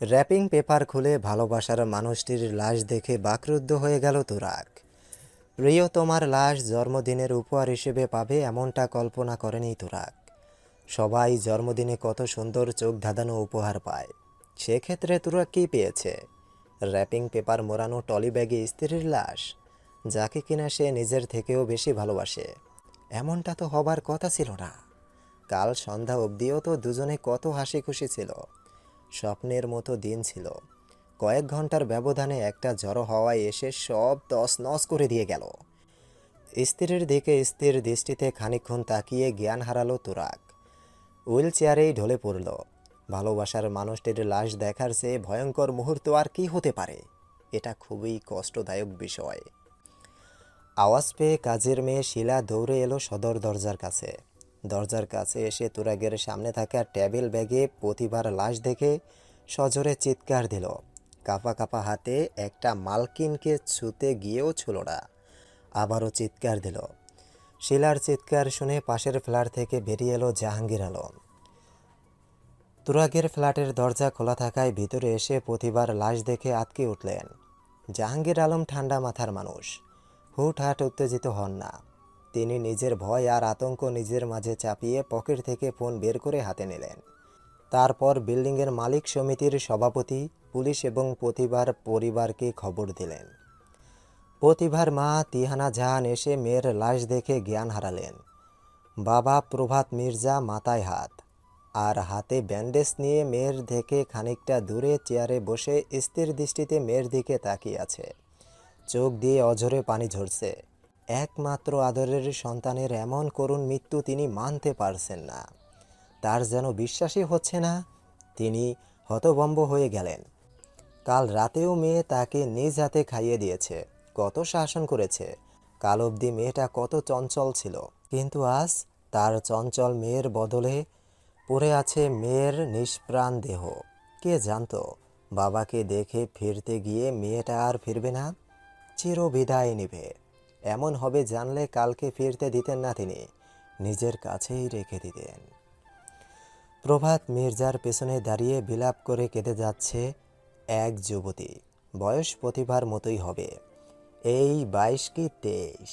Wrapping paper খুলে ভালোবাসার মানুষটির লাশ দেখে বাকরুদ্ধ হয়ে গেল তুরাগ। প্রিয়তমার লাশ জন্মদিনের উপহার হিসেবে পাবে এমনটা কল্পনা করেনি তুরাগ। সবাই জন্মদিনে কত সুন্দর চোখ ধাঁধানো উপহার পায়, সেক্ষেত্রে তুরাগ কী পেয়েছে? র্যাপিং পেপার মোড়ানো টলি ব্যাগে স্ত্রীর লাশ, যাকে কিনা সে নিজের থেকেও বেশি ভালোবাসে। এমনটা তো হবার কথা ছিল না। কাল সন্ধ্যা অবধিও তো দুজনে কত হাসি খুশি ছিল, স্বপ্নের মতো দিন ছিল। কয়েক ঘন্টার ব্যবধানে একটা ঝড়ো হাওয়ায় এসে সব তছনছ করে দিয়ে গেল। স্ত্রীর দিকে স্থির দৃষ্টিতে খানিকক্ষণ তাকিয়ে জ্ঞান হারালো তুরাগ। হুইল চেয়ারেই ঢলে পড়ল। ভালোবাসার মানুষটির লাশ দেখার চেয়ে ভয়ঙ্কর মুহূর্ত আর কি হতে পারে? এটা খুবই কষ্টদায়ক বিষয়। আওয়াজ পেয়ে কাজের মেয়ে শিলা দৌড়ে এলো সদর দরজার কাছে। দরজার কাছে এসে তুরাগের সামনে থাকা টেবিল ব্যাগে প্রতিভার লাশ দেখে সজোরে চিৎকার দিল। কাঁপা কাঁপা হাতে একটা মালকিনকে ছুতে গিয়েও ছুলো না, আবারও চিৎকার দিল। শিলার চিৎকার শুনে পাশের ফ্ল্যাট থেকে বেরিয়ে এলো জাহাঙ্গীর আলম। তুরাগের ফ্ল্যাটের দরজা খোলা থাকায় ভিতরে এসে প্রতিভার লাশ দেখে আঁতকে উঠলেন। জাহাঙ্গীর আলম ঠান্ডা মাথার মানুষ, হুটহাট উত্তেজিত হন না। তিনি নিজের ভয় আর আতঙ্ক নিজের মাঝে চাপিয়ে পকেট থেকে ফোন বের করে হাতে নিলেন। তারপর বিল্ডিংয়ের মালিক সমিতির সভাপতি, পুলিশ এবং প্রতিভার পরিবারকে খবর দিলেন। প্রতিভার মা তিহানা জাহান এসে মেয়ের লাশ দেখে জ্ঞান হারালেন। বাবা প্রভাত মির্জা মাথায় হাত আর হাতে ব্যান্ডেজ নিয়ে মেয়ের থেকে খানিকটা দূরে চেয়ারে বসে স্থির দৃষ্টিতে মেয়ের দিকে তাকিয়ে আছে। চোখ দিয়ে অঝরে পানি ঝরছে। একমাত্র আদরের সন্তানের এমন করুণ মৃত্যু তিনি মানতে পারছেন না। তার যেন বিশ্বাসই হচ্ছে না। তিনি হতভম্ব হয়ে গেলেন। কাল রাতেও মেয়ে তাকে নিজ হাতে খাইয়ে দিয়েছে, কত শাসন করেছে। কাল অবধি মেয়েটা কত চঞ্চল ছিল, কিন্তু আজ তার চঞ্চল মেয়ের বদলে পড়ে আছে মেয়ের নিষ্প্রাণ দেহ। কে জানতো বাবাকে দেখে ফিরতে গিয়ে মেয়েটা আর ফিরবে না, চিরবিদায় নেবে। এমন হবে জানলে কালকে ফিরতে দিতেন না, তিনি নিজের কাছেই রেখে দিতেন। প্রভাত মির্জার পেছনে দাঁড়িয়ে বিলাপ করে কেঁদে যাচ্ছে এক যুবতী, বয়স প্রতিভার মতোই হবে, এই 22 কি 23।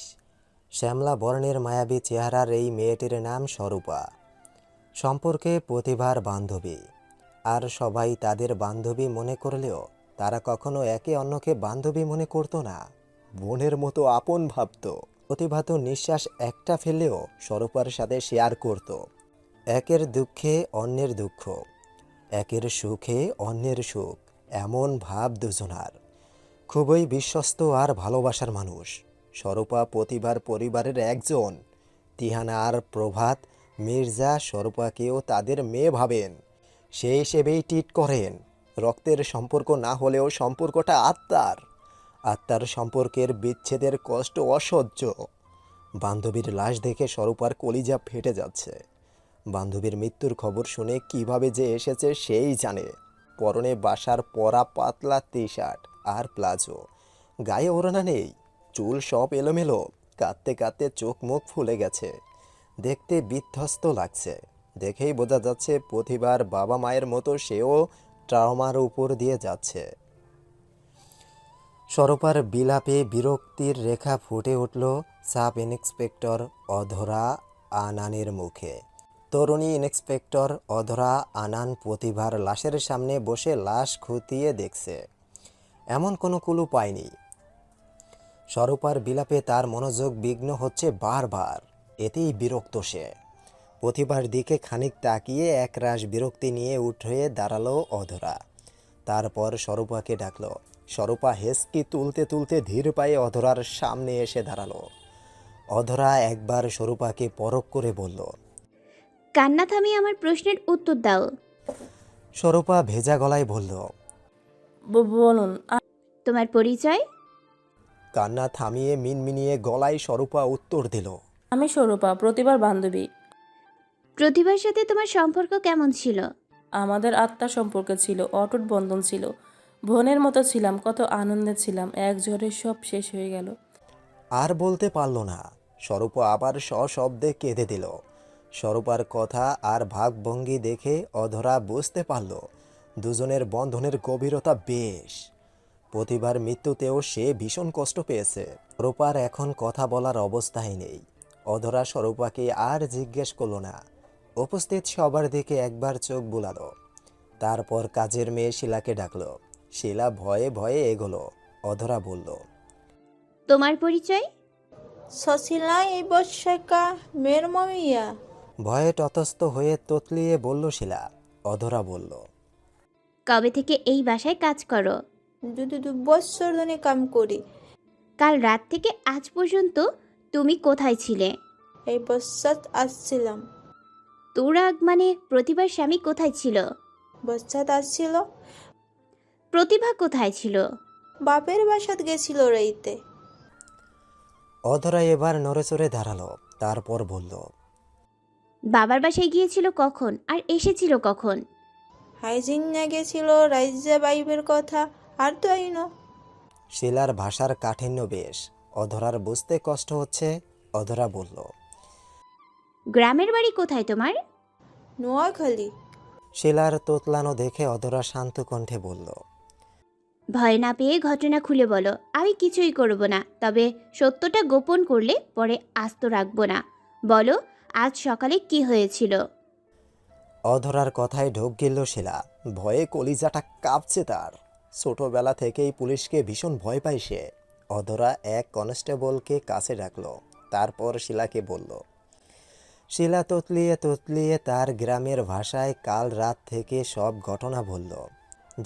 শ্যামলা বর্ণের মায়াবী চেহারার এই মেয়েটির নাম স্বরূপা। সম্পর্কে প্রতিভার বান্ধবী, আর সবাই তাদের বান্ধবী মনে করলেও তারা কখনো একে অন্যকে বান্ধবী মনে করতো না, বোনের মতো আপন ভাবত। প্রতিভা তো নিঃশ্বাস একটা ফেললেও স্বরূপার সাথে শেয়ার করত। একের দুঃখে অন্যের দুঃখ, একের সুখে অন্যের সুখ, এমন ভাব দুজনার। খুবই বিশ্বস্ত আর ভালোবাসার মানুষ। স্বরূপা প্রতিভার পরিবারের একজন। তিহানা আর প্রভাত মির্জা স্বরূপাকেও তাদের মেয়ে ভাবেন, সেই হিসেবেই ট্রিট করেন। রক্তের সম্পর্ক না হলেও সম্পর্কটা আত্মার। আত্মার সম্পর্কের বিচ্ছেদের কষ্ট অসহ্য। বান্ধবীর লাশ দেখে স্বরূপার কলিজা ফেটে যাচ্ছে। বান্ধবীর মৃত্যুর খবর শুনে কিভাবে যে এসেছে সেই জানে। পরনে বাসার পরা পাতলা টি শার্ট আর প্লাজো, গায়ে ওড়না নেই, চুল সব এলোমেলো, কাঁদতে কাঁদতে চোখ মুখ ফুলে গেছে, দেখতে বিধ্বস্ত লাগছে। দেখেই বোঝা যাচ্ছে প্রতিভার বাবা মায়ের মতো সেও ট্রমার উপর দিয়ে যাচ্ছে। স্বরূপার বিলাপে বিরক্তির রেখা ফুটে উঠল সাব ইন্সপেক্টর অধরা আনানের মুখে। তরুণী ইন্সপেক্টর অধরা আনান প্রতিভার লাশের সামনে বসে লাশ খতিয়ে দেখছে। এমন কোনো কুলু পায়নি। স্বরূপার বিলাপে তার মনোযোগ বিঘ্ন হচ্ছে বারবার, এতেই বিরক্ত সে। প্রতিভার দিকে খানিক তাকিয়ে একরাশ বিরক্তি নিয়ে উঠে দাঁড়ালো অধরা। তারপর স্বরূপাকে ডাকলো। স্বরূপা হেসকি তুলতে তুলতে ধীর পায়ে অধরার সামনে এসে দাঁড়ালো। অধরা একবার স্বরূপাকে পরখ করে বলল, কান্না থামিয়ে আমার প্রশ্নের উত্তর দাও। স্বরূপা ভেজা গলায় বলল, বলুন। তোমার পরিচয়? কান্না থামিয়ে মিনমিনিয়ে গলায় স্বরূপা উত্তর দিল, আমি স্বরূপা, প্রতিভার বান্ধবী। প্রতিভার সাথে তোমার সম্পর্ক কেমন ছিল? আমাদের আত্মার সম্পর্ক ছিল, অটুট বন্ধন ছিল। বোনের মতো ছিলাম, কত আনন্দে ছিলাম, এক ঝড়ে সব শেষ হয়ে গেল। আর বলতে পারল না। স্বরূপা আবার সশব্দে কেঁদে দিল। স্বরূপার কথা আর ভাবভঙ্গি দেখে অধরা বুঝতে পারল দুজনের বন্ধনের গভীরতা বেশ। প্রতিবার মৃত্যুতেও সে ভীষণ কষ্ট পেয়েছে। রূপার এখন কথা বলার অবস্থায় নেই। অধরা স্বরূপাকে আর জিজ্ঞেস করল না। উপস্থিত সবার দিকে একবার চোখ বুলালো, তারপর কাজের মেয়ে শিলাকে ডাকলো। শিলা ভয়ে ভয়ে এগোলো। অধরা বলল, তোমার পরিচয়? সসিলা এই বর্ষাকা মেয়ের মমিয়া। ভয়ে ততস্থ হয়ে তোতলিয়ে বলল শিলা। অধরা বলল, কবে থেকে এই বাসায় কাজ করো? 2 বছর ধরে কাম করি। কাল রাত থেকে আজ পর্যন্ত তুমি কোথায় ছিলে? এই বর্ষাত আসছিলাম। তুরাগ মানে প্রতিভার স্বামী কোথায় ছিল? বর্ষাত আসছিল। প্রতিভা কোথায় ছিল? বাপের বাসাত গেছিল রাইতে। অধরা এবার নড়েচড়ে দাঁড়ালো, তারপর বলল, বাবার বাসায় গিয়েছিল কখন আর এসেছিল কখন? হাইজিন না গেছিল রাইজা বাইবের কথা আর তো আইন। শিলার ভাষার কাঠিন্য বেশ। অধরার বুঝতে কষ্ট হচ্ছে। অধরা বলল, গ্রামের বাড়ি কোথায় তোমার? নোয়াখালী। শিলার তোতলানো দেখে অধরা শান্ত কণ্ঠে বলল, ভয় না পেয়ে ঘটনা খুলে বলো, আমি কিছুই করব না, তবে সত্যটা গোপন করলে পরে আস্ত রাখবো না। বলো, আজ সকালে কি হয়েছিল? অধরার কথায় ঢোক গিলল শিলা। ভয়ে কলিজাটা কাঁপছে তার। ছোটবেলা থেকেই পুলিশকে ভীষণ ভয় পায় সে। অধরা এক কনস্টেবলকে কাছে ডাকলো, তারপর শিলাকে বলল। শিলা তোতলিয়ে তোতলিয়ে তার গ্রামের ভাষায় কাল রাত থেকে সব ঘটনা বলল,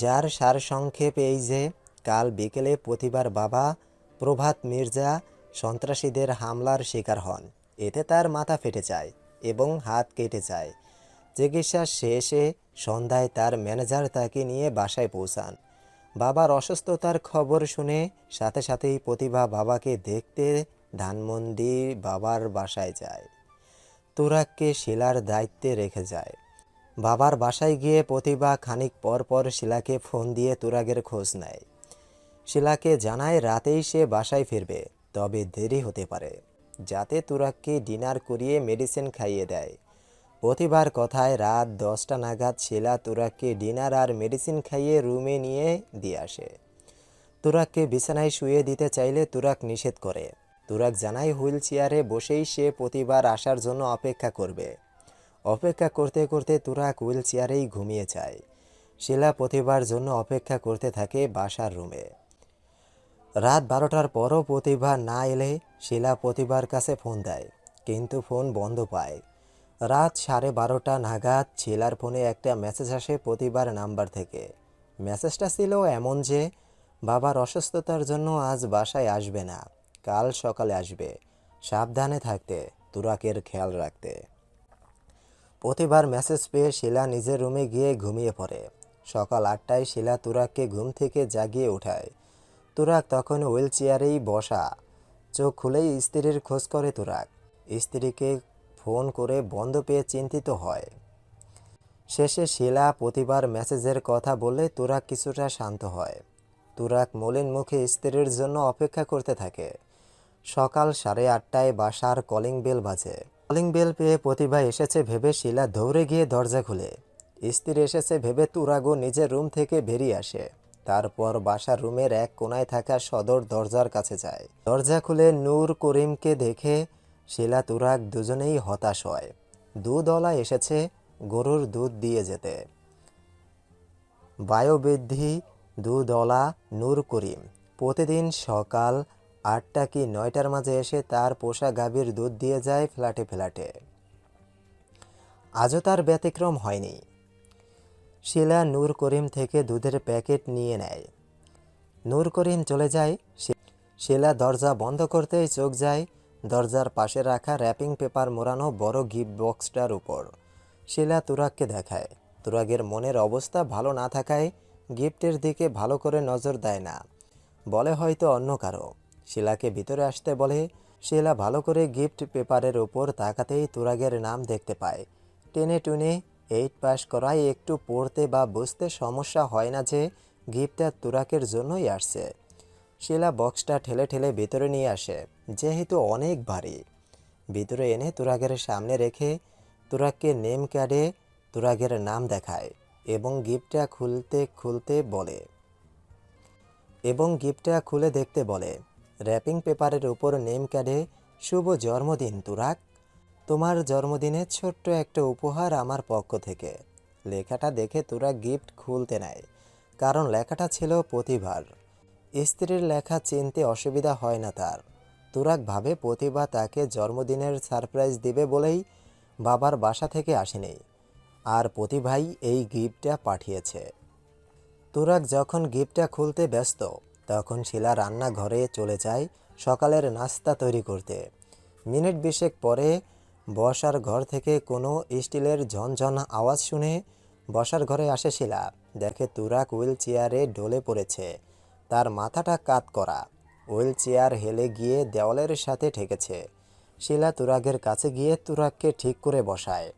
যার সারসংক্ষেপ এই যে কাল বিকেলে প্রতিবার বাবা প্রভাত মির্জা সন্ত্রাসীদের হামলার শিকার হন। এতে তার মাথা ফেটে যায় এবং হাত কেটে যায়। চিকিৎসা শেষে সন্ধ্যায় তার ম্যানেজার তাকে নিয়ে বাসায় পৌঁছান। বাবার অসুস্থতার খবর শুনে সাথে সাথেই প্রতিভা বাবাকে দেখতে ধানমন্ডি বাবার বাসায় যায়। তুরাগকে শিলার দায়িত্বে রেখে যায়। বাবার বাসায় গিয়ে প্রতিভা খানিক পর পর শিলাকে ফোন দিয়ে তুরাগের খোঁজ নেয়। শিলাকে জানায় রাতেই সে বাসায় ফিরবে, তবে দেরি হতে পারে, যাতে তুরাগকে ডিনার করিয়ে মেডিসিন খাইয়ে দেয়। প্রতিবার কথায় রাত 10টা নাগাদ শিলা তুরাগকে ডিনার আর মেডিসিন খাইয়ে রুমে নিয়ে দিয়ে আসে। তুরাগকে বিছানায় শুয়ে দিতে চাইলে তুরাগ নিষেধ করে। তুরাগ জানায় হুইল চেয়ারে বসেই সে প্রতিবার আসার জন্য অপেক্ষা করবে। অপেক্ষা করতে করতে তুরাগ হুইল চেয়ারেই ঘুমিয়ে যায়। শিলা প্রতিবার জন্য অপেক্ষা করতে থাকে বাসার রুমে। রাত 12টার পরও প্রতিভা না এলে শিলা প্রতিভার কাছে ফোন দেয়, কিন্তু ফোন বন্ধ পায়। রাত 12:30 নাগাদ শিলার ফোনে একটা মেসেজ আসে প্রতিভার নাম্বার থেকে। মেসেজটা ছিল এমন যে, বাবার অসুস্থতার জন্য আজ বাসায় আসবে না, কাল সকালে আসবে, সাবধানে থাকতে, তুরাগের খেয়াল রাখতে। প্রতিবার মেসেজ পেয়ে শিলা নিজের রুমে গিয়ে ঘুমিয়ে পড়ে। সকাল 8টায় শিলা তুরাগকে ঘুম থেকে জাগিয়ে ওঠায়। তুরাগ তখন হুইল চেয়ারেই বসা। চোখ খুলেই স্ত্রীর খোঁজ করে তুরাগ। স্ত্রীকে ফোন করে বন্ধ পেয়ে চিন্তিত হয়। শেষে শিলা প্রতিবার মেসেজের কথা বললে তুরাগ কিছুটা শান্ত হয়। তুরাগ মলিন মুখে স্ত্রীর জন্য অপেক্ষা করতে থাকে। সকাল 8:30টায় বাসার কলিং বেল বাজে। কলিং বেল পেয়ে প্রতিভা এসেছে ভেবে শিলা দৌড়ে গিয়ে দরজা খুলে। স্ত্রী এসেছে ভেবে তুরাগও নিজের রুম থেকে বেরিয়ে আসে। তারপর বাসার রুমের এক কোণায় থাকা সদর দরজার কাছে যায়। দরজা খুলে নূর করিমকে দেখে শিলা তুরাগ দুজনেই হতাশ হয়। দুধওয়ালা এসেছে গরুর দুধ দিয়ে যেতে। বায়ুবৃদ্ধি দুধওয়ালা নূর করিম প্রতিদিন সকাল 8টা কি 9টার মাঝে এসে তার পোষা গাভীর দুধ দিয়ে যায় ফ্ল্যাটে ফ্ল্যাটে। আজও তার ব্যতিক্রম হয়নি। শিলা নূর করিম থেকে দুধের প্যাকেট নিয়ে নেয়। নূর করিম চলে যায়। শিলা দরজা বন্ধ করতেই চোখ যায় দরজার পাশে রাখা র্যাপিং পেপার মোড়ানো বড় গিফট বক্সটার উপর। শিলা তুরাগকে দেখায়। তুরাগের মনের অবস্থা ভালো না থাকায় গিফটের দিকে ভালো করে নজর দেয় না, বলে হয়তো অন্য কারো। শিলাকে ভিতরে আসতে বলে। শিলা ভালো করে গিফট পেপারের ওপর তাকাতেই তুরাগের নাম দেখতে পায়। টেনে টুনে 8 পাস করায় একটু পড়তে বা বুঝতে সমস্যা হয় না যে গিফটটা তুরাগের জন্যই আসছে। শিলা বক্সটা ঠেলে ঠেলে ভিতরে নিয়ে আসে, যেহেতু অনেক ভারী। ভিতরে এনে তুরাগের সামনে রেখে তুরাগকে নেম কার্ডে তুরাগের নাম দেখায়। এবং গিফটটা খুলে দেখতে বলে। র্যাপিং পেপারের উপর নেম ক্যাডে শুভ জন্মদিন তুরাগ, তোমার জন্মদিনে ছোট্ট একটা উপহার আমার পক্ষ থেকে। লেখাটা দেখে তুরাগ গিফট খুলতে নেয়, কারণ লেখাটা ছিল প্রতিভার। স্ত্রীর লেখা চিনতে অসুবিধা হয় না তার। তুরাগ ভাবে প্রতিভা তাকে জন্মদিনের সারপ্রাইজ দিবে বলেই বাবার বাসা থেকে আসেনি, আর প্রতিভাই এই গিফটটা পাঠিয়েছে। তুরাগ যখন গিফটটা খুলতে ব্যস্ত, তখন শিলা রান্নাঘরে চলে যায় সকালের নাস্তা তৈরি করতে। মিনিট 20 পরে বসার ঘর থেকে কোনো স্টিলের ঝনঝন আওয়াজ শুনে বসার ঘরে আসে শিলা। দেখে তুরাগ হুইল চেয়ারে ঢলে পড়েছে, তার মাথাটা কাত করা। হুইল চেয়ার হেলে গিয়ে দেওয়ালের সাথে ঠেকেছে। শিলা তুরাগের কাছে গিয়ে তুরাগকে ঠিক করে বসায়,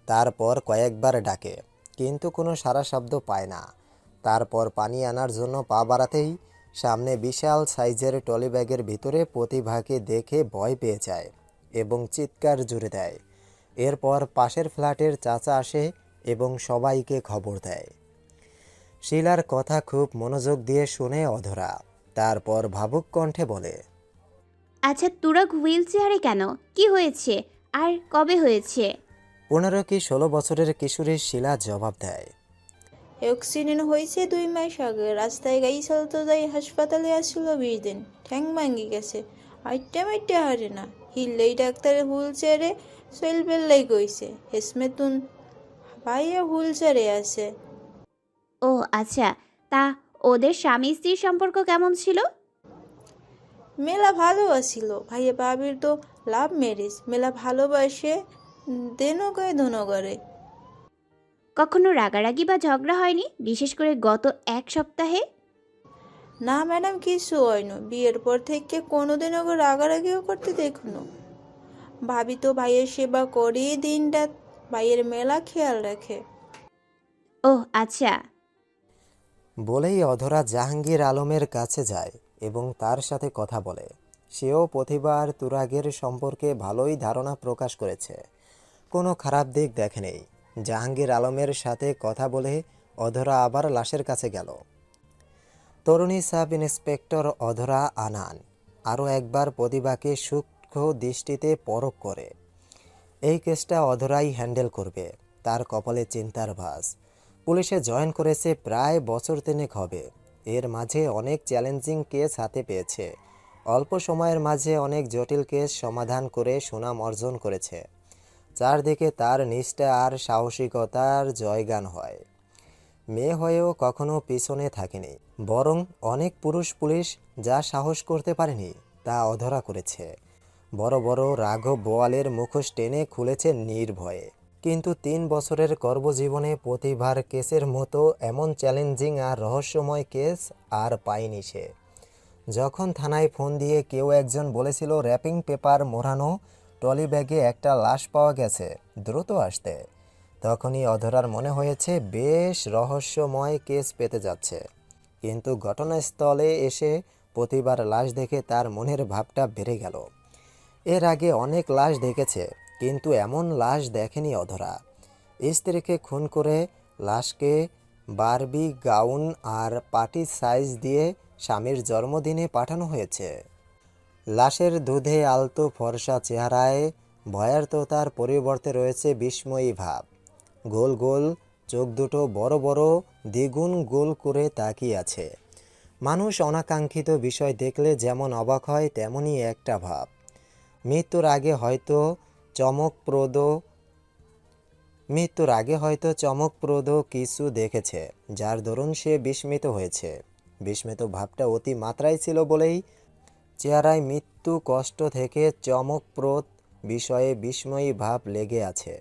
তারপর কয়েকবার ডাকে, কিন্তু কোনো সাড়া শব্দ পায় না। তারপর পানি আনার জন্য পা বাড়াতেই সামনে বিশাল সাইজের টলি ব্যাগের ভিতরে প্রতিভাকে দেখে ভয় পেয়ে যায় এবং চিৎকার জুড়ে দেয়। এরপর পাশের ফ্ল্যাটের চাচা আসে এবং সবাইকে খবর দেয়। শিলার কথা খুব মনোযোগ দিয়ে শুনে অধরা, তারপর ভাবুক কণ্ঠে বলে, আচ্ছা তুরাগ হুইল চেয়ারে কেন? কি হয়েছে? আর কবে হয়েছে? 15 কি 16 বছরের কিশোরী শিলা জবাব দেয়। অ্যাক্সিডেন্ট হয়েছে 2 মাস আগে। রাস্তায় গাড়ি চালাতে যাই, হাসপাতালে আসছিল 20 দিন। ঠ্যাং ভাঙ্গি গেছে, আইটে মাইটে হারে না। হিললেই ডাক্তারে হুইল চেয়ারে চল পেললেই কইছে। হেসমেতুন ভাইয়া হুইল চেয়ারে আছে। ও আচ্ছা, তা ওদের স্বামী স্ত্রীর সম্পর্ক কেমন ছিল? মেলা ভালো আছিল। ভাইয়া ভাবির তো লাভ ম্যারেজ। মেলা ভালোবাসে, দেনও করে ধনও করে। কখনো রাগারাগি বা ঝগড়া হয়নি, বিশেষ করে গত 1 সপ্তাহে? না ম্যাডাম, কিছু হয়নি। বিয়ের পর থেকে কোনোদিন ওকে রাগারাগিও করতে দেখুন। ভাবি তো ভাইয়ের সেবা করেই দিন রাত। ভাইয়ের মেলা খেয়াল রাখে। ওহ আচ্ছা। বলেই অধরা জাহাঙ্গীর আলমের কাছে যায় এবং তার সাথে কথা বলে। সেও প্রতিভা আর তুরাগের সম্পর্কে ভালোই ধারণা প্রকাশ করেছে, কোনো খারাপ দিক দেখেনি। জাহাঙ্গীর আলমের সাথে কথা বলে অধরা আবার লাশের কাছে গেল। তরুণী সাব ইন্সপেক্টর অধরা আনান আরও একবার প্রতিভাকে সূক্ষ্ম দৃষ্টিতে পরখ করে। এই কেসটা অধরাই হ্যান্ডেল করবে। তার কপালে চিন্তার ভাঁজ। পুলিশে জয়েন করেছে প্রায় বছর 3 হবে। এর মাঝে অনেক চ্যালেঞ্জিং কেস হাতে পেয়েছে। অল্প সময়ের মাঝে অনেক জটিল কেস সমাধান করে সুনাম অর্জন করেছে। চারদিকে তার নিষ্ঠা আর সাহসিকতার জয়গান হয়। মেয়ে হয়েও কখনো পিছনে থাকেনি, বরং অনেক পুরুষ পুলিশ যা সাহস করতে পারেনি তা অধরা করেছে। বড় বড় রাঘব বোয়ালের মুখোশ টেনে খুলেছে নির্ভয়ে। কিন্তু 3 বছরের কর্মজীবনে প্রতিভার কেসের মতো এমন চ্যালেঞ্জিং আর রহস্যময় কেস আর পায়নি সে। যখন থানায় ফোন দিয়ে কেউ একজন বলেছিল র্যাপিং পেপার মোড়ানো টলি ব্যাগে একটা লাশ পাওয়া গেছে, দ্রুত আসতে, তখনই অধরার মনে হয়েছে বেশ রহস্যময় কেস পেতে যাচ্ছে। কিন্তু ঘটনাস্থলে এসে প্রতিবার লাশ দেখে তার মনের ভাবটা বেড়ে গেল। এর আগে অনেক লাশ দেখেছে, কিন্তু এমন লাশ দেখেনি অধরা। স্ত্রীকে খুন করে লাশকে বারবি গাউন আর পার্টি সাইজ দিয়ে স্বামীর জন্মদিনে পাঠানো হয়েছে। লাশের দুধে আলতো ফর্সা চেহারায় ভয়ার্ততার পরিবর্তে রয়েছে বিস্ময়ী ভাব। গোল গোল চোখ দুটো বড় বড় দ্বিগুণ গোল করে তাকিয়ে আছে। মানুষ অনাকাঙ্ক্ষিত বিষয় দেখলে যেমন অবাক হয়, তেমনই একটা ভাব। মৃত্যুর আগে হয়তো চমকপ্রদ কিছু দেখেছে, যার দরুন সে বিস্মিত হয়েছে। বিস্মিত ভাবটা অতি মাত্রায় ছিল বলেই চেহারায় মৃত্যু কষ্ট থেকে চমকপ্রদ বিষয়ে বিস্ময়ী ভাব লেগে আছে,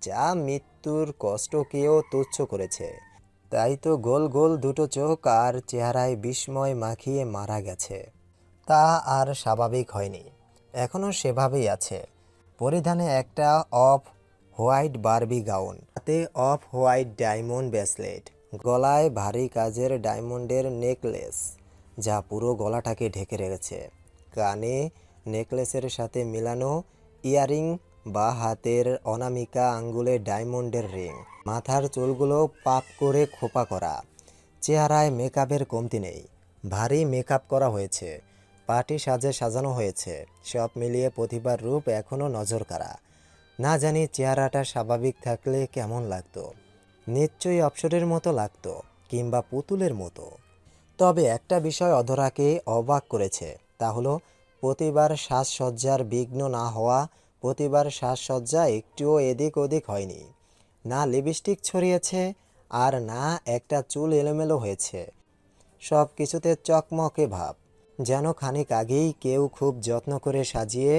যা মৃত্যুর কষ্টকেও তুচ্ছ করেছে। তাই তো গোল গোল দুটো চোখ আর চেহারায় বিস্ময় মাখিয়ে মারা গেছে। তা আর স্বাভাবিক হয়নি, এখনও সেভাবেই আছে। পরিধানে একটা অফ হোয়াইট বারবি গাউন, হাতে অফ হোয়াইট ডায়মন্ড ব্রেসলেট, গলায় ভারী কাজের ডায়মন্ডের নেকলেস যা পুরো গলাটাকে ঢেকে রেখেছে। কানে নেকলেসের সাথে মিলানো ইয়ারিং বা হাতের অনামিকা আঙ্গুলে ডায়মন্ডের রিং, মাথার চুলগুলো পাপ করে খোপা করা, চেহারায় মেকআপের কমতি নেই, ভারী মেকআপ করা হয়েছে, পাটি সাজে সাজানো হয়েছে। সব মিলিয়ে প্রতিভার রূপ এখনও নজরকাড়া। না জানি চেহারাটা স্বাভাবিক থাকলে কেমন লাগতো। নিশ্চয়ই অপ্সরের মতো লাগতো, কিংবা পুতুলের মতো। তবে একটা বিষয় অধরাকে অবাক করেছে, তা হলো প্রতিবার সাজসজ্জার বিঘ্ন না হওয়া। প্রতিবার সাজসজ্জা একটুও এদিক ওদিক হয়নি। না লিপস্টিক ছড়িয়েছে, আর না একটা চুল এলোমেলো হয়েছে। সব কিছুতে চকমকে ভাব, যেন খানিক আগেই কেউ খুব যত্ন করে সাজিয়ে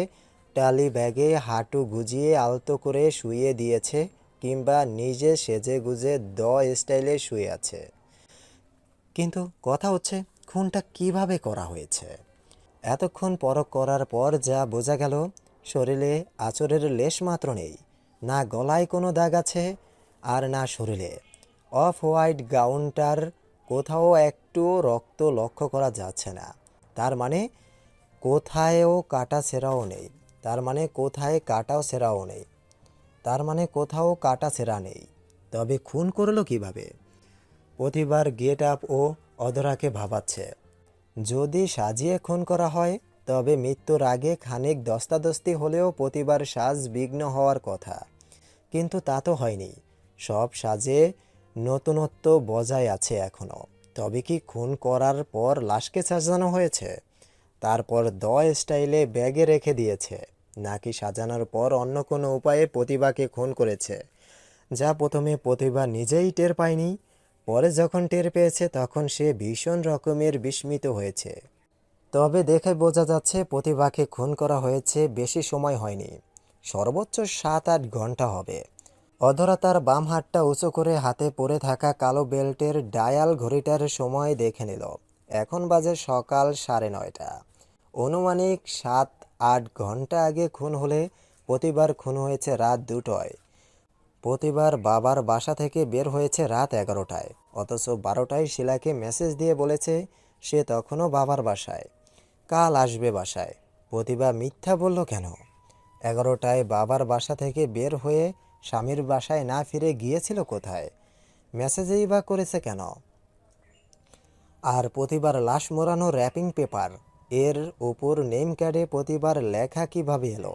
টালি ব্যাগে হাঁটু গুজিয়ে আলতো করে শুইয়ে দিয়েছে, কিংবা নিজে সেজে গুজে স্টাইলে শুয়ে আছে। কিন্তু কথা হচ্ছে, খুনটা কিভাবে করা হয়েছে? এতক্ষণ পরখ করার পর যা বোঝা গেল, শরীরে আঁচড়ের লেশ মাত্র নেই, না গলায় কোনো দাগ আছে, আর না শরীরে। অফ হোয়াইট গাউনটার কোথাও একটু রক্ত লক্ষ্য করা যাচ্ছে না। তার মানে কোথায়ও কাটা ছেঁড়াও নেই। তার মানে কোথায় কাটাও ছেঁড়াও নেই। তার মানে কোথাও কাটা ছেঁড়া নেই। তবে খুন করলো কিভাবে? প্রতিবার গেট আপ ও অধরাকে ভাবাচ্ছে। যদি সাজিয়ে খুন করা হয়, তবে মৃত্যুর আগে খানিক দস্তাদস্তি হলেও প্রতিবার সাজ বিঘ্ন হওয়ার কথা। কিন্তু তা তো হয়নি। সব সাজে নতুনত্ব বজায় আছে এখনও। তবে কি খুন করার পর লাশকে সাজানো হয়েছে, তারপর স্টাইলে ব্যাগে রেখে দিয়েছে, নাকি সাজানোর পর অন্য কোনো উপায়ে প্রতিভাকে খুন করেছে, যা প্রথমে প্রতিভা নিজেই টের পায়নি? পরে যখন টের পেয়েছে তখন সে ভীষণ রকমের বিস্মিত হয়েছে। তবে দেখে বোঝা যাচ্ছে প্রতিভাকে খুন করা হয়েছে বেশি সময় হয়নি, সর্বোচ্চ 7-8 ঘন্টা হবে। অধরা তার বাম হাতটা উঁচু করে হাতে পরে থাকা কালো বেল্টের ডায়াল ঘড়িটার সময় দেখে নিল। এখন বাজে সকাল 9:30। অনুমানিক 7-8 ঘন্টা আগে খুন হলে প্রতিবার খুন হয়েছে রাত 2টায়। প্রতিবার বাবার বাসা থেকে বের হয়েছে রাত 11টায়, অথচ 12টায় শিলাকে মেসেজ দিয়ে বলেছে সে তখনও বাবার বাসায়, কাল আসবে বাসায়। প্রতিভা মিথ্যা বলল কেন? 11টায় বাবার বাসা থেকে বের হয়ে স্বামীর বাসায় না ফিরে গিয়েছিল কোথায়? মেসেজেই বা করেছে কেন? আর প্রতিবার লাশ মোড়ানো র্যাপিং পেপার, এর ওপর নেম ক্যাডে প্রতিবার লেখা কিভাবে এলো?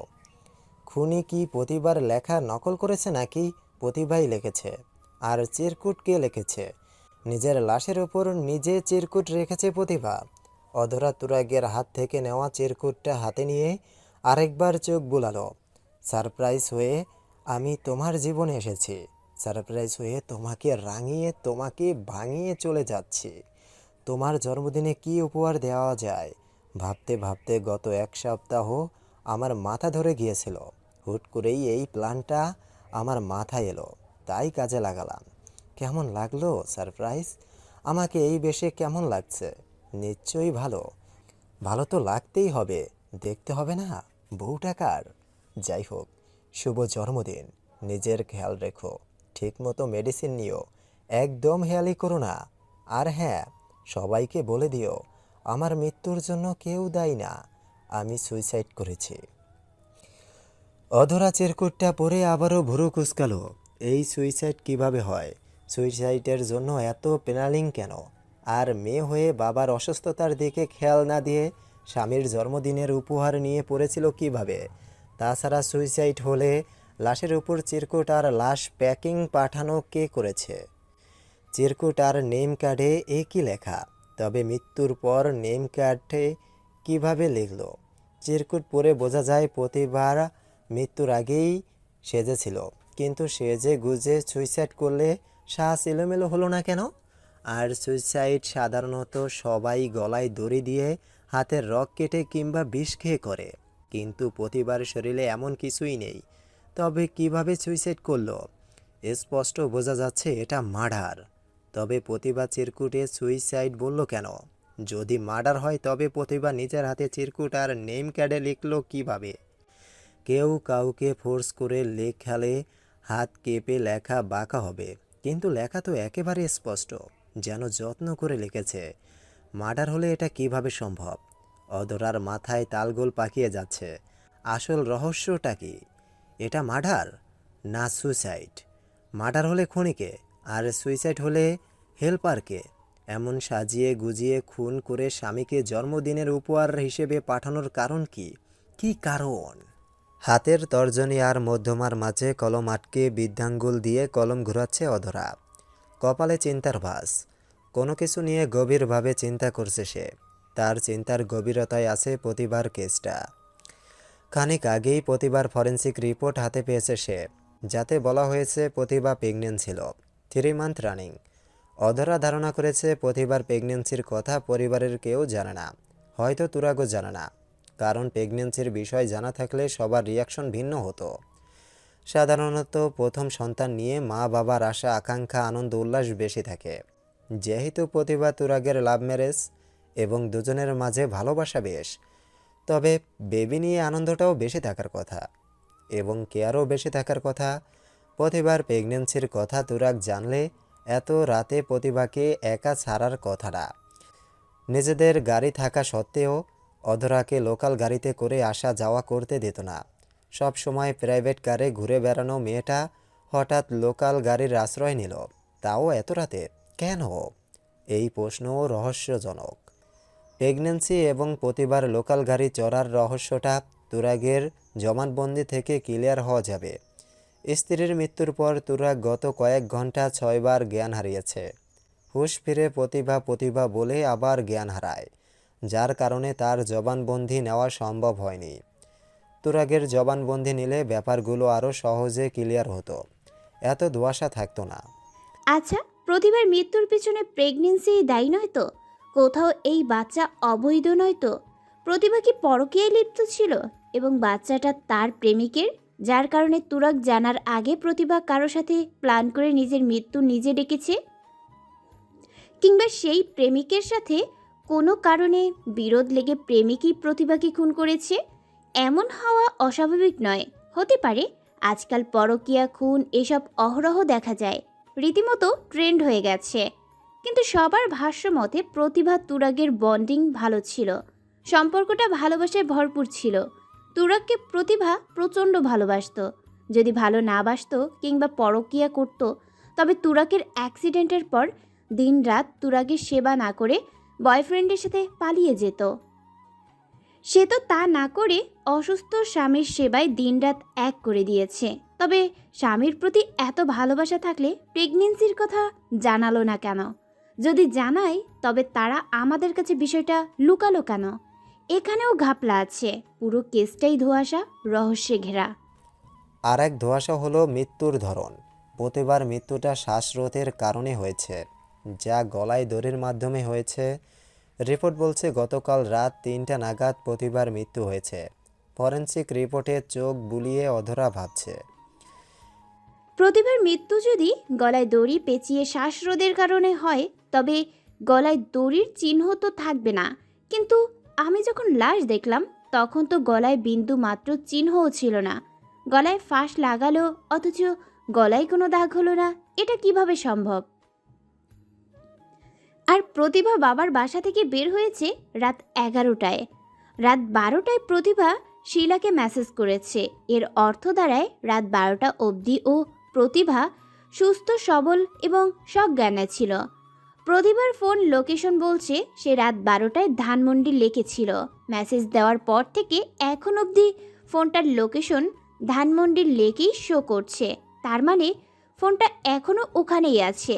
খুনি কি প্রতিবার লেখা নকল করেছে, নাকি প্রতিভাই লিখেছে? আর চিরকুট কে লিখেছে? নিজের লাশের ওপর নিজে চিরকুট রেখেছে প্রতিভা। অধরা তুরাগের হাত থেকে নেওয়া চিরকুটটা হাতে নিয়ে আরেকবার চোখ বুলালো। সারপ্রাইজ হয়ে আমি তোমার জীবনে এসেছি, সারপ্রাইজ হয়ে তোমাকে রাঙিয়ে তোমাকে ভাঙিয়ে চলে যাচ্ছি। তোমার জন্মদিনে কি উপহার দেওয়া যায় ভাবতে ভাবতে গত 1 সপ্তাহ আমার মাথা ধরে গিয়েছিল। হুট করেই এই প্ল্যানটা আমার মাথায় এলো, তাই কাজে লাগালাম। কেমন লাগলো সারপ্রাইজ? আমাকে এই বেশে কেমন লাগছে? নিশ্চয়ই ভালো। ভালো তো লাগতেই হবে, দেখতে হবে না বউটা কার। যাই হোক, শুভ জন্মদিন। নিজের খেয়াল রেখো, ঠিকমতো মেডিসিন নিও, একদম হেয়ালি করো না। আর হ্যাঁ, সবাইকে বলে দিও আমার মৃত্যুর জন্য কেউ দায়ী না, আমি সুইসাইড করেছি। অধরা চিরকুটটা পরে আবারও ভুরু কুঁচকালো। এই সুইসাইড কিভাবে হয়? সুইসাইডের জন্য এত প্ল্যানিং কেন? আর মেয়ে হয়ে বাবার অসুস্থতার দিকে খেয়াল না দিয়ে স্বামীর জন্মদিনের উপহার নিয়ে পড়েছিল কিভাবে? তাছাড়া সুইসাইড হলে লাশের উপর চিরকুট আর লাশ প্যাকিং পাঠানো কে করেছে? চিরকুট আর নেম কার্ডে একই লেখা, তবে মৃত্যুর পর নেম কার্ডে কিভাবে লিখলো? চিরকুট পরে বোঝা যায় প্রতিবার মৃত্যুর আগেই সেজেছিল, কিন্তু সেজে গুজে সুইসাইড করলে শ্বাস এলোমেলো হলো না কেন? আর সুইসাইড সাধারণত সবাই গলায় দড়ি দিয়ে হাতের রগ কেটে কিংবা বিষ খেয়ে করে, কিন্তু প্রতিবার শরীরে এমন কিছুই নেই। তবে কিভাবে সুইসাইড করলো? স্পষ্ট বোঝা যাচ্ছে এটা মার্ডার। তবে প্রতিভা চিরকুটে সুইসাইড বলল কেন? যদি মার্ডার হয় তবে প্রতিভা নিজের হাতে চিরকুট আর নেম ক্যাডে লিখলো কিভাবে? কেউ কাউকে ফোর্স করে লেখালে হাত কেঁপে লেখা বাঁকা হবে, কিন্তু লেখা তো একেবারে স্পষ্ট, যেন যত্ন করে লিখেছে। মার্ডার হলে এটা কিভাবে সম্ভব? অধরার মাথায় তালগোল পাকিয়ে যাচ্ছে। আসল রহস্যটা কি? এটা মার্ডার না সুইসাইড? মার্ডার হলে খুনিকে, আর সুইসাইড হলে হেল্পারকে। এমন সাজিয়ে গুজিয়ে খুন করে স্বামীকে জন্মদিনের উপহার হিসেবে পাঠানোর কারণ কি? কি কারণ? হাতের তর্জনী আর মধ্যমার মাঝে কলম আটকে বৃদ্ধাঙ্গুল দিয়ে কলম ঘোরাচ্ছে অধরা। কপালে চিন্তার ভাস। কোনো কিছু নিয়ে গভীরভাবে চিন্তা করছে সে। তার চিন্তার গভীরতায় আছে প্রতিভার কেসটা। খানিক আগেই প্রতিভার ফরেন্সিক রিপোর্ট হাতে পেয়েছে সে, যাতে বলা হয়েছে প্রতিভা প্রেগনেন্ট ছিল, 3 মান্থ রানিং। অধরা ধারণা করেছে প্রতিভার প্রেগনেন্সির কথা পরিবারের কেউ জানে না, হয়তো তুরাগও জানে না, কারণ প্রেগনেন্সির বিষয় জানা থাকলে সবার রিয়াকশন ভিন্ন হতো। সাধারণত প্রথম সন্তান নিয়ে মা বাবার আশা আকাঙ্ক্ষা আনন্দ উল্লাস বেশি থাকে। যেহেতু প্রতিভা তুরাগের লাভ ম্যারেজ এবং দুজনের মাঝে ভালোবাসা বেশ, তবে বেবি নিয়ে আনন্দটাও বেশি থাকার কথা এবং কেয়ারও বেশি থাকার কথা। প্রতিভার প্রেগনেন্সির কথা তুরাগ জানলে এত রাতে প্রতিভাকে একা ছাড়ার কথা না। নিজেদের গাড়ি থাকা সত্ত্বেও অধরাকে লোকাল গাড়িতে করে আসা যাওয়া করতে দিত না। সব সময় প্রাইভেট কারে ঘুরে বেড়ানো মেয়েটা হঠাৎ লোকাল গাড়ির আশ্রয় নিল, তাও এত রাতে কেন? এই প্রশ্নও রহস্যজনক। প্রেগন্যান্সি এবং প্রতিবার লোকাল গাড়ি চড়ার রহস্যটা তুরাগের জবানবন্দি থেকে ক্লিয়ার হওয়া যাবে। স্ত্রীর মৃত্যুর পর তুরাগ গত কয়েক ঘন্টা 6 বার জ্ঞান হারিয়েছে। হুঁশ ফিরে প্রতিভা প্রতিভা বলে আবার জ্ঞান হারায়, যার কারণে তার জবানবন্দি নেওয়া সম্ভব হয়নি। তুরাগের জবানবন্দি নিলে ব্যাপারগুলো আরও সহজে ক্লিয়ার হতো, এত ধোঁয়াশা থাকতো না। আচ্ছা, প্রতিভার মৃত্যুর পিছনে প্রেগনেন্সি দায়ী নয় তো? কোথাও এই বাচ্চা অবৈধ নয় তো? প্রতিভা কি পরকীয়ায় লিপ্ত ছিল এবং বাচ্চাটা তার প্রেমিকের, যার কারণে তুরাগ জানার আগে প্রতিভা কারো সাথে প্ল্যান করে নিজের মৃত্যু নিজে ডেকেছে? কিংবা সেই প্রেমিকের সাথে কোনো কারণে বিরোধ লেগে প্রেমিকই প্রতিভাকে খুন করেছে? এমন হওয়া অস্বাভাবিক নয়। হতে পারে আজকাল পরকীয়া খুন এসব অহরহ দেখা যায়, রীতিমতো ট্রেন্ড হয়ে গেছে। কিন্তু সবার ভাষ্য মতে প্রতিভা তুরাগের বন্ডিং ভালো ছিল, সম্পর্কটা ভালোবাসায় ভরপুর ছিল। তুরাগকে প্রতিভা প্রচণ্ড ভালোবাসতো। যদি ভালো না বাসতো কিংবা পরকীয়া করত, তবে তুরাগের অ্যাক্সিডেন্টের পর দিনরাত তুরাগের সেবা না করে বয়ফ্রেন্ডের সাথে পালিয়ে যেত। সে তো তা না করে অসুস্থ স্বামীর সেবায় দিনরাত এক করে দিয়েছে। তবে স্বামীর প্রতি এত ভালোবাসা থাকলে প্রেগনেন্সির কথা জানালো না কেন? যদি জানায় তবে তারা আমাদের কাছে বিষয়টা লুকালো কেন? এখানেও ঘাপলা আছে। পুরো কেসটাই ধোঁয়াশা, রহস্যে ঘেরা। আর এক ধোঁয়াশা হলো মৃত্যুর ধরন। প্রতিবার মৃত্যুটা শ্বাসরোধের কারণে হয়েছে, যা গলায় দড়ির মাধ্যমে হয়েছে। রিপোর্ট বলছে গতকাল রাত 3টা নাগাদ প্রতিবার মৃত্যু হয়েছে। ফরেন্সিক রিপোর্টে চোখ বুলিয়ে অধরা ভাবছে। প্রতিভার মৃত্যু যদি গলায় দড়ি পেঁচিয়ে শ্বাসরোধের কারণে হয়, তবে গলায় দড়ির চিহ্ন তো থাকবে না। কিন্তু আমি যখন লাশ দেখলাম তখন তো গলায় বিন্দু মাত্র চিহ্নও ছিল না। গলায় ফাঁস লাগালো অথচ গলায় কোনো দাগ হলো না, এটা কিভাবে সম্ভব? আর প্রতিভা বাবার বাসা থেকে বের হয়েছে রাত 11টায়। রাত 12টায় প্রতিভা শিলাকে মেসেজ করেছে। এর অর্থ দাঁড়ায় রাত 12টা অবধি ও প্রতিভা সুস্থ সবল এবং সজ্ঞানে ছিল। প্রতিভার ফোন লোকেশন বলছে সে রাত 12টায় ধানমন্ডি লেকে ছিল। মেসেজ দেওয়ার পর থেকে এখন অবধি ফোনটার লোকেশন ধানমন্ডির লেকেই শো করছে। তার মানে ফোনটা এখনও ওখানেই আছে।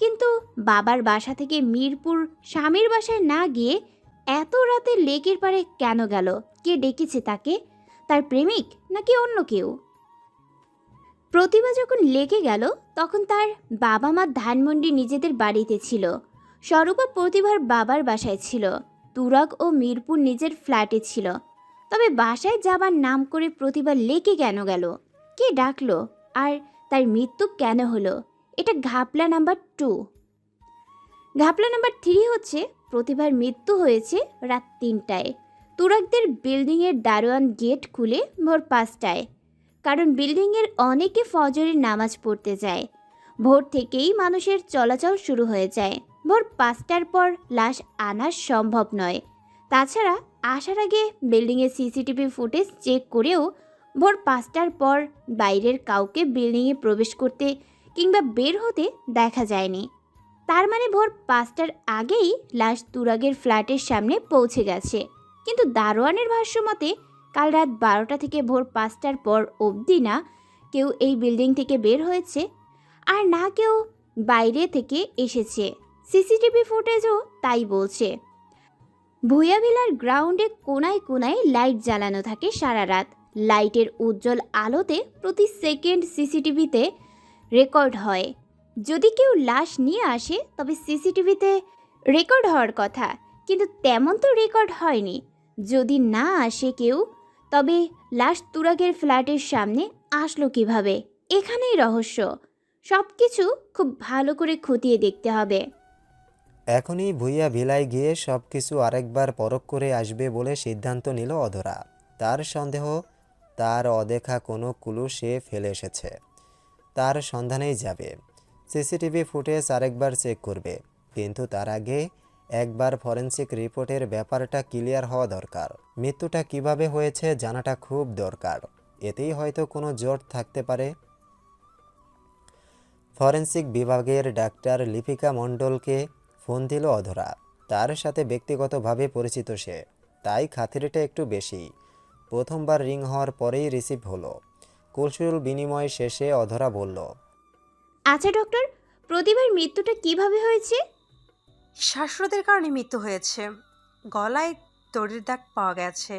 কিন্তু বাবার বাসা থেকে মিরপুর স্বামীর বাসায় না গিয়ে এত রাতে লেকের পাড়ে কেন গেল? কে ডেকেছে তাকে? তার প্রেমিক নাকি অন্য কেউ? প্রতিভা যখন লেকে গেল তখন তার বাবা মা ধানমন্ডি নিজেদের বাড়িতে ছিল। স্বরূপা প্রতিভার বাবার বাসায় ছিল। তুরাগ ও মিরপুর নিজের ফ্ল্যাটে ছিল। তবে বাসায় যাবার নাম করে প্রতিভা লেকে কেন গেল? কে ডাকলো? আর তার মৃত্যু কেন হলো? এটা ঘাপলা নাম্বার 2। ঘাপলা নাম্বার 3 হচ্ছে প্রতিভার মৃত্যু হয়েছে রাত 3টায়। তুরাগদের বিল্ডিংয়ের দারোয়ান গেট খুলে ভোর 5টায়। কারণ বিল্ডিংয়ের অনেকে ফজরের নামাজ পড়তে যায়। ভোর থেকেই মানুষের চলাচল শুরু হয়ে যায়। ভোর 5টার পর লাশ আনা সম্ভব নয়। তাছাড়া আসার আগে বিল্ডিংয়ের সিসিটিভি ফুটেজ চেক করেও ভোর 5টার পর বাইরের কাউকে বিল্ডিংয়ে প্রবেশ করতে কিংবা বের হতে দেখা যায়নি। তার মানে ভোর 5টার আগেই লাশ তুরাগের ফ্ল্যাটের সামনে পৌঁছে গেছে। কিন্তু দারোয়ানের ভাষ্য মতে কাল রাত 12টা থেকে ভোর 5টার পর অবধি না কেউ এই বিল্ডিং থেকে বের হয়েছে আর না কেউ বাইরে থেকে এসেছে। সিসিটিভি ফুটেজও তাই বলছে। ভুয়া ভিলার গ্রাউন্ডে কোনায় কোনায় লাইট জ্বালানো থাকে সারা রাত। লাইটের উজ্জ্বল আলোতে প্রতি সেকেন্ড সিসিটিভিতে রেকর্ড হয়। যদি কেউ লাশ নিয়ে আসে তবে সিসিটিভিতে রেকর্ড হওয়ার কথা, কিন্তু তেমন তো রেকর্ড হয়নি। যদি না আসে কেউ, তবে লাশ তুরাগের ফ্ল্যাটের সামনে আসলো কিভাবে? এখানেই রহস্য। সব কিছু খুব ভালো করে খতিয়ে দেখতে হবে। এখনই ভুইয়া ভিলায় গিয়ে সব কিছু আরেকবার পরখ করে আসবে বলে সিদ্ধান্ত নিল অধরা। তার সন্দেহ তার অদেখা কোনো ক্লু সে ফেলে এসেছে, তার সন্ধানেই যাবে। সিসিটিভি ফুটেজ আরেকবার চেক করবে, কিন্তু তার আগে একবার ফরেনসিক রিপোর্টের ব্যাপারটা ক্লিয়ার হওয়া দরকার। মৃত্যুটা কিভাবে হয়েছে জানাটা খুব দরকার, এতেই হয়তো কোনো জোট থাকতে পারে। ফরেনসিক বিভাগের ডাক্তার লিপিকা মণ্ডলকে ফোন দিল অধরা। তার সাথে ব্যক্তিগতভাবে পরিচিত সে, তাই খাতিরটা একটু বেশি। প্রথমবার রিং হওয়ার পরেই রিসিভ হলো। কুশল বিনিময় শেষে অধরা বলল, আচ্ছা ডক্টর, প্রতিভার মৃত্যুটা কিভাবে হয়েছে? শ্বাসরোধের কারণে মৃত্যু হয়েছে। গলায় দড়ির দাগ পাওয়া গেছে,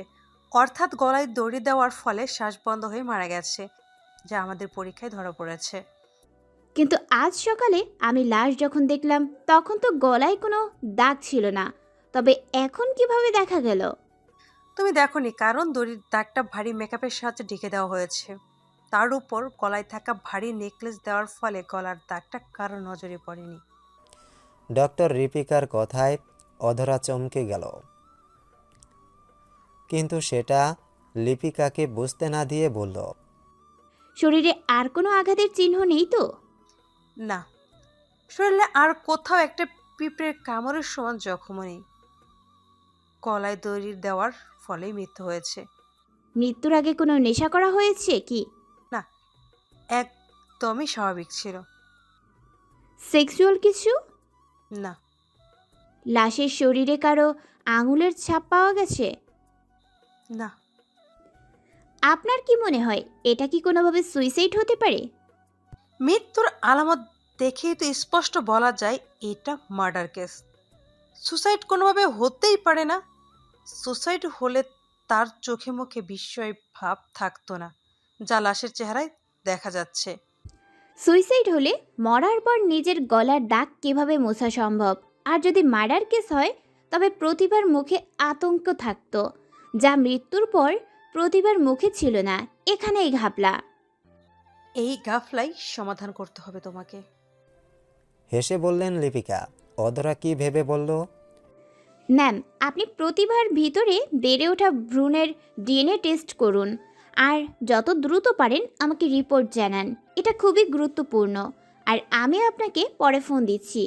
অর্থাৎ গলায় দড়ি দেওয়ার ফলে শ্বাস বন্ধ হয়ে মারা গেছে, যা আমাদের পরীক্ষায় ধরা পড়েছে। কিন্তু আজ সকালে আমি লাশ যখন দেখলাম তখন তো গলায় কোনো দাগ ছিল না, তবে এখন কিভাবে দেখা গেল? তুমি দেখোনি, কারণ দড়ির দাগটা ভারী মেকআপের সাহায্যে ঢেকে দেওয়া হয়েছে। তার উপর গলায় থাকা ভারী নেকলেস দেওয়ার ফলে গলার দাগটা কারো নজরে পড়েনি। ডক্টর রিপিকার কথায় অধরা চমকে গেল, কিন্তু সেটা লিপিকাকে বুঝতে না দিয়ে বলল, শরীরে আর কোনো আঘাতের চিহ্ন নেই তো? না, শরীরে আর কোথাও একটা পিঁপড়ের কামড়ের সমান জখমও নেই। গলায় দড়ি দেওয়ার ফলেই মৃত্যু হয়েছে। মৃত্যুর আগে কোনো নেশা করা হয়েছে কি? না, একদমই স্বাভাবিক ছিল। সেক্সুয়াল কিছু? না। লাশের শরীরে কারো আঙুলের ছাপ পাওয়া গেছে? না। আপনার কি মনে হয় এটা কি কোনোভাবে সুইসাইড হতে পারে? মৃত্যুর আলামত দেখেই তো স্পষ্ট বলা যায় এটা মার্ডার কেস। সুসাইড কোনোভাবে হতেই পারে না। সুসাইড হলে তার চোখে মুখে বিস্ময় ভাব থাকতো না, যা লাশের চেহারায় দেখা যাচ্ছে। সুইসাইড হলে মরার পর নিজের গলার দাগ কিভাবে মোছা সম্ভব? আর যদি মার্ডার কেস হয় তবে প্রতিভার মুখে আতঙ্ক থাকতো, যা মৃত্যুর পর প্রতিভার মুখে ছিল না। এখানেই ঘাপলা। এই গাফলাই সমাধান করতে হবে তোমাকে। হেসে বললেন লিপিকা। অধরা কি ভেবে বলল, ম্যাম, আপনি প্রতিভার ভিতরে বেড়ে ওঠা ভ্রূণের ডিএনএ টেস্ট করুন আর যত দ্রুত পারেন আমাকে রিপোর্ট জানান। এটা খুবই গুরুত্বপূর্ণ। আর আমি আপনাকে পরে ফোন দিচ্ছি।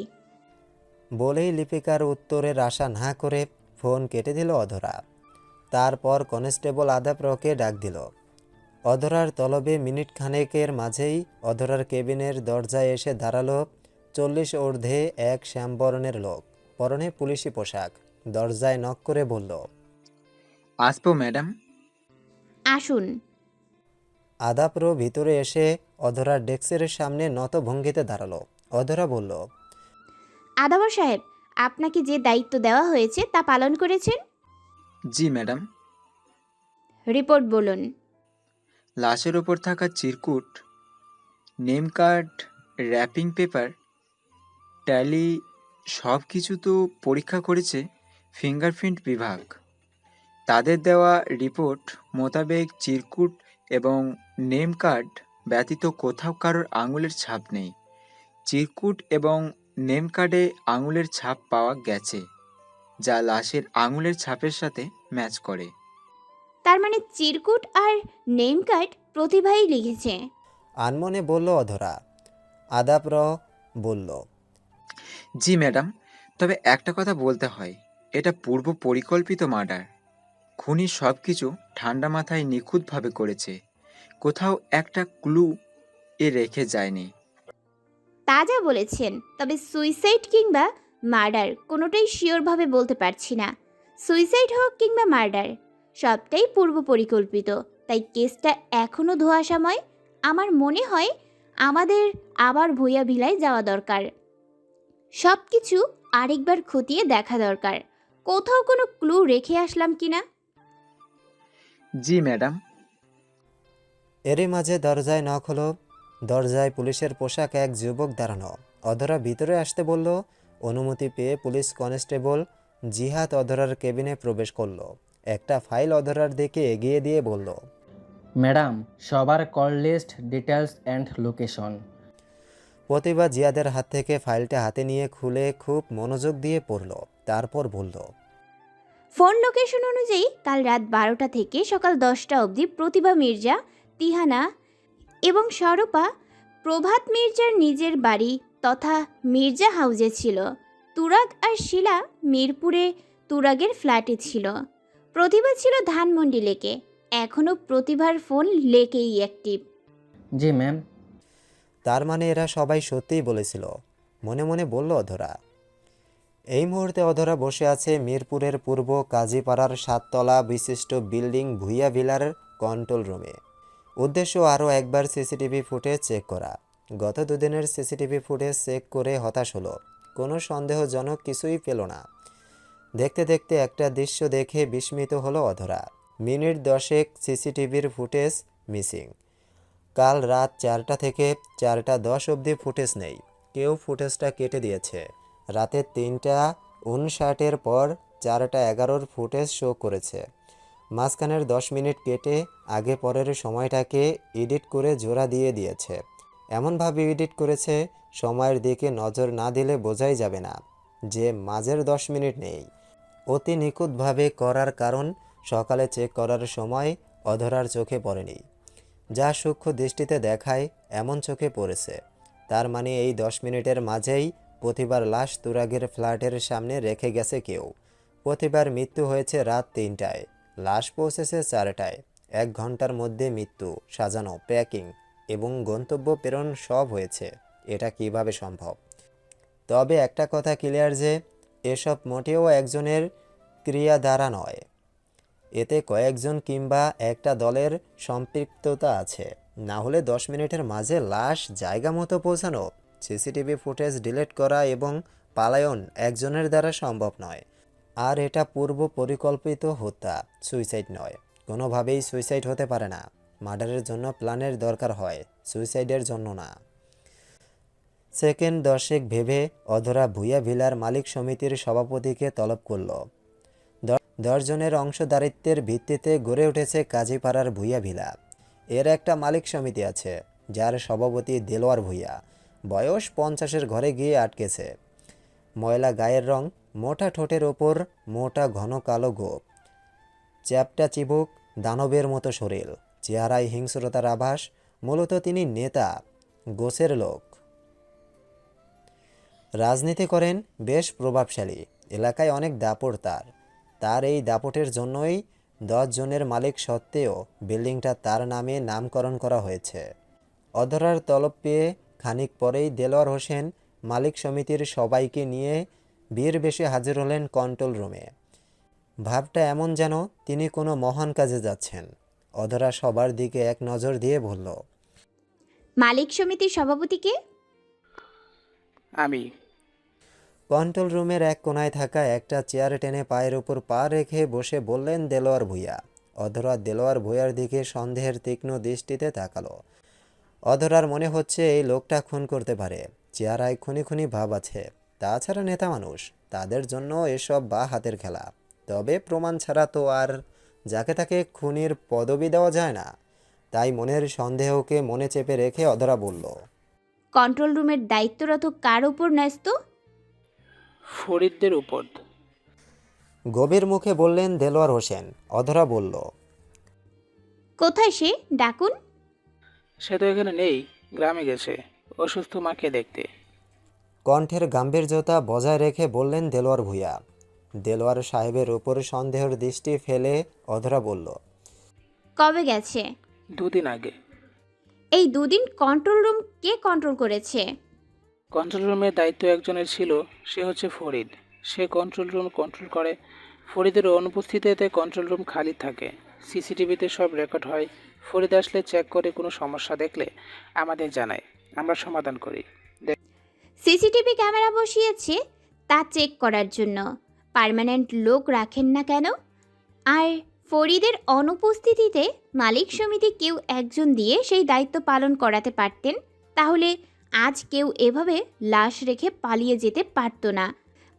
বলেই লিপিকার উত্তরের আশা না করে ফোন কেটে দিল অধরা। তারপর কনস্টেবল আদাপ্রকে ডাক দিল। অধরার তলবে মিনিট খানেকের মাঝেই অধরার কেবিনের দরজায় এসে দাঁড়ালো 40 ঊর্ধ্বে এক শ্যামবরণের লোক, পরনে পুলিশি পোশাক। দরজায় নক করে বলল, আসবো ম্যাডাম? আসুন। আদাপ্র ভিতরে এসে অধরার ডেস্কের সামনে নত ভঙ্গিতে দাঁড়ালো। অধরা বলল, আদাবর সাহেব, আপনাকে যে দায়িত্ব দেওয়া হয়েছে তা পালন করেছেন? জি ম্যাডাম। রিপোর্ট বলুন। লাশের ওপর থাকা চিরকুট, name card, wrapping paper, tally সব কিছু তো পরীক্ষা করেছে ফিঙ্গারপ্রিন্ট বিভাগ। তাদের দেওয়া রিপোর্ট মোতাবেক চিরকুট এবং নেম কার্ড ব্যতীত কোথাও কারোর আঙুলের ছাপ নেই। চিরকুট এবং নেম কার্ডে আঙুলের ছাপ পাওয়া গেছে, যা লাশের আঙুলের ছাপের সাথে ম্যাচ করে। তার মানে চিরকুট আর নেম কার্ড প্রতিভাই লিখেছে। আনমনে বলল অধরা। আদাপ্র বলল, জি ম্যাডাম, তবে একটা কথা বলতে হয়, এটা পূর্ব পরিকল্পিত মার্ডার। খুনি সব কিছু ঠান্ডা মাথায় নিখুঁতভাবে করেছে। কোথাও একটা ক্লু এ রেখে যায়নি। তাজা বলেছেন, তবে সুইসাইড কিংবা মার্ডার কোনোটাই শিওরভাবে বলতে পারছি না। সুইসাইড হোক কিংবা মার্ডার, সবটাই পূর্ব পরিকল্পিত। তাই কেসটা এখনও ধোঁয়াশাময়। আমার মনে হয় আমাদের আবার ভুইয়া ভিলায় যাওয়া দরকার, সব কিছু আরেকবার খতিয়ে দেখা দরকার, কোথাও কোনো ক্লু রেখে আসলাম কিনা। জি ম্যাডাম। এরই মাঝে দরজায় নক হলো। দরজায় পুলিশের পোশাক এক যুবক দাঁড়ানো। অধরা ভিতরে আসতে বলল। অনুমতি পেয়ে পুলিশ কনস্টেবল জিহাদ অধরার কেবিনে প্রবেশ করলো। একটা ফাইল অধরার দিকে এগিয়ে দিয়ে বলল, ম্যাডাম, সবার call list, details and location. Pratibha জিয়াদের হাত থেকে ফাইলটা হাতে নিয়ে খুলে খুব মনোযোগ দিয়ে পড়ল। তারপর বলল, ফোন লোকেশন অনুযায়ী কাল রাত 12টা থেকে সকাল 10টা অবধি প্রতিভা মির্জা, তিহানা এবং স্বরূপা প্রভাত মির্জার নিজের বাড়ি তথা মির্জা হাউজে ছিল। তুরাগ আর শিলা মিরপুরে তুরাগের ফ্ল্যাটে ছিল। প্রতিভা ছিল ধানমন্ডি লেকে। এখনও প্রতিভার ফোন লেকেই অ্যাক্টিভ। জি ম্যাম। তার মানে এরা সবাই সত্যিই বলেছিল, মনে মনে বলল অধরা। এই মুহূর্তে অধরা বসে আছে মিরপুরের পূর্ব কাজীপাড়ার 7 তলা বিশিষ্ট বিল্ডিং ভুইয়া ভিলার কন্ট্রোল রুমে। উদ্দেশ্য আরও একবার সিসিটিভি ফুটেজ চেক করা। গত দুদিনের সিসিটিভি ফুটেজ চেক করে হতাশ হলো, কোনো সন্দেহজনক কিছুই পেল না। দেখতে দেখতে একটা দৃশ্য দেখে বিস্মিত হলো অধরা। মিনিট 10 সিসিটিভির ফুটেজ মিসিং। কাল রাত 4টা থেকে 4টা 10 অবধি ফুটেজ নেই। কেউ ফুটেজটা কেটে দিয়েছে। রাতে 3টা 59-এর পর 4টা 11-র ফুটেজ শো করেছে। মাঝখানের 10 মিনিট কেটে আগে পরের সময়টাকে এডিট করে জোড়া দিয়ে দিয়েছে। এমনভাবে এডিট করেছে, সময়ের দিকে নজর না দিলে বোঝাই যাবে না যে মাঝের 10 মিনিট নেই। অতি নিখুঁতভাবে করার কারণ সকালে চেক করার সময় অধরার চোখে পড়েনি। যা সূক্ষ্ম দৃষ্টিতে দেখায় এমন চোখে পড়েছে। তার মানে এই 10 মিনিটের মাঝেই প্রতিবার লাশ তুরাগের ফ্ল্যাটের সামনে রেখে গেছে কেউ। প্রতিবার মৃত্যু হয়েছে রাত 3টায়, লাশ পৌঁছেছে 4টায়। 1 ঘন্টার মধ্যে মৃত্যু, সাজানো, প্যাকিং এবং গন্তব্য প্রেরণ সব হয়েছে। এটা কিভাবে সম্ভব? তবে একটা কথা ক্লিয়ার যে এসব মোটেও একজনের ক্রিয়া দ্বারা নয়। এতে কয়েকজন কিংবা একটা দলের সম্পৃক্ততা আছে। না হলে 10 মিনিটের মাঝে লাশ জায়গা মতো পৌঁছানো, সিসিটিভি ফুটেজ ডিলিট করা এবং পালায়ন একজনের দ্বারা সম্ভব নয়। আর এটা পূর্ব পরিকল্পিত হত্যা, সুইসাইড নয়। কোনোভাবেই সুইসাইড হতে পারে না। মার্ডারের জন্য প্ল্যানের দরকার হয়, সুইসাইডের জন্য না। সেকেন্ড 10 ভেবে অধরা ভুইয়া ভিলার মালিক সমিতির সভাপতিকে তলব করল। 10 জনের অংশদারিত্বের ভিত্তিতে গড়ে উঠেছে কাজীপাড়ার ভুইয়া ভিলা। এর একটা মালিক সমিতি আছে, যার সভাপতি দেলোয়ার ভুইয়া। বয়স 50-এর ঘরে গিয়ে আটকেছে। ময়লা গায়ের রং, মোটা ঠোঁটের ওপর মোটা ঘন কালো গোঁফ, চ্যাপটা চিবুক, দানবের মতো শরীর, চেহারায় হিংস্রতার আভাস। মূলত তিনি নেতা, গোছের লোক। রাজনীতি করেন, বেশ প্রভাবশালী। এলাকায় অনেক দাপট তার এই দাপটের জন্যই 10 জনের মালিক সত্ত্বেও বিল্ডিংটা তার নামে নামকরণ করা হয়েছে। অধরার তলব পেয়ে খানিক পরেই দেলোয়ার হোসেন মালিক সমিতির সবাইকে নিয়ে বীর বেশে হাজির হলেন কন্ট্রোল রুমে। ভাবটা এমন যেন তিনি কোনো মহান কাজে যাচ্ছেন। অধরা সবার দিকে এক নজর দিয়ে বলল, মালিক সমিতির সভাপতিকে আমি। কন্ট্রোল রুমের এক কোনায় থাকা একটা চেয়ার টেনে পায়ের উপর পা রেখে বসে বললেন দেলোয়ার ভূঁইয়া। অধরা দেলোয়ার ভূঁইয়ার দিকে সন্দেহের তীক্ষ্ণ দৃষ্টিতে তাকালো। অধরার মনে হচ্ছে এই লোকটা খুন করতে পারে। চেহারায় খুনি খুনি ভাব আছে। তাছাড়া নেতা মানুষ, তাদের জন্য এসব বা হাতের খেলা। তবে প্রমাণ ছাড়া তো আর যাকে তাকে খুনির পদবি দেওয়া যায় না। তাই মনের সন্দেহকে মনে চেপে রেখে অধরা বলল, কন্ট্রোল রুমের দায়িত্বরত কার উপর ন্যস্ত? ফরিদদের উপর। গভীর মুখে বললেন দেলোয়ার হোসেন। অধরা বলল, কোথায় সে? ডাকুন। সে তো এখানে নেই, গ্রামে গেছে অসুস্থ মাকে দেখতে। কণ্ঠের গাম্ভীর্যতা বজায় রেখে বললেন দেলোয়ার ভূঁইয়া। দেলোয়ার সাহেবের উপর সন্দেহের দৃষ্টি ফেলে অধরা বলল, কবে গেছে? 2 দিন আগে। এই দুদিন কন্ট্রোল রুম কে কন্ট্রোল করেছে? কন্ট্রোল রুমের দায়িত্ব একজনের ছিল, সে হচ্ছে ফরিদ। সে কন্ট্রোল রুম কন্ট্রোল করে। ফরিদের অনুপস্থিতিতে কন্ট্রোল রুম খালি থাকে। সিসিটিভিতে সব রেকর্ড হয়। ফরিদ আসলে চেক করে, কোনো সমস্যা দেখলে আমাদের জানায়, আমরা সমাধান করি। সিসিটিভি ক্যামেরা বসিয়েছে তা চেক করার জন্য। পার্মানেন্ট লোক রাখেন না কেন? আর ফরিদের অনুপস্থিতিতে মালিক সমিতি কেউ একজন দিয়ে সেই দায়িত্ব পালন করাতে পারতেন, তাহলে আজ কেউ এভাবে লাশ রেখে পালিয়ে যেতে পারত না।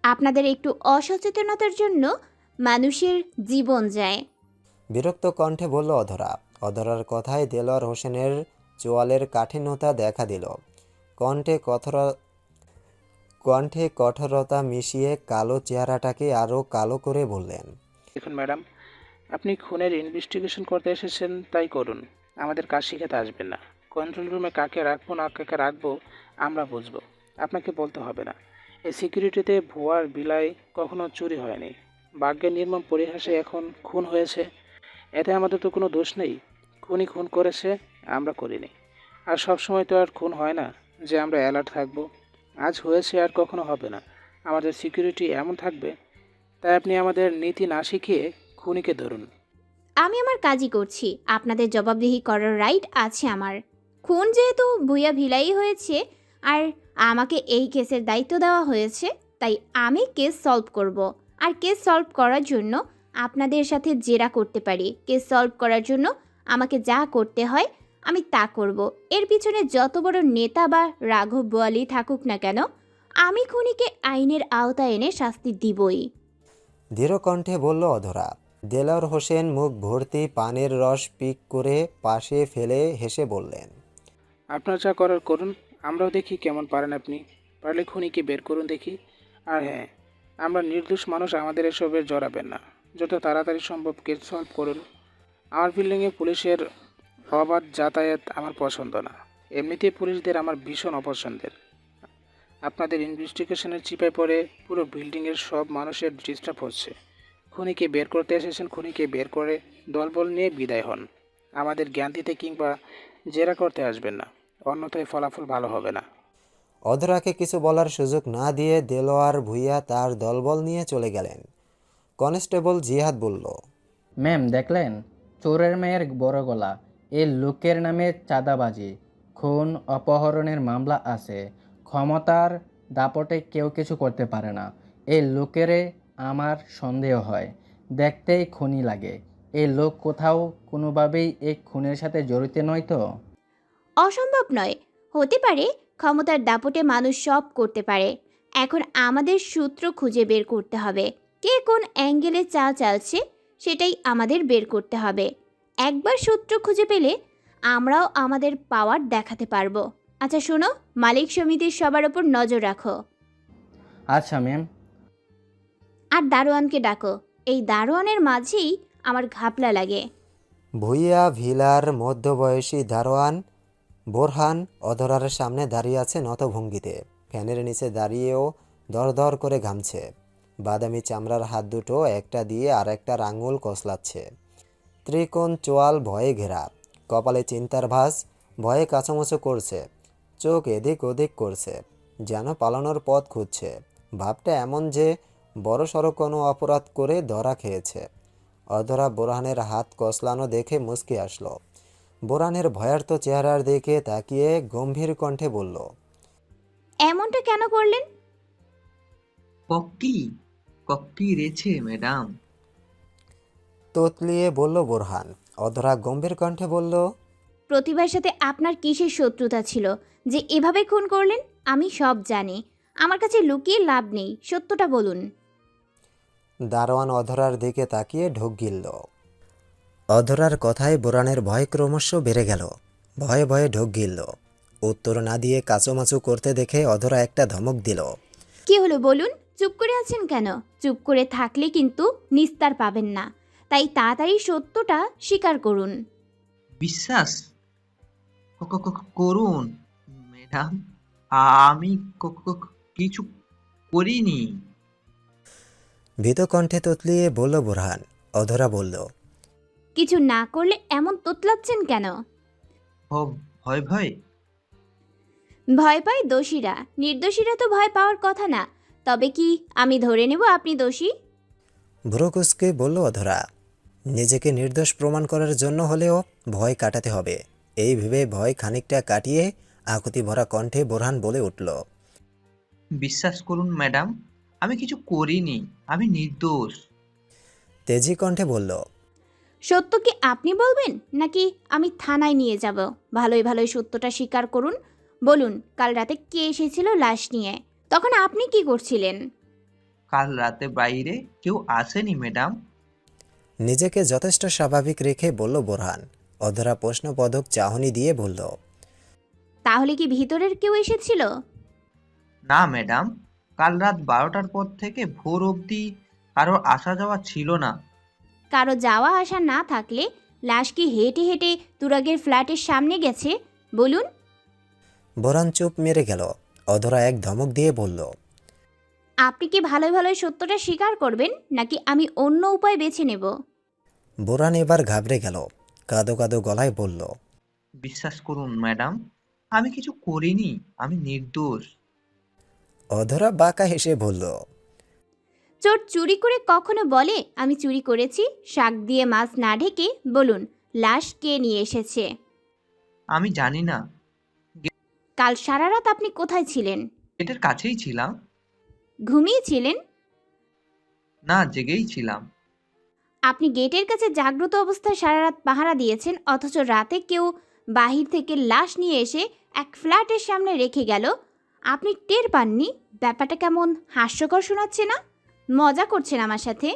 আপনাদের একটু অসচেতনতার জন্য মানুষের জীবন যায়। বিরক্ত কণ্ঠে বলল অধরা। অধরার কথায় দেলোয়ার হোসেনের চোয়ালের কাঠিন্যতা দেখা দিল। কণ্ঠে কঠোরতা মিশিয়ে কালো চেহারাটাকে আরও কালো করে বললেন, দেখুন ম্যাডাম, আপনি খুনের ইনভেস্টিগেশন করতে এসেছেন, তাই করুন। আমাদের কাজ শিখাতে আসবেন না। কন্ট্রোল রুমে কাকে রাখবো না কাকে রাখবো আমরা বুঝবো, আপনাকে বলতে হবে না। এই সিকিউরিটিতে ভুয়ার বিলাই কখনো চুরি হয়নি। ভাগ্যের নির্মম পরিহাসে এখন খুন হয়েছে, এতে আমাদের তো কোনো দোষ নেই। খুনি খুন করেছে, আমরা করিনি। আর সব সময় তো আর খুন হয় না যে আমরা অ্যালার্ট থাকবো। আজ হয়েছে, আর কখনো হবে না। আমাদের সিকিউরিটি এমন থাকবে, তাই আপনি আমাদের নীতি না শিখিয়ে খুনিকে ধরুন। আমি আমার কাজই করছি, আপনাদের জবাবদিহি করার রাইট আছে আমার। খুন যেহেতু ভুয়া ভিলাই হয়েছে আর আমাকে এই কেসের দায়িত্ব দেওয়া হয়েছে, তাই আমি কেস সলভ করব। আর কেস সলভ করার জন্য আপনাদের সাথে জেরা করতে পারি। কেস সলভ করার জন্য আমাকে যা করতে হয় আমি তা করব। এর পিছনে যত বড় নেতা বা রাঘব বোয়ালি থাকুক না কেন, আমি খুনিকে আইনের আওতায় এনে শাস্তি দিবই। দৃঢ় কণ্ঠে বলল অধরা। দেলোয়ার হোসেন মুখ ভর্তি পানের রস পিক করে পাশে ফেলে হেসে বললেন, আপনার যা করার করুন, আমরাও দেখি কেমন পারেন আপনি। পারলে খুনিকে বের করুন দেখি। আর হ্যাঁ, আমরা নির্দোষ মানুষ, আমাদের এসবের জড়াবেন না। যত তাড়াতাড়ি সম্ভব কেস সলভ করুন। আমার বিল্ডিংয়ে পুলিশের অবাধ যাতায়াত আমার পছন্দ না। এমনিতেই পুলিশদের আমার ভীষণ অপছন্দের। আপনাদের ইনভেস্টিগেশনের চিপায় পড়ে পুরো বিল্ডিংয়ের সব মানুষের ডিস্টার্ব হচ্ছে। খুনিকে বের করতে এসেছেন, খুনিকে বের করে দলবল নিয়ে বিদায় হন। আমাদের জ্ঞান দিতে কিংবা জেরা করতে আসবেন না, অন্যথায় ফলাফল ভালো হবে না। অধরাকে কিছু বলার সুযোগ না দিয়ে দেলোয়ার ভুইয়া তার দলবল নিয়ে চলে গেলেন। কনস্টেবল জিহাদ বলল, ম্যাম দেখলেন, চোরের মেয়ের বড় গলা। এই লোকের নামে চাঁদাবাজি, খুন, অপহরণের মামলা আছে। ক্ষমতার দাপটে কেউ কিছু করতে পারে না। এই লোকেরে আমার সন্দেহ হয়, দেখতেই খুনি লাগে। এই লোক কোথাও কোনোভাবেই এই খুনের সাথে জড়িত নয় তো? অসম্ভব নয়, হতে পারে। ক্ষমতার দাপটে মানুষ সব করতে পারে। এখন আমাদের সূত্র খুঁজে বের করতে হবে। কে কোন অ্যাঙ্গেলে চাল চালছে সেটাই আমাদের বের করতে হবে। একবার সূত্র খুঁজে পেলে আমরাও আমাদের পাওয়ার দেখাতে পারবো। আচ্ছা শোনো, মালিক সমিতির সবার ওপর নজর রাখো। আচ্ছা ম্যাম। আর দারোয়ানকে ডাকো। এই দারোয়ানের মাঝেই আমার ঘাপলা লাগে। ভুইয়া ভিলার মধ্যবয়সী দারোয়ান বোরহান অধরার সামনে দাঁড়িয়ে আছে নত ভঙ্গিতে। ফ্যানের নিচে দাঁড়িয়েও দরদর করে ঘামছে। বাদামি চামড়ার হাত দুটো একটা দিয়ে আর একটার আঙুল কসলাচ্ছে। ত্রিকোণ চোয়াল ভয়ে ঘেরা, কপালে চিন্তার ভাঁজ, ভয়ে কাঁচামোচো করছে, চোখ এদিক ওদিক করছে, যেন পালানোর পথ খুঁজছে। ভাবটা এমন যে বড়সড় কোনো অপরাধ করে ধরা খেয়েছে। অধরা বোরহানের হাত কসলানো দেখে মুচকি আসলো। বোরহানের ভয়ার্ত চেহারার দিকে তাকিয়ে গম্ভীর কণ্ঠে বলল, এমনটা কেন করলেন? কক্কি রেছে ম্যাডাম। তোতলিয়ে বলল বোরহান। অধরা গম্ভীর কণ্ঠে বলল, প্রতিভার সাথে আপনার কিসের শত্রুতা ছিল যে এভাবে খুন করলেন? আমি সব জানি, আমার কাছে লুকিয়ে লাভ নেই, সত্যটা বলুন। দারোয়ান অধরার দিকে তাকিয়ে ঢোক গিলল। অধরার কথায় বোরহানের ভয় ক্রমশ বেড়ে গেল। ভয়ে ভয়ে ঢোক গিলল। উত্তর না দিয়ে কাচুমাচু করতে দেখে অধরা একটা ধমক দিল। কি হলো বলুন? চুপ করে আছেন কেন? চুপ করে থাকলে কিন্তু নিস্তার পাবেন না, তাই তাড়াতাড়ি সত্যটা স্বীকার করুন। বিশ্বাস করুন ম্যাডাম, আমি কিছু করিনি। ভীত কণ্ঠে তোতলিয়ে বলল বোরহান। অধরা বলল, কিছু না করলে এমন তোতলাচ্ছেন কেন? ভয় ভয়? ভয় পায় দোষীরা, নির্দোষীরা তো ভয় পাওয়ার কথা না। তবে কি আমি ধরে নেব আপনি দোষী? ভ্রুকুসকে বলল অধরা। নিজেকে নির্দোষ প্রমাণ করার জন্য হলেও ভয় কাটাতে হবে। এই ভেবে ভয় খানিকটা কাটিয়ে আকুতি ভরা কণ্ঠে বোরহান বলে উঠল। বিশ্বাস করুন ম্যাডাম, আমি কিছু করিনি, আমি নির্দোষ। তেজি কণ্ঠে বলল। সত্য কি আপনি বলবেন নাকি আমি থানায় নিয়ে যাব? ভালোই ভালোই সত্যটা স্বীকার করুন। বলুন, কাল রাতে কে এসেছিল লাশ নিয়ে? তখন আপনি কি করছিলেন? কাল রাতে বাইরে কেউ আসেনি ম্যাডাম। নিজেকে যথেষ্ট স্বাভাবিক রেখে বলল বোরহান। অধরা প্রশ্নবোধক চাহনি দিয়ে বলল। তাহলে কি ভিতরের কেউ এসেছিল? না ম্যাডাম, কাল রাত 12টার পর থেকে ভোর অবধি কারোর আসা যাওয়া ছিল না। কারো যাওয়া আসা না থাকলে লাশ কি হেঁটে হেঁটে তুরাগের ফ্ল্যাটের সামনে গেছে? বলুন। বোরহান চুপ মেরে গেল। অধরা এক ধমক দিয়ে বলল। আপনি কি ভালোই ভালোই সত্যটা স্বীকার করবেন নাকি আমি অন্য উপায় বেছে নেব? বোরহান এবার ঘাবড়ে গেল। কাঁদো কাঁদো গলায় বলল। বিশ্বাস করুন ম্যাডাম, আমি কিছু করিনি, আমি নির্দোষ। অধরা বাঁকা হেসে বলল। চোর চুরি করে কখনো বলে আমি চুরি করেছি? শাক দিয়ে মাছ না ঢেকে বলুন, লাশ কে নিয়ে এসেছে? আমি জানি না। কাল সারা রাত আপনি কোথায় ছিলেন? গেটের কাছেই ছিলাম। ঘুমিয়েছিলেন? না, জেগেই ছিলাম। আপনি গেটের কাছে জাগ্রত অবস্থায় সারা রাত পাহারা দিয়েছেন, অথচ রাতে কেউ বাহির থেকে লাশ নিয়ে এসে এক ফ্ল্যাটের সামনে রেখে গেল, আপনি টের পাননি? ব্যাপারটা কেমন হাস্যকর শোনাচ্ছে না? মজা করছেন আমার সাথে?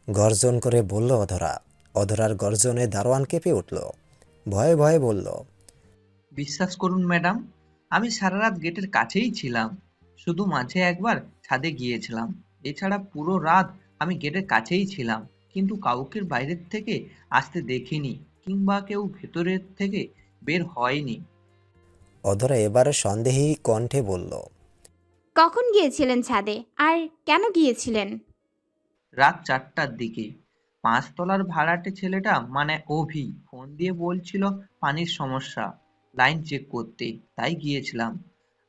গর্জন করে বলল অধরা। অধরার গর্জনে দারোয়ান কেঁপে উঠল। ভয়ে ভয়ে বলল। বিশ্বাস করুন ম্যাডাম, আমি সারা রাত গেটের কাছেই ছিলাম, শুধু মাঝে একবার ছাদে গিয়েছিলাম। এছাড়া পুরো রাত আমি গেটের কাছেই ছিলাম, কিন্তু কাউকে বাইরের থেকে আসতে দেখিনি কিংবা কেউ ভেতরের থেকে বের হয়নি। অধরা এবারে সন্দেহী কণ্ঠে বলল। কখন গিয়েছিলেন ছাদে, আর কেন গিয়েছিলেন? রাত 4টার দিকে 5তলার ভাড়াটে ছেলেটা মানে অভি ফোন দিয়ে বলছিল পানির সমস্যা, লাইন চেক করতে, তাই গিয়েছিলাম।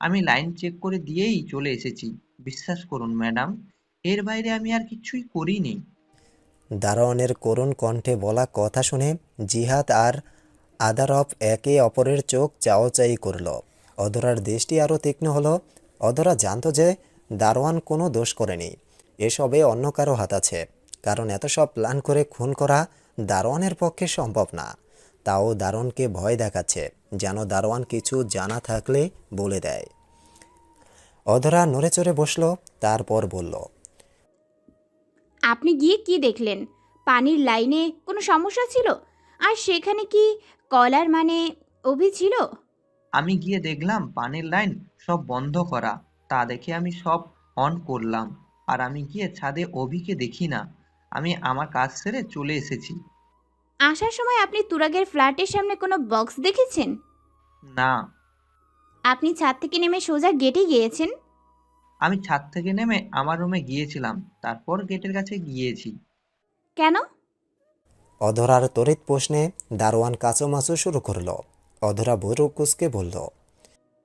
আমি লাইন চেক করে দিয়েই চলে এসেছি। বিশ্বাস করুন ম্যাডাম, এর বাইরে আমি আর কিছুই করিনি। দারোয়ানের করুণ কণ্ঠে বলা কথা শুনে জিহাদ আর আদারফ একে অপরের চোখ চাওয়াচাই করল। অধরার দৃষ্টি আরও তীক্ষ্ণ হলো। অধরা জানত যে দারোয়ান কোনো দোষ করেনি, এসবে অন্য কারো হাত আছে। কারণ এত সব প্ল্যান করে খুন করা দারোয়ানের পক্ষে সম্ভব না। তাও দারোয়ানকে ভয় দেখাচ্ছে, যেন দারোয়ান কিছু জানা থাকলে বলে দেয়। অধরা নড়ে চড়ে বসল, তারপর বলল। আপনি গিয়ে কি দেখলেন? পানির লাইনে কোনো সমস্যা ছিল? আর সেখানে কি কলার মানে অভি ছিল? আমি গিয়ে দেখলাম পানির লাইন সব বন্ধ করা। তা দেখে আমি সব অন করলাম। আর আমি গিয়ে ছাদে অভিকে দেখি না। আমি আমার কাজ সেরে চলে এসেছি। আসার সময় আপনি তুরাগের ফ্ল্যাটের সামনে কোনো বক্স দেখেছেন? না, আপনি ছাদ থেকে নেমে সোজা গেটে গিয়েছেন? আমি ছাদ থেকে নেমে আমার রুমে গিয়েছিলাম, তারপর গেটের কাছে গিয়েছি। কেন? অধরার তড়িৎ প্রশ্নে দারোয়ান কাচুমাচু শুরু করল। অধরা ভুরু কুঁচকে বলল।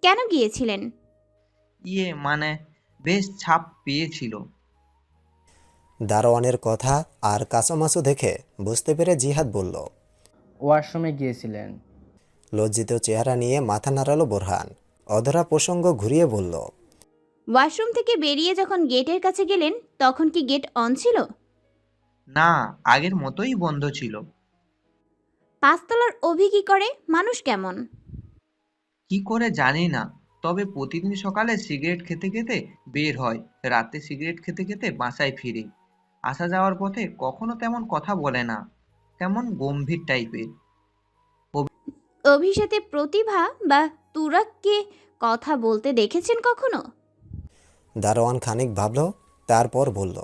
কেন গিয়েছিলেন? মানে বেশ ছাপ পেয়েছিল। দারোয়ানের কথা আর কাচুমাচু দেখে বুঝতে পেরে জিহাদ বলল। ওয়াশরুমে গিয়েছিলেন। লজ্জিত চেহারা নিয়ে মাথা নাড়ালো বোরহান। অধরা প্রসঙ্গ ঘুরিয়ে বলল। ওয়াশরুম থেকে বেরিয়ে যখন গেটের কাছে গেলেন তখন কি গেট অন ছিল? না, আগের মতোই বন্ধ ছিল। পাঁচতলার অভি কি করে? মানুষ কেমন? কি করে জানি না, তবে প্রতিদিন সকালে সিগারেট খেতে খেতে বের হয়, রাতে সিগারেট খেতে খেতে বাসায় ফিরে। আসা যাওয়ার পথে কখনো তেমন কথা বলে না, কেমন গম্ভীর টাইপের। অভির সাথে প্রতিভা বা তুরাগকে কথা বলতে দেখেছেন কখনো? দারোয়ান খানিক ভাবল, তারপর বলল।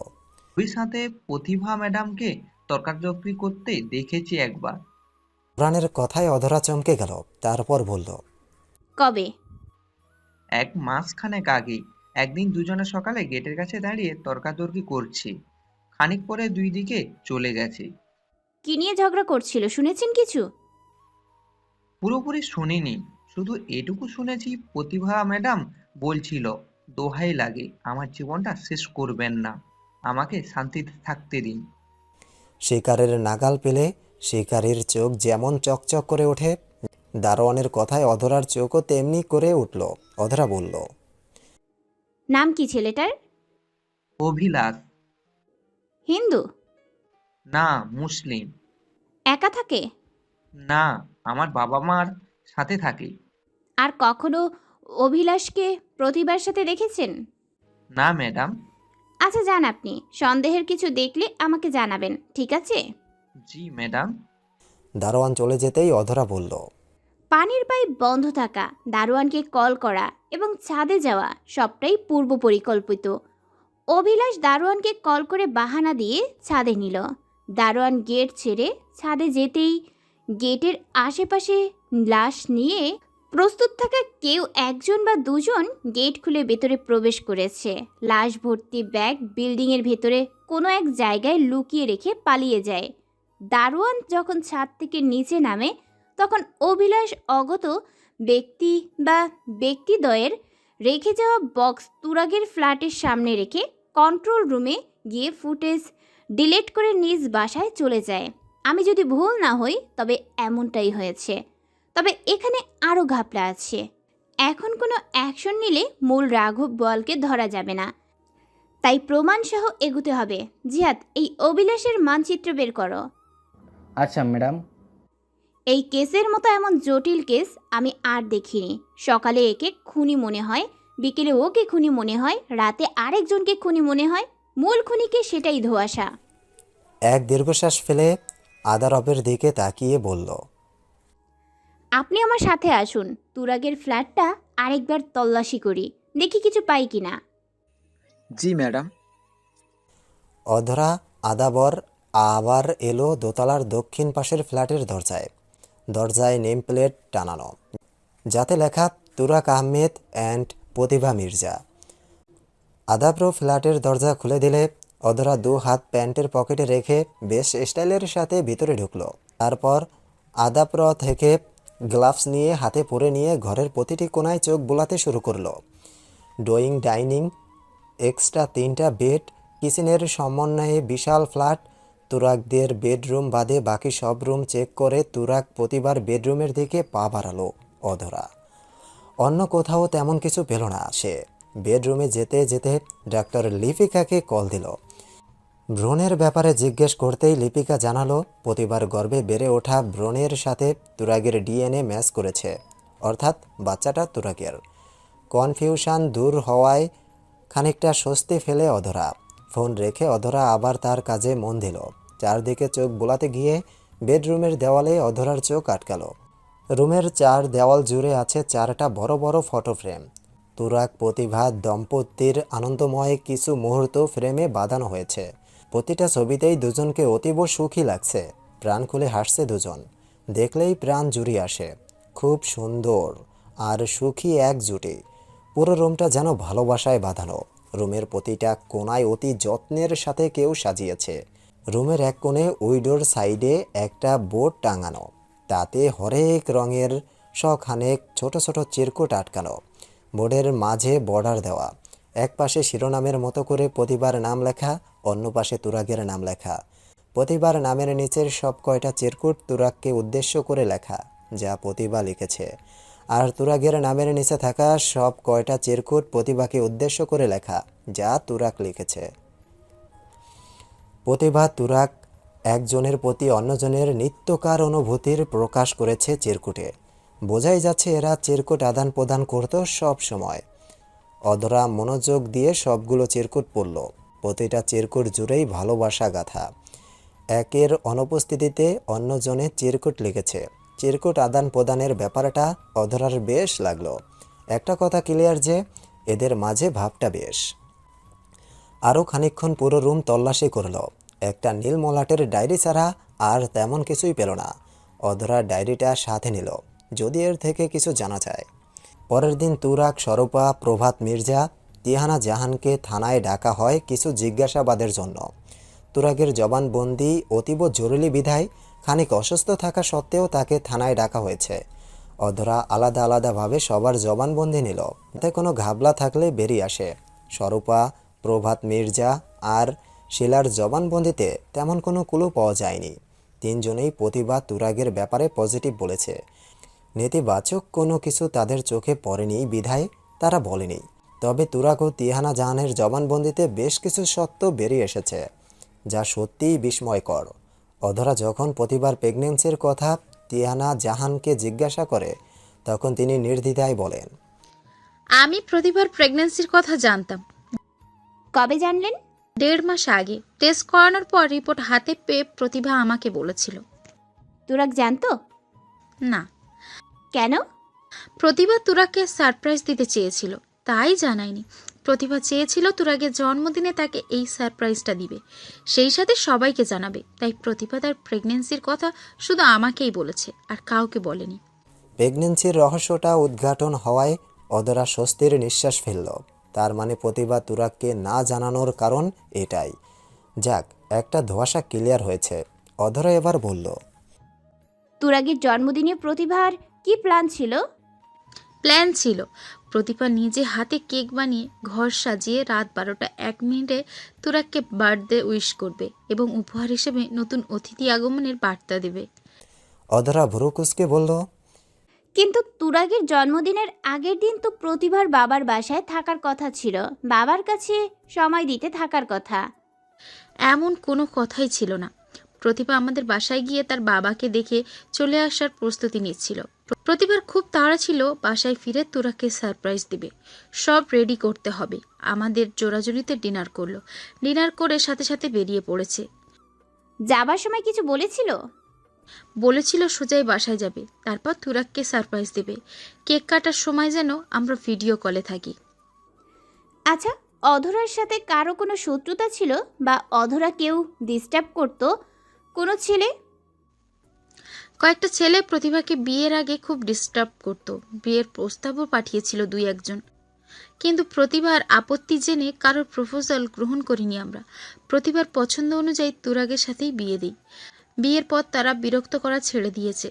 ওই সাথে প্রতিভা ম্যাডামকে তর্কাতর্কি করতে দেখেছি একবার। বোরহানের কথায় অধরা চমকে গেল, তারপর বলল। কবে? 1 মাস খানেক আগে একদিন দুজনে সকালে গেটের কাছে দাঁড়িয়ে তর্কাতর্কি করছি, খানিক পরে দুই দিকে চলে গেছে। কি নিয়ে ঝগড়া করছিল, শুনেছেন কিছু? পুরোপুরি শুনিনি, শুধু এটুকু শুনেছি প্রতিভা ম্যাডাম বলছিল, দোহাই লাগে আমার জীবনটা শেষ করবেন না, আমাকে শান্তিতে থাকতে দিন। শিকারের নাগাল পেলে শিকারীর চোখ যেমন চকচক করে ওঠে, দারোয়ানের কথায় অধরার চোখও তেমনি করে উঠল। অধরা বলল, নাম কি ছেলেটার? অভিলাষ। হিন্দু? না, মুসলিম। একা থাকে? না, আমার বাবা মার সাথে থাকে। আর কখনো অভিলাষকে প্রতিভার সাথে দেখেছেন? না ম্যাডাম। আচ্ছা যান, আপনি সন্দেহের কিছু দেখলে আমাকে জানাবেন, ঠিক আছে? জি ম্যাডাম। দারোয়ান চলে যেতেই অধরা বলল, পানির পাইপ বন্ধ থাকা, দারোয়ানকে কল করা এবং ছাদে যাওয়া সবটাই পূর্ব পরিকল্পিত। অভিলাষ দারোয়ানকে কল করে বাহানা দিয়ে ছাদে নিল। দারোয়ান গেট ছেড়ে ছাদে যেতেই গেটের আশেপাশে লাশ নিয়ে প্রস্তুত থাকা কেউ একজন বা দুজন গেট খুলে ভেতরে প্রবেশ করেছে। লাশ ভর্তি ব্যাগ বিল্ডিংয়ের ভেতরে কোনো এক জায়গায় লুকিয়ে রেখে পালিয়ে যায়। দারোয়ান যখন ছাদ থেকে নিচে নামে তখন অভিলাষ অগত ব্যক্তি বা ব্যক্তিদ্বয়ের রেখে যাওয়া বক্স তুরাগের ফ্ল্যাটের সামনে রেখে কন্ট্রোল রুমে গিয়ে ফুটেজ ডিলিট করে নিজ বাসায় চলে যায়। আমি যদি ভুল না হই তবে এমনটাই হয়েছে। তবে এখানে আরও ঘাপলা আছে। এখন কোনো অ্যাকশন নিলে মূল রাঘব বোয়ালকে ধরা যাবে না, তাই প্রমাণসহ এগুতে হবে। জিহাদ, এই অভিলাষের মানচিত্র বের করো। আচ্ছা ম্যাডাম। এই কেসের মতো এমন জটিল কেস আমি আর দেখিনি। সকালে একে খুনি মনে হয়, বিকেলে ওকে খুনি মনে হয়, রাতে আরেকজনকে খুনি মনে হয়। মূল খুনিকে সেটাই ধোঁয়াশা। এক দীর্ঘশ্বাস ফেলে আদারবের দিকে তাকিয়ে বলল, আপনি আমার সাথে আসুন, তুরাগের ফ্ল্যাটটা আরেকবার তল্লাশি করি, দেখি কিছু পাই কিনা। জি ম্যাডাম। অধরা আদাবর আবার এলো দোতলার দক্ষিণ পাশের ফ্ল্যাটের দরজায়। দরজায় নেম প্লেট টানানো, যাতে লেখা তুরাক আহমেদ অ্যান্ড প্রতিভা মির্জা। আদাব্র ফ্ল্যাটের দরজা খুলে দিলে অধরা দু হাত প্যান্টের পকেটে রেখে বেশ স্টাইলের সাথে ভিতরে ঢুকলো। তারপর আদাপ্র থেকে গ্লাভস নিয়ে হাতে পরে নিয়ে ঘরের প্রতিটি কোণায় চোখ বোলাতে শুরু করলো। ড্রয়িং, ডাইনিং, এক্সট্রা 3টা বেড, কিচেনের সমন্বয়ে বিশাল ফ্ল্যাট। তুরাকদের বেডরুম বাদে বাকি সব রুম চেক করে তুরাক প্রতিবার বেডরুমের দিকে পা বাড়ালো অধরা। অন্য কোথাও তেমন কিছু পেল না সে। বেডরুমে যেতে যেতে ডাক্তার লিপিকাকে কল দিল। ব্রণের ব্যাপারে জিজ্ঞেস করতেই লিপিকা জানালো প্রতিবার গর্ভে বেড়ে ওঠা ব্রণের সাথে তুরাগের ডিএনএ ম্যাচ করেছে, অর্থাৎ বাচ্চাটা তুরাগের। কনফিউশন দূর হওয়ায় খানিকটা স্বস্তি ফেলে অধরা। ফোন রেখে অধরা আবার তার কাজে মন দিল। চারদিকে চোখ বোলাতে গিয়ে বেডরুমের দেওয়ালে অধরার চোখ আটকালো। রুমের 4 দেওয়াল জুড়ে আছে 4টা বড় বড় ফটো ফ্রেম। তুরাক প্রতিভা দম্পতির আনন্দময় কিছু মুহূর্ত ফ্রেমে বাঁধানো হয়েছে। প্রতিটা ছবিতেই দুজনকে অতীব সুখী লাগছে। প্রাণ খুলে হাসছে দুজন, দেখলেই প্রাণ জুড়িয়ে আসে। খুব সুন্দর আর সুখী এক জুটি। পুরো রুমটা যেন ভালোবাসায় বাঁধানো। রুমের প্রতিটা কোণায় অতি যত্নের সাথে কেউ সাজিয়েছে। রুমের এক কোণে উইডোর সাইডে একটা বোর্ড টাঙানো, তাতে হরেক রঙের শখানেক ছোট ছোট চিরকুট আটকানো। বোর্ডের মাঝে বর্ডার দেওয়া, এক পাশে শিরোনামের মতো করে প্রতিবার নাম লেখা, অন্য পাশে তুরাগের নাম লেখা। প্রতিবার নামের নিচের সব কয়টা চিরকুট তুরাগকে উদ্দেশ্য করে লেখা, যা প্রতিভা লিখেছে। আর তুরাগের নামের নিচে থাকা সব কয়টা চিরকুট প্রতিভাকে উদ্দেশ্য করে লেখা, যা তুরাগ লিখেছে। প্রতিভা তুরাগ একজনের প্রতি অন্যজনের নিত্যকার অনুভূতির প্রকাশ করেছে চিরকুটে। বোঝাই যাচ্ছে এরা চিরকুট আদান প্রদান করত সব সময়। অধরা মনোযোগ দিয়ে সবগুলো চিরকুট পড়ল। প্রতিটা চিরকুট জুড়েই ভালোবাসা গাথা। একের অনুপস্থিতিতে অন্যজনে চিরকুট লিখেছে। চিরকুট আদান প্রদানের ব্যাপারটা অধরার বেশ লাগলো। একটা কথা ক্লিয়ার যে এদের মাঝে ভাবটা বেশ। আরও খানিকক্ষণ পুরো রুম তল্লাশি করল। একটা নীল মলাটের ডায়েরি ছাড়া আর তেমন কিছুই পেল না। অধরা ডায়েরিটা সাথে নিল, যদি এর থেকে কিছু জানা যায়। পরের দিন তুরাগ, স্বরূপা, প্রভাত মির্জা, তিহানা জাহানকে থানায় ডাকা হয় কিছু জিজ্ঞাসাবাদের জন্য। তুরাগের জবানবন্দি অতীব জরুরি বিধায় খানিক অসুস্থ থাকা সত্ত্বেও তাকে থানায় ডাকা হয়েছে। অধরা আলাদা আলাদাভাবে সবার জবানবন্দি নিল, তাতে কোনো ঘাবলা থাকলে বেরিয়ে আসে। স্বরূপা, প্রভাত মির্জা আর শিলার জবানবন্দিতে তেমন কোনো ক্লু পাওয়া যায়নি। তিনজনেই প্রতিভা তুরাগের ব্যাপারে পজিটিভ বলেছে। নেতিবাচক কোনো কিছু তাদের চোখে পড়েনি বিধায় তারা বলেনি। তবে তুরাগ ও তিহানা জাহানের জবানবন্দিতে বেশ কিছু সত্য বেরিয়ে এসেছে, যা সত্যিই বিস্ময়কর। অধরা যখন প্রতিভার প্রেগনেন্সির কথা তিহানা জাহানকে জিজ্ঞাসা করে, তখন তিনি নির্দ্বিধায় বলেন, আমি প্রতিভার প্রেগন্যান্সির কথা জানতাম কবে জানলেন? 1.5 মাস আগে। টেস্ট করানোর পর রিপোর্ট হাতে পেয়ে প্রতিভা আমাকে বলেছিল। তুরাগ জানতো? না, কেন? প্রতিভা তুরাগকে সারপ্রাইজ দিতে চেয়েছিল, তাই জানায়নি। প্রতিভা চেয়েছিল তুরাগের জন্মদিনে তাকে এই সারপ্রাইজটা দিবে, সেই সাথে সবাইকে জানাবে। তাই প্রতিভা তার প্রেগন্যান্সির কথা শুধু আমাকেই বলেছে, আর কাউকে বলেনি। প্রেগনেন্সির রহস্যটা উদ্ঘাটন হওয়ায় অধরা স্বস্তির নিঃশ্বাস ফেলল। তার মানে প্রতিভা তুরাগকে না জানানোর কারণ এটাই। যাক, একটা ধোঁয়াশা ক্লিয়ার হয়েছে। অধরা এবার বলল, তুরাগের জন্মদিনে প্রতিভার কি প্ল্যান ছিল? প্ল্যান ছিল প্রতিভা নিজে হাতে কেক বানিয়ে ঘর সাজিয়ে রাত 12:01 তুরাগকে বার্থডে উইশ করবে এবং উপহার হিসেবে নতুন অতিথি আগমনের বার্তা দেবে। অধরা ভ্রু কুঁচকে বলল, কিন্তু তুরাগের জন্মদিনের আগের দিন তো প্রতিভার বাবার বাসায় থাকার কথা ছিল, বাবার কাছে সময় দিতে থাকার কথা। এমন কোনো কথাই ছিল না। প্রতিভা আমাদের বাসায় গিয়ে তার বাবাকে দেখে চলে আসার প্রস্তুতি নিচ্ছিল। প্রতিভার খুব তাড়া ছিল বাসায় ফিরে তুরাগকে সারপ্রাইজ দিবে, সব রেডি করতে হবে। আমাদের জোরাজুরিতে ডিনার করলো, ডিনার করে সাথে সাথে বেরিয়ে পড়েছে। যাবার সময় কিছু বলেছিল? বলেছিল সোজাই বাসায় যাবে, তারপর তুরাগকে সারপ্রাইজ দেবে। কেক কাটার সময় যেন আমরা ভিডিও কলে থাকি। আচ্ছা, অধরার সাথে কারো কোনো শত্রুতা ছিল বা অধরা কেউ ডিস্টার্ব করতো? কোনো ছেলে? কয়েকটা ছেলে প্রতিভাকে বিয়ের আগে খুব ডিস্টার্ব করত, বিয়ের প্রস্তাবও পাঠিয়েছিল 2-1 জন। কিন্তু প্রতিভার আপত্তি জেনে কারোর প্রপোজাল গ্রহণ করিনি আমরা। প্রতিভার পছন্দ অনুযায়ী তুরাগের সাথেই বিয়ে দিই। বিয়ের পর তারা বিরক্ত করা ছেড়ে দিয়েছে।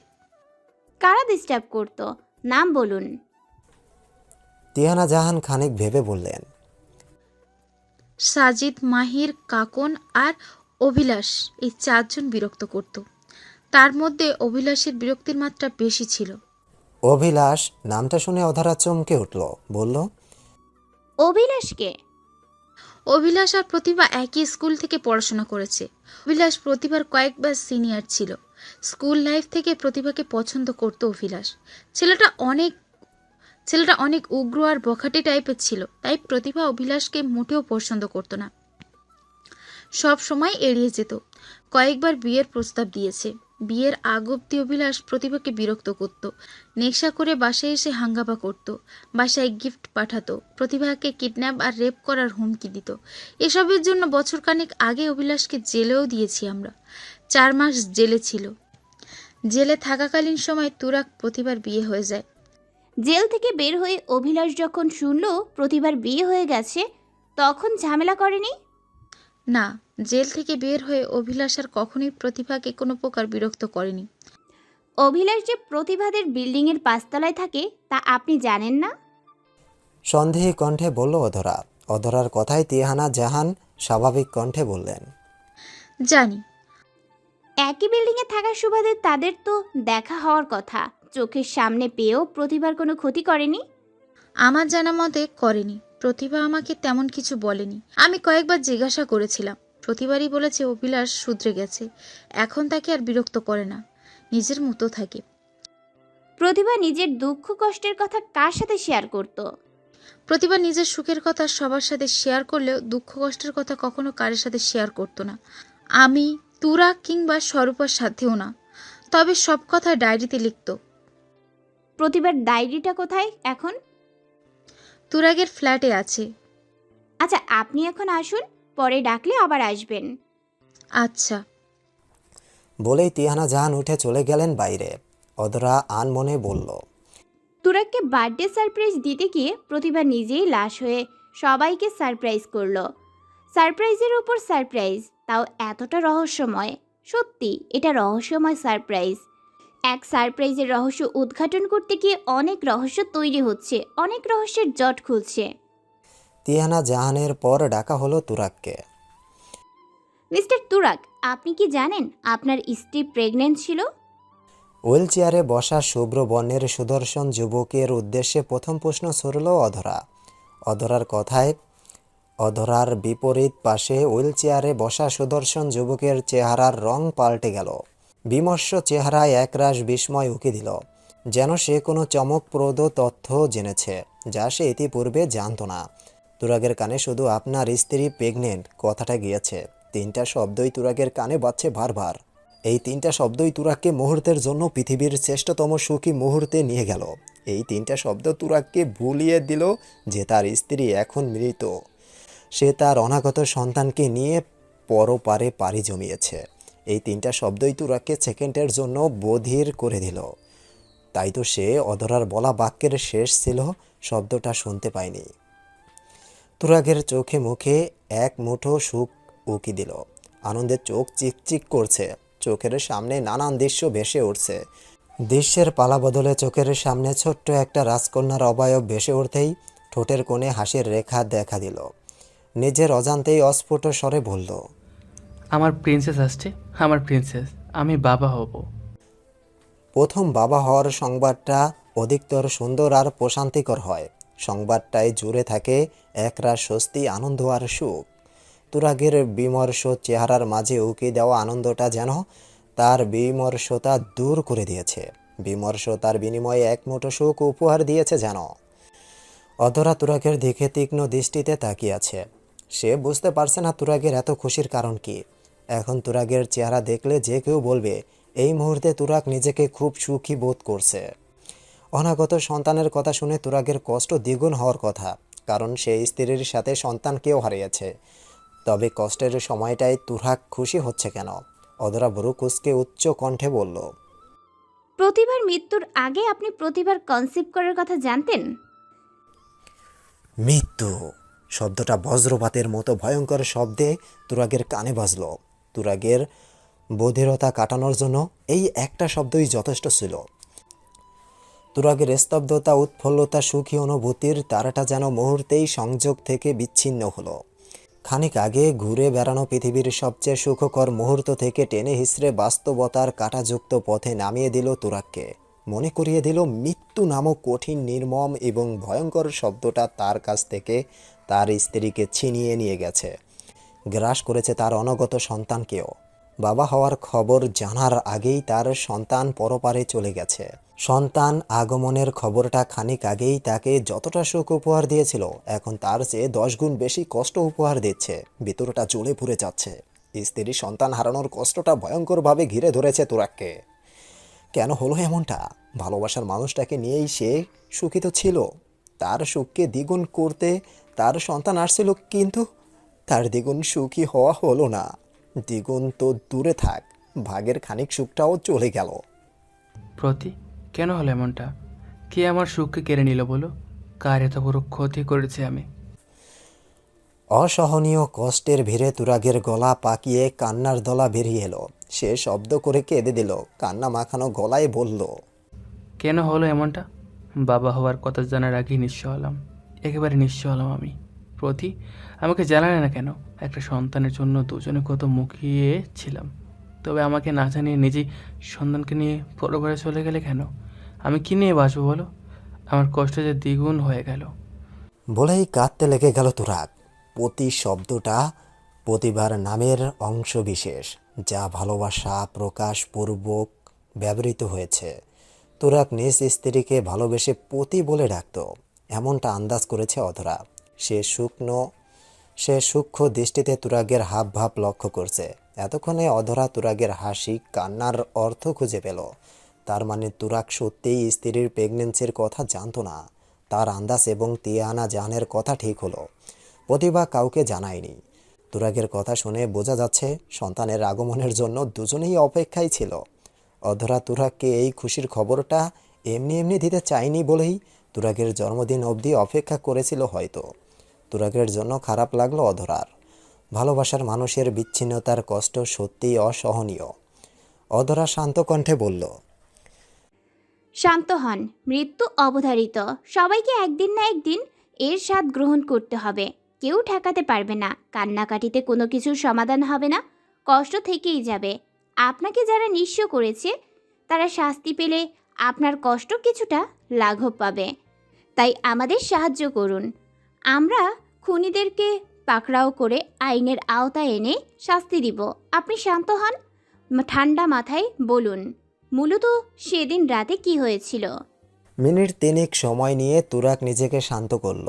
কারা ডিস্টার্ব করতো? নাম বলুন। তিহানা জাহান খানিক ভেবে বললেন, সাজিদ, মাহির, কাকন আর অভিলাষ, এই 4 জন বিরক্ত করত। তার মধ্যে অভিলাষের বিরক্তির মাত্রা বেশি ছিল। অভিলাষ নামটা শুনে অধরা চমকে উঠল, বলল, অভিলাষকে? অভিলাষ আর প্রতিভা একই স্কুল থেকে পড়াশোনা করেছে। অভিলাষ প্রতিভার কয়েকবার সিনিয়র ছিল। স্কুল লাইফ থেকে প্রতিভাকে পছন্দ করত অভিলাষ। ছেলেটা অনেক উগ্র আর বখাটে টাইপের ছিল, তাই প্রতিভা অভিলাষকে মোটেও পছন্দ করতো না, সব সময় এড়িয়ে যেত। কয়েকবার বিয়ের প্রস্তাব দিয়েছে। বিয়ের আগ অব্দি অভিলাষ প্রতিভাকে বিরক্ত করত, নেশা করে বাসায় এসে হাঙ্গামা করত, বাসায় গিফট পাঠাতো, প্রতিভাকে কিডন্যাপ আর রেপ করার হুমকি দিত। এসবের জন্য বছরখানেক আগে অভিলাষকে জেলেও দিয়েছি আমরা। 4 মাস জেলে ছিল। জেলে থাকাকালীন সময় তুরাগ প্রতিভার বিয়ে হয়ে যায়। জেল থেকে বের হয়ে অভিলাষ যখন শুনল প্রতিভার বিয়ে হয়ে গেছে, তখন ঝামেলা করেনি? না, জেল থেকে বের হয়ে অভিলাষ আর কখনোই প্রতিভাকে কোনো প্রকার বিরক্ত করেনি। অভিলাষ যে প্রতিভাদের বিল্ডিংয়ের 5 তলায় থাকে তা আপনি জানেন না? সন্দেহী কণ্ঠে বলল অধরা। অধরার কথায় তিহানা জাহান স্বাভাবিক কণ্ঠে বললেন, জানি। একই বিল্ডিংয়ে থাকার সুবাদে তাদের তো দেখা হওয়ার কথা, চোখের সামনে পেয়েও প্রতিভার কোনো ক্ষতি করেনি? আমার জানা মতে করেনি। প্রতিভা আমাকে তেমন কিছু বলেনি। আমি কয়েকবার জিজ্ঞাসা করেছিলাম, প্রতিবারই বলেছে অভিলাষ শুধরে গেছে, এখন তাকে আর বিরক্ত করে না, নিজের মতো থাকে। প্রতিভা নিজের দুঃখ কষ্টের কথা কার সাথে শেয়ার করত? প্রতিভা নিজের সুখের কথা সবার সাথে শেয়ার করলেও দুঃখ কষ্টের কথা কখনো কারোর সাথে শেয়ার করতো না। আমি, তুরাগ কিংবা স্বরূপার সাথেও না। তবে সব কথা ডায়েরিতে লিখত। প্রতিভার ডায়েরিটা কোথায় এখন? তুরাগের ফ্ল্যাটে আছে। আচ্ছা, আপনি এখন আসুন, পরে ডাকলে আবার আসবেন। আচ্ছা। বলেই তিহানা জাহান উঠে চলে গেলেন বাইরে। অধরা আনমনে বলল, তুরাগকে বার্থডে সারপ্রাইজ দিতে গিয়ে প্রতিভা নিজেই লাশ হয়ে সবাইকে সারপ্রাইজ করলো। সারপ্রাইজের উপর সারপ্রাইজ, তাও এতটা রহস্যময়। সত্যি এটা রহস্যময় সারপ্রাইজ। এক সারপ্রাইজের রহস্য উদ্ঘাটন করতে গিয়ে অনেক রহস্য তৈরি হচ্ছে, অনেক রহস্যের জট খুলছে। তিহানা জাহানের পর ডাকা হলো তুরাগকে। মিস্টার তুরাগ, আপনি কি জানেন আপনার স্ত্রী প্রেগনেন্ট ছিল? হুইল চেয়ারে বসা শুভ্র বর্ণের সুদর্শন যুবকের উদ্দেশ্যে প্রথম প্রশ্ন ছুড়ল অধরা। অধরার বিপরীত পাশে হুইল চেয়ারে বসা সুদর্শন যুবকের চেহারার রং পাল্টে গেল। বিমর্ষ চেহারায় একরাশ বিস্ময় উকি দিল, যেন সে কোনো চমকপ্রদ তথ্য জেনেছে যা সে ইতিপূর্বে জানত না। তুরাগের কানে শুধু আপনার স্ত্রী প্রেগনেন্ট কথাটা গিয়েছে। 3টা শব্দই তুরাগের কানে বাজছে বারবার। এই 3টা শব্দই তুরাগকে মুহূর্তের জন্য পৃথিবীর শ্রেষ্ঠতম সুখী মুহূর্তে নিয়ে গেল। এই 3টা শব্দ তুরাগকে ভুলিয়ে দিল যে তার স্ত্রী এখন মৃত। সে তার অনাগত সন্তানকে নিয়ে পরপারে পাড়ি জমিয়েছে। এই 3টা শব্দই তুরাগকে সেকেন্ডের জন্য বধির করে দিল। তাই তো সে অধরার বলা বাক্যের শেষ ছিল শব্দটা শুনতে পায়নি। তুরাগের চোখে মুখে এক মুঠো সুখ উকি দিল। আনন্দে চোখ চিকচিক করছে। চোখের সামনে নানান দৃশ্য ভেসে উঠছে। দৃশ্যের পালা বদলে চোখের সামনে ছোট্ট একটা রাজকন্যার অবয়ব ভেসে উঠতেই ঠোঁটের কোণে হাসির রেখা দেখা দিল। নিজের অজান্তেই অস্ফুট স্বরে বলল, আমার প্রিন্সেস আসছে, আমার প্রিন্সেস, আমি বাবা হব। প্রথম বাবা হওয়ার সংবাদটা অধিকতর সুন্দর আর প্রশান্তিকর হয়। সংবাদটায় জুড়ে থাকে একরাশ স্বস্তি, আনন্দ আর সুখ। তুরাগের বিমর্ষ চেহারার মাঝে উকি দেওয়া আনন্দটা যেন তার বিমর্ষতা দূর করে দিয়েছে। বিমর্ষতার বিনিময়ে এক মুঠো সুখ উপহার দিয়েছে যেন। অধরা তুরাগের দিকে তীক্ষ্ণ দৃষ্টিতে তাকিয়ে আছে। সে বুঝতে পারছে না তুরাগের এত খুশির কারণ কি। এখন তুরাগের চেহারা দেখলে যে কেউ বলবে এই মুহূর্তে তুরাগ নিজেকে খুব সুখী বোধ করছে। অনাগত সন্তানের কথা শুনে তুরাগের কষ্ট দ্বিগুণ হওয়ার কথা, কারণ সে স্ত্রীর সাথে সন্তানকেও হারিয়েছে। তবে কষ্টের সময়টায় তুরাগ খুশি হচ্ছে কেন? অধরা ভ্রু কুঁচকে উচ্চ কণ্ঠে বলল, প্রতিভার মৃত্যুর আগে আপনি প্রতিভার কনসিভ করার কথা জানতেন? মৃত্যু শব্দটা বজ্রপাতের মতো ভয়ঙ্কর শব্দে তুরাগের কানে বাজল। তুরাগের বধিরতা কাটানোর জন্য এই একটা শব্দই যথেষ্ট ছিল। তুরাগের স্তব্ধতা, উৎফুল্লতা, সুখী অনুভূতির তারাটা যেন মুহূর্তেই সংযোগ থেকে বিচ্ছিন্ন হলো। খানিক আগে ঘুরে বেড়ানো পৃথিবীর সবচেয়ে সুখকর মুহূর্ত থেকে টেনে হিসড়ে বাস্তবতার কাঁটাযুক্ত পথে নামিয়ে দিল তুরাগকে। মনে করিয়ে দিল মৃত্যু নামক কঠিন, নির্মম এবং ভয়ঙ্কর শব্দটা তার কাছ থেকে তার স্ত্রীকে ছিনিয়ে নিয়ে গেছে। গ্রাস করেছে তার অনগত সন্তানকেও। বাবা হওয়ার খবর জানার আগেই তার সন্তান পরপারে চলে গেছে। সন্তান আগমনের খবরটা খানিক আগেই তাকে যতটা সুখ উপহার দিয়েছিল, এখন তার চেয়ে 10 গুণ বেশি কষ্ট উপহার দিচ্ছে। ভিতরটা জ্বলে পুড়ে যাচ্ছে। স্ত্রী সন্তান হারানোর কষ্টটা ভয়ঙ্করভাবে ঘিরে ধরেছে তুরাগকে। কেন হলো এমনটা? ভালোবাসার মানুষটাকে নিয়েই সে সুখিত ছিল। তার সুখকে দ্বিগুণ করতে তার সন্তান আসছিল, কিন্তু তার দ্বিগুণ সুখী হওয়া হলো না। দ্বিগুণ তো দূরে থাক, ভাগের খানিক সুখটাও চলে গেল। প্রতি, কেন হলো এমনটা? কে আমার সুখকে কেড়ে নিল বলো? কার এত বড় ক্ষতি করেছি আমি? অসহনীয় কষ্টের ভিড়ে তুরাগের গলা পাকিয়ে কান্নার দলা বেরিয়ে এলো। সে শব্দ করে কেঁদে দিল, কান্না মাখানো গলায় বলল, কেন হলো এমনটা? বাবা হওয়ার কথা জানার আগেই নিঃস্ব হলাম, একেবারে নিঃস্ব হলাম আমি। প্রতি, আমাকে জানালে না কেন? একটা সন্তানের জন্য দুজনে কত মুখিয়ে ছিলাম, তবে আমাকে না জানিয়ে নিজেই সন্তানকে নিয়ে পরবারে চলে গেলে কেন? আমি কী নিয়ে বাঁচবো বলো? আমার কষ্ট যে দ্বিগুণ হয়ে গেল। বলেই কাঁদতে লেগে গেল তুরাগ। প্রতি শব্দটা প্রতিভার নামের অংশ বিশেষ, যা ভালোবাসা প্রকাশপূর্বক ব্যবহৃত হয়েছে। তুরাগ নিজ স্ত্রীকে ভালোবেসে পতি বলে ডাকত, এমনটা আন্দাজ করেছে অধরা। সে সূক্ষ্ম দৃষ্টিতে তুরাগের হাব ভাব লক্ষ্য করছে। এতক্ষণে অধরা তুরাগের হাসি কান্নার অর্থ খুঁজে পেল। তার মানে তুরাগ সত্যিই স্ত্রীর প্রেগনেন্সির কথা জানতো না। তার আন্দাজ এবং তিহানা জাহানের কথা ঠিক হলো। প্রতিভা কাউকে জানায়নি। তুরাগের কথা শুনে বোঝা যাচ্ছে সন্তানের আগমনের জন্য দুজনেই অপেক্ষায় ছিল। অধরা তুরাগকে এই খুশির খবরটা এমনি এমনি দিতে চায়নি বলেই তুরাগের জন্মদিন অবধি অপেক্ষা করেছিল হয়তো। তুরাগের জন্য খারাপ লাগলো অধরার। ভালোবাসার মানুষের বিচ্ছিন্নতার কষ্ট সত্যিই অসহনীয়। অধরা শান্ত কণ্ঠে বলল, শান্ত হন, মৃত্যু অবধারিত। সবাইকে একদিন না একদিন এর স্বাদ গ্রহণ করতে হবে। কেউ ঠেকাতে পারবে না। কান্নাকাটিতে কোনো কিছুর সমাধান হবে না, কষ্ট থেকেই যাবে। আপনাকে যারা নিঃস্ব করেছে তারা শাস্তি পেলে আপনার কষ্ট কিছুটা লাঘব পাবে। তাই আমাদের সাহায্য করুন। আমরা খুনিদেরকে পাকড়াও করে আইনের আওতায় এনে শাস্তি দিব। আপনি শান্ত হন, ঠান্ডা মাথায় বলুন মূলত সেদিন রাতে কি হয়েছিল। মিনিট তিনেক সময় নিয়ে তুরাগ নিজেকে শান্ত করল।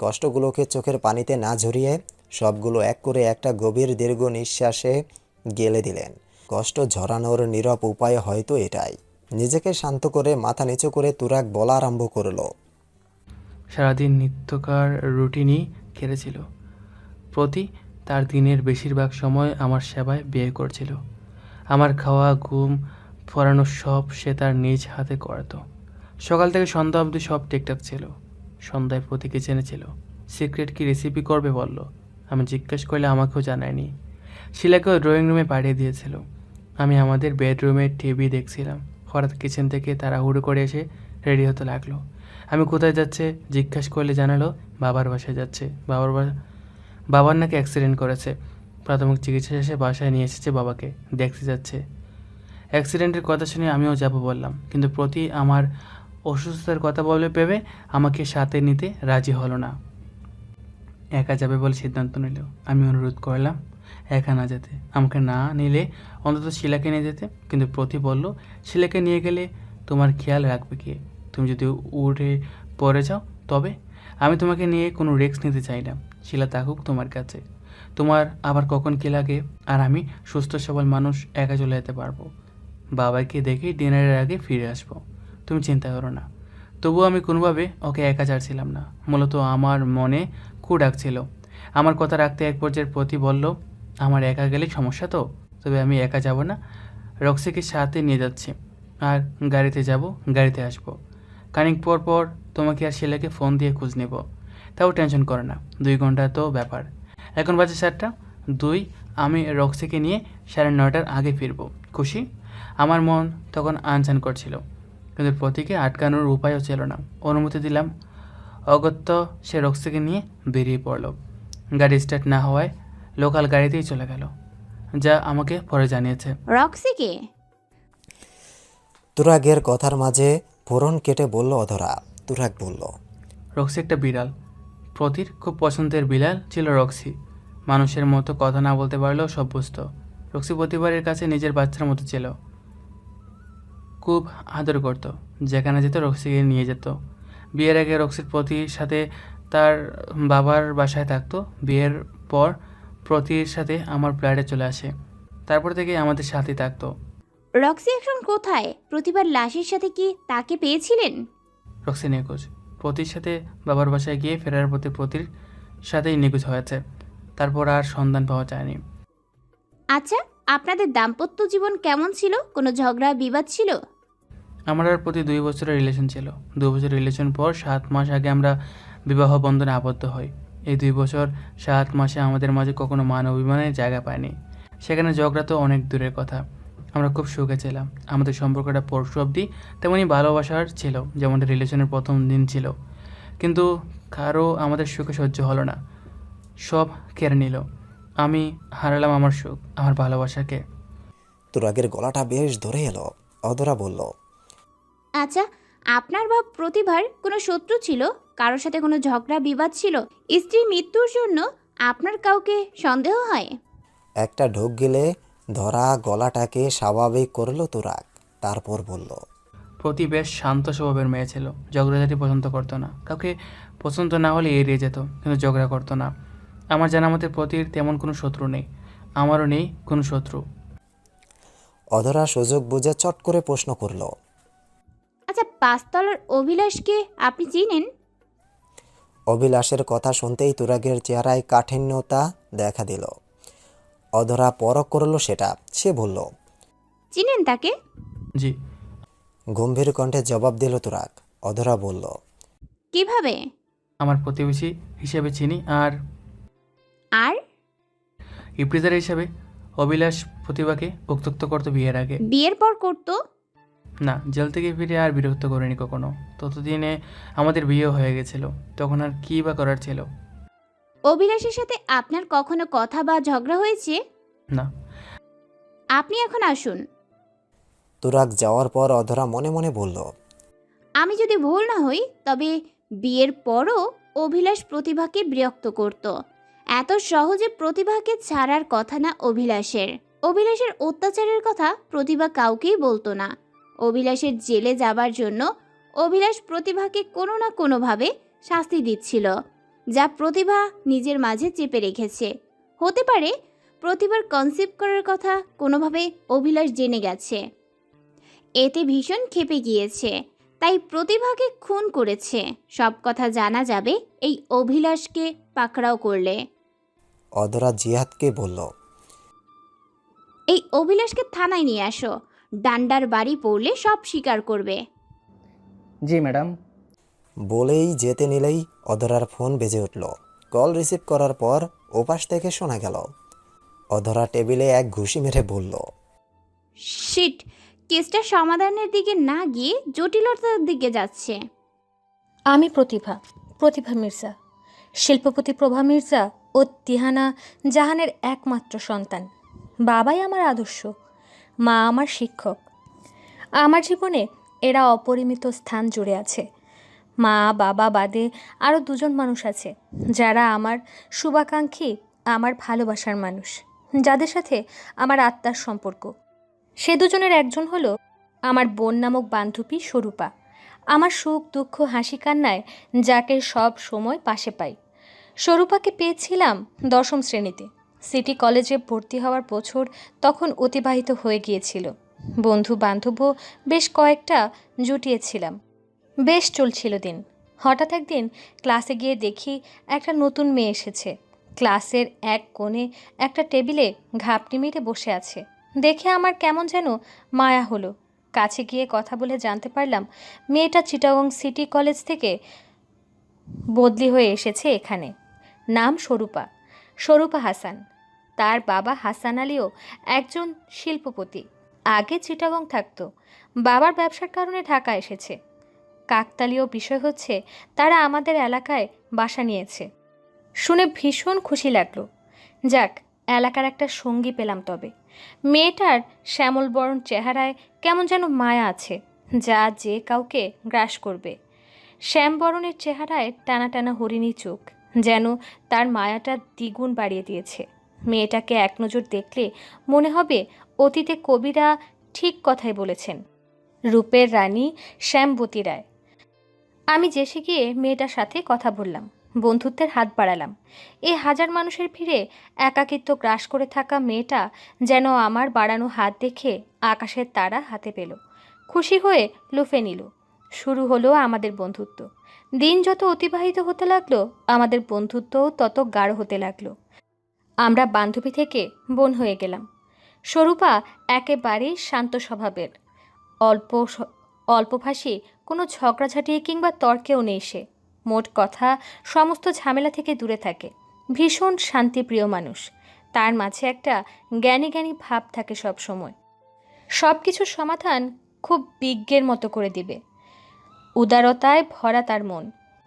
কষ্টগুলোকে চোখের পানিতে না ঝরিয়ে সবগুলো এক করে একটা গভীর দীর্ঘ নিঃশ্বাসে গেলে দিলেন। কষ্ট ঝরানোর নীরব উপায় হয়তো এটাই। নিজেকে শান্ত করে মাথা নিচু করে তুরাগ বলা আরম্ভ করলো। সারাদিন নিত্যকার রুটিনই কেটেছিল। প্রতি তার দিনের বেশিরভাগ সময় আমার সেবায় ব্যয় করছিল। আমার খাওয়া, ঘুম, পড়ানো সব সে তার নিজ হাতে করত। সকাল থেকে সন্ধ্যা অবধি সব ঠিকঠাক ছিল। সন্ধ্যায় প্রতি কিচেনে ছিল। সিক্রেট কি রেসিপি করবে বলল। আমি জিজ্ঞেস করলে আমাকেও জানায়নি। শিলাকেও ড্রয়িং রুমে পাঠিয়ে দিয়েছিল। আমি আমাদের বেডরুমে টিভি দেখছিলাম। হঠাৎ কিচেন থেকে তাড়াহুড়ো করে এসে রেডি হতে লাগলো। আমি কোথায় যাচ্ছে জিজ্ঞাসা করলে জানালো বাবার বাসায় যাচ্ছে। বাবার নাকি অ্যাক্সিডেন্ট করেছে। প্রাথমিক চিকিৎসা শেষে বাসায় নিয়ে এসেছে বাবাকে, দেখতে যাচ্ছে। অ্যাক্সিডেন্টের কথা শুনে আমিও যাব বললাম, কিন্তু প্রতি আমার অসুস্থতার কথা বলে ভেবে আমাকে সাথে নিতে রাজি হলো না। একা যাবে বলে সিদ্ধান্ত নিল। আমি অনুরোধ করলাম একা না যেতে, আমাকে না নিলে অন্তত শিলাকে নিয়ে যেতে। কিন্তু প্রতি বলল, শিলাকে নিয়ে গেলে তোমার খেয়াল রাখবে কে? তুমি যদি উঠে পড়ে যাও তবে? আমি তোমাকে নিয়ে কোনো রিস্ক নিতে চাই না। শিলা থাকুক তোমার কাছে। তোমার আবার কখন কী লাগে, আর আমি সুস্থ সবল মানুষ, একা চলে যেতে পারবো। বাবাকে দেখে ডিনারের আগে ফিরে আসবো, তুমি চিন্তা করো না। তবুও আমি কোনোভাবে ওকে একা ছাড়ছিলাম না। মূলত আমার মনে কু ডাকছিল। আমার কথা রাখতে এক পর্যায়ের প্রতি বলল, আমার একা গেলে সমস্যা তো? তবে আমি একা যাব না, রক্সিকে সাথে নিয়ে যাচ্ছি। আর গাড়িতে যাব, গাড়িতে আসবো। খানিক পর পর তোমাকে আর শিলাকে ফোন দিয়ে খোঁজ নেব। তাও টেনশন করে না, 2 ঘন্টা তো ব্যাপার। এখন বাজে 7টা, 2 আমি রক্সিকে নিয়ে 9:30টার আগে ফিরবো। খুশি? আমার মন তখন আনচান করছিল, কিন্তু প্রতীকে আটকানোর উপায়ও ছিল না। অনুমতি দিলাম। অগত্য সে রক্সিকে নিয়ে বেরিয়ে পড়ল। গাড়ি স্টার্ট না হওয়ায় লোকাল গাড়িতেই চলে গেল, যা আমাকে পরে জানিয়েছে। রক্সিকে? তুরাগের কথার মাঝে ফোরন কেটে বলল অধরা। তুরাগ বলল, রক্সি একটা বিড়াল। প্রতির খুব পছন্দের বিড়াল ছিল রক্সি। মানুষের মতো কথা না বলতে পারলেও সব বুঝত। রক্সি প্রতিবারের কাছে নিজের বাচ্চার মতো ছিল, খুব আদর করত। যেখানে যেত রক্সিকে নিয়ে যেত। বিয়ের আগে রক্সির প্রতির সাথে তার বাবার বাসায় থাকতো। বিয়ের পর প্রতির সাথে আমার ফ্ল্যাটে চলে আসে। তারপর থেকে আমাদের সাথেই থাকতো। রক্সি এখন কোথায়? প্রতিবার লাশের সাথে কি তাকে পেয়েছিলেন? রক্সি নিখোঁজ। প্রতির সাথে বাবার বাসায় গিয়ে ফেরার পথে প্রতির সাথেই নিখোঁজ হয়েছে। তারপর আর সন্ধান পাওয়া যায়নি। আচ্ছা, আপনাদের দাম্পত্য জীবন কেমন ছিল? কোনো ঝগড়া বিবাদ ছিল? আমার আর প্রতি 2 বছরের রিলেশন ছিল। 2 বছর রিলেশন পর 7 মাস আগে আমরা বিবাহ বন্ধনে আবদ্ধ হই। এই 2 বছর 7 মাসে আমাদের মাঝে কখনো মান অভিমানের জায়গা পায়নি। সেখানে ঝগড়া তো অনেক দূরের কথা। আমরা খুব সুখে ছিলাম। আমাদের সম্পর্কটা পরশু অবধি তেমনই ভালোবাসার ছিল, যেমনটা রিলেশনের প্রথম দিন ছিল। কিন্তু কারো আমাদের সুখে সহ্য হলো না, সব কেড়ে নিল। আমি হারালাম আমার সুখ, আমার ভালোবাসাকে। তুরাগের গলাটা বেশ ধরে এলো। অধরা বলল, আচ্ছা, আপনার বা প্রতিভার কোনো শত্রু ছিল? কারোর সাথে কোনো ঝগড়া বিবাদ ছিল? স্ত্রীর মৃত্যুর জন্য আপনার কাউকে সন্দেহ হয়? একটা ঢোক গেলে ধরা গলাটাকে স্বাভাবিক করলো তুরাগ। তারপর বলল, প্রতি বেশ শান্ত স্বভাবের মেয়ে ছিল। ঝগড়াঝাটি পছন্দ করতো না। কাউকে পছন্দ না হলে এড়িয়ে যেত, কিন্তু ঝগড়া করতো না। আমার জানা মতে প্রতির তেমন কোনো শত্রু নেই। আমারও নেই কোনো শত্রু। অধরা সুযোগ বুঝে চট করে প্রশ্ন করলো, আচ্ছা, 5 তলার অভিলাষকে আপনি চিনেন? অভিলাষের কথা শুনতেই তুরাগের চেহারায় কাঠিন্যতা দেখা দিল। অধরা পরখ করলো সেটা। সে বলল, চিনেন তাকে? জি। গম্ভীর কণ্ঠে জবাব দিল তুরাগ। অধরা বলল, কিভাবে? আমার প্রতিবেশী হিসেবে চিনি, আর আর ইপ্রিজার হিসেবে। অভিলাষ প্রতিভাকে উত্ত্যক্ত করতো বিয়ের আগে। বিয়ের পর করতো? না, জেল থেকে ফিরে আর বিরক্ত করিনি কখনো। ততদিনে আমাদের বিয়ে হয়ে গেছিল, তখন আর কী বা করার ছিল। অভিলাষের সাথে আপনার কখনো কথা বা ঝগড়া হয়েছে? না। আপনি এখন আসুন। তুরাগ যাওয়ার পর অধরা মনে মনে বলল, আমি যদি ভুল না হই তবে বিয়ের পরও অভিলাষ প্রতিভাকে বিরক্ত করত। এত সহজে প্রতিভাকে ছাড়ার কথা না অভিলাষের। অভিলাষের অত্যাচারের কথা প্রতিভা কাউকেই বলতো না। অভিলাষের জেলে যাবার জন্য অভিলাষ প্রতিভাকে কোনো না কোনোভাবে শাস্তি দিচ্ছিল, যা প্রতিভা নিজের মাঝে চেপে রেখেছে। হতে পারে প্রতিভার কনসিভ করার কথা কোনোভাবে অভিলাষ জেনে গেছে, এতে ভীষণ ক্ষেপে গিয়েছে, তাই প্রতিভাকে খুন করেছে। সব কথা জানা যাবে এই অভিলাষকে পাকড়াও করলে। অধরা জিহাদকে বলল, এই অভিলাষকে থানায় নিয়ে আসো, ডান্ডার বাড়ি পড়লে সব স্বীকার করবে। জি ম্যাডাম। বলেই যেতে নিলেই অধরার ফোন বেজে উঠল। কল রিসিভ করার পর ওপাশ থেকে শোনা গেল, অধরা টেবিলে এক ঘুষি মেরে বলল, শিট, কেসটা সমাধানের দিকে না গিয়ে জটিলতার দিকে যাচ্ছে। আমি প্রতিভা মির্জা, শিল্পপতি প্রভা মির্জা ও তিহানা জাহানের একমাত্র সন্তান। বাবাই আমার আদর্শ, মা আমার শিক্ষক। আমার জীবনে এরা অপরিমিত স্থান জুড়ে আছে। মা বাবা বাদে আরও দুজন মানুষ আছে যারা আমার শুভাকাঙ্ক্ষী, আমার ভালোবাসার মানুষ, যাদের সাথে আমার আত্মার সম্পর্ক। সে দুজনের একজন হলো আমার বোন নামক বান্ধবী স্বরূপা, আমার সুখ দুঃখ হাসি কান্নায় যাকে সব সময় পাশে পাই। স্বরূপাকে পেয়েছিলাম 10ম শ্রেণীতে। সিটি কলেজে ভর্তি হওয়ার বছর তখন অতিবাহিত হয়ে গিয়েছিল। বন্ধু বান্ধবও বেশ কয়েকটা জুটিয়েছিলাম, বেশ চলছিল দিন। হঠাৎ একদিন ক্লাসে গিয়ে দেখি একটা নতুন মেয়ে এসেছে। ক্লাসের এক কোণে একটা টেবিলে ঘাপটি মেরে বসে আছে। দেখে আমার কেমন যেন মায়া হলো। কাছে গিয়ে কথা বলে জানতে পারলাম মেয়েটা চিটাগং সিটি কলেজ থেকে বদলি হয়ে এসেছে এখানে। নাম স্বরূপা হাসান। তার বাবা হাসান আলীও একজন শিল্পপতি, আগে চিটাগং থাকতো, বাবার ব্যবসার কারণে ঢাকা এসেছে। কাকতালীয় বিষয় হচ্ছে তারা আমাদের এলাকায় বাসা নিয়েছে। শুনে ভীষণ খুশি লাগলো। যাক, এলাকার একটা সঙ্গী পেলাম। তবে মেয়েটার শ্যামলবরণ চেহারায় কেমন যেন মায়া আছে, যা যে কাউকে গ্রাস করবে। শ্যামবরণের চেহারায় টানা টানা হরিণী চোখ যেন তার মায়াটা দ্বিগুণ বাড়িয়ে দিয়েছে। মেয়েটাকে এক নজর দেখলে মনে হবে অতীতে কবিরা ঠিক কথাই বলেছেন, রূপের রানী শ্যামবতী রায়। আমি যেসে গিয়ে মেয়েটার সাথে কথা বললাম, বন্ধুত্বের হাত বাড়ালাম। এই হাজার মানুষের ভিড়ে একাকিত্ব গ্রাস করে থাকা মেয়েটা যেন আমার বাড়ানো হাত দেখে আকাশের তারা হাতে পেল, খুশি হয়ে লুফে নিল। শুরু হলো আমাদের বন্ধুত্ব। দিন যত অতিবাহিত হতে লাগলো, আমাদের বন্ধুত্বও তত গাঢ় হতে লাগলো। আমরা বান্ধবী থেকে বোন হয়ে গেলাম। স্বরূপা একেবারেই শান্ত স্বভাবের, অল্পভাষী, কোনো ঝগড়াঝাঁটি কিংবা তর্কেও নেই সে। মোট কথা সমস্ত ঝামেলা থেকে দূরে থাকে। ভীষণ শান্তিপ্রিয় মানুষ। তার মাঝে একটা জ্ঞানী জ্ঞানী ভাব থাকে সব সময়। সব কিছুর সমাধান খুব বিজ্ঞের মতো করে দিবে। উদারতায় ভরা তার মন।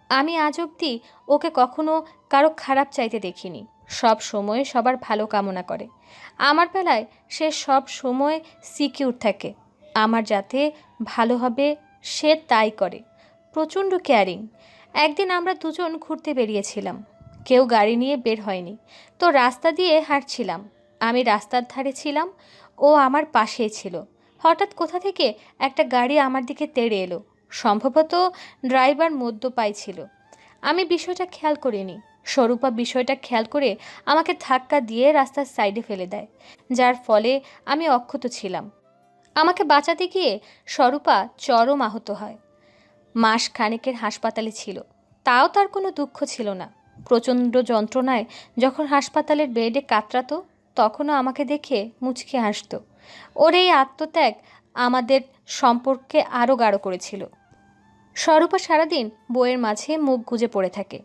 আমি আজ অবধি ওকে কখনো কারো খারাপ চাইতে দেখিনি। সব সময় সবার ভালো কামনা করে। আমার বেলায় সে সব সময় সিকিউর থাকে, আমার যাতে ভালো হবে সে তাই করে। প্রচণ্ড কেয়ারিং। একদিন আমরা দুজন ঘুরতে বেরিয়েছিলাম, কেউ গাড়ি নিয়ে বের হয়নি, তো রাস্তা দিয়ে হাঁটছিলাম। আমি রাস্তার ধারে ছিলাম, ও আমার পাশেই ছিল। হঠাৎ কোথা থেকে একটা গাড়ি আমার দিকে তেড়ে এলো। সম্ভবত ড্রাইভার মদ্যপায়ী ছিল। আমি বিষয়টা খেয়াল করিনি। স্বরূপা বিষয়টা খেয়াল করে আমাকে ধাক্কা দিয়ে রাস্তার সাইডে ফেলে দেয়, যার ফলে আমি অক্ষত ছিলাম। আমাকে বাঁচাতে গিয়ে স্বরূপা চরম আহত হয়। মাস খানেকের হাসপাতালে ছিল, তাও তার কোনো দুঃখ ছিল না। প্রচণ্ড যন্ত্রণায় যখন হাসপাতালের বেডে কাতরাতো, তখনও আমাকে দেখে মুচকি হাসত। ওর এই আত্মত্যাগ আমাদের সম্পর্কে আরও গাঢ় করেছিল। স্বরূপা সারাদিন বইয়ের মাঝে মুখ গুজে পড়ে থাকে।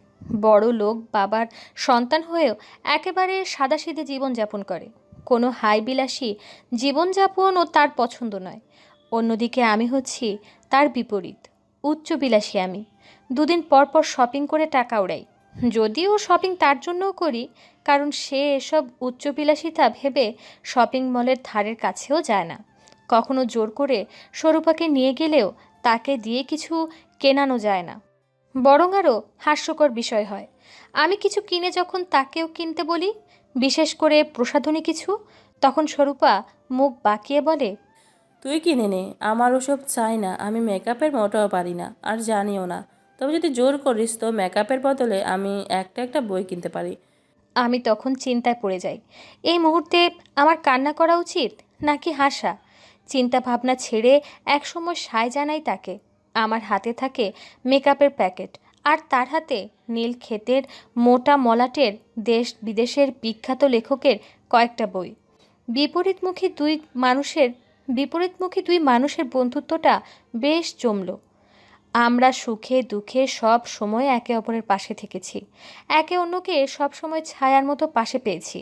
বড় লোক বাবার সন্তান হয়েও একেবারে সাদাসিধে জীবনযাপন করে। কোনো হাই বিলাসী জীবনযাপন ও তার পছন্দ নয়। অন্যদিকে আমি হচ্ছি তার বিপরীত, উচ্চবিলাসী। আমি দুদিন পর পর শপিং করে টাকা উড়াই, যদিও শপিং তার জন্যও করি কারণ সে এসব উচ্চবিলাসিতা ভেবে শপিং মলের ধারের কাছেও যায় না। কখনো জোর করে স্বরূপাকে নিয়ে গেলেও তাকে দিয়ে কিছু কেনানো যায় না, বরং আরও হাস্যকর বিষয় হয়। আমি কিছু কিনে যখন তাকেও কিনতে বলি, বিশেষ করে প্রসাধনী কিছু, তখন স্বরূপা মুখ বাঁকিয়ে বলে, তুই কিনে নে, আমার ওসব চাই না। আমি মেকআপের মোটেও পারি না, আর জানিও না। তবে যদি জোর করিস তো মেকআপের বদলে আমি একটা বই কিনতে পারি। আমি তখন চিন্তায় পড়ে যাই। এই মুহূর্তে আমার কান্না করা উচিত নাকি হাসা? চিন্তা ভাবনা ছেড়ে একসময় সায় জানাই তাকে। আমার হাতে থাকে মেকআপের প্যাকেট, আর তার হাতে নীল ক্ষেতের মোটা মলাটের দেশ বিদেশের বিখ্যাত লেখকের কয়েকটা বই। বিপরীতমুখী দুই মানুষের বন্ধুত্বটা বেশ জমল। আমরা সুখে দুঃখে সব সময় একে অপরের পাশে থেকেছি, একে অন্যকে সব সময় ছায়ার মতো পাশে পেয়েছি।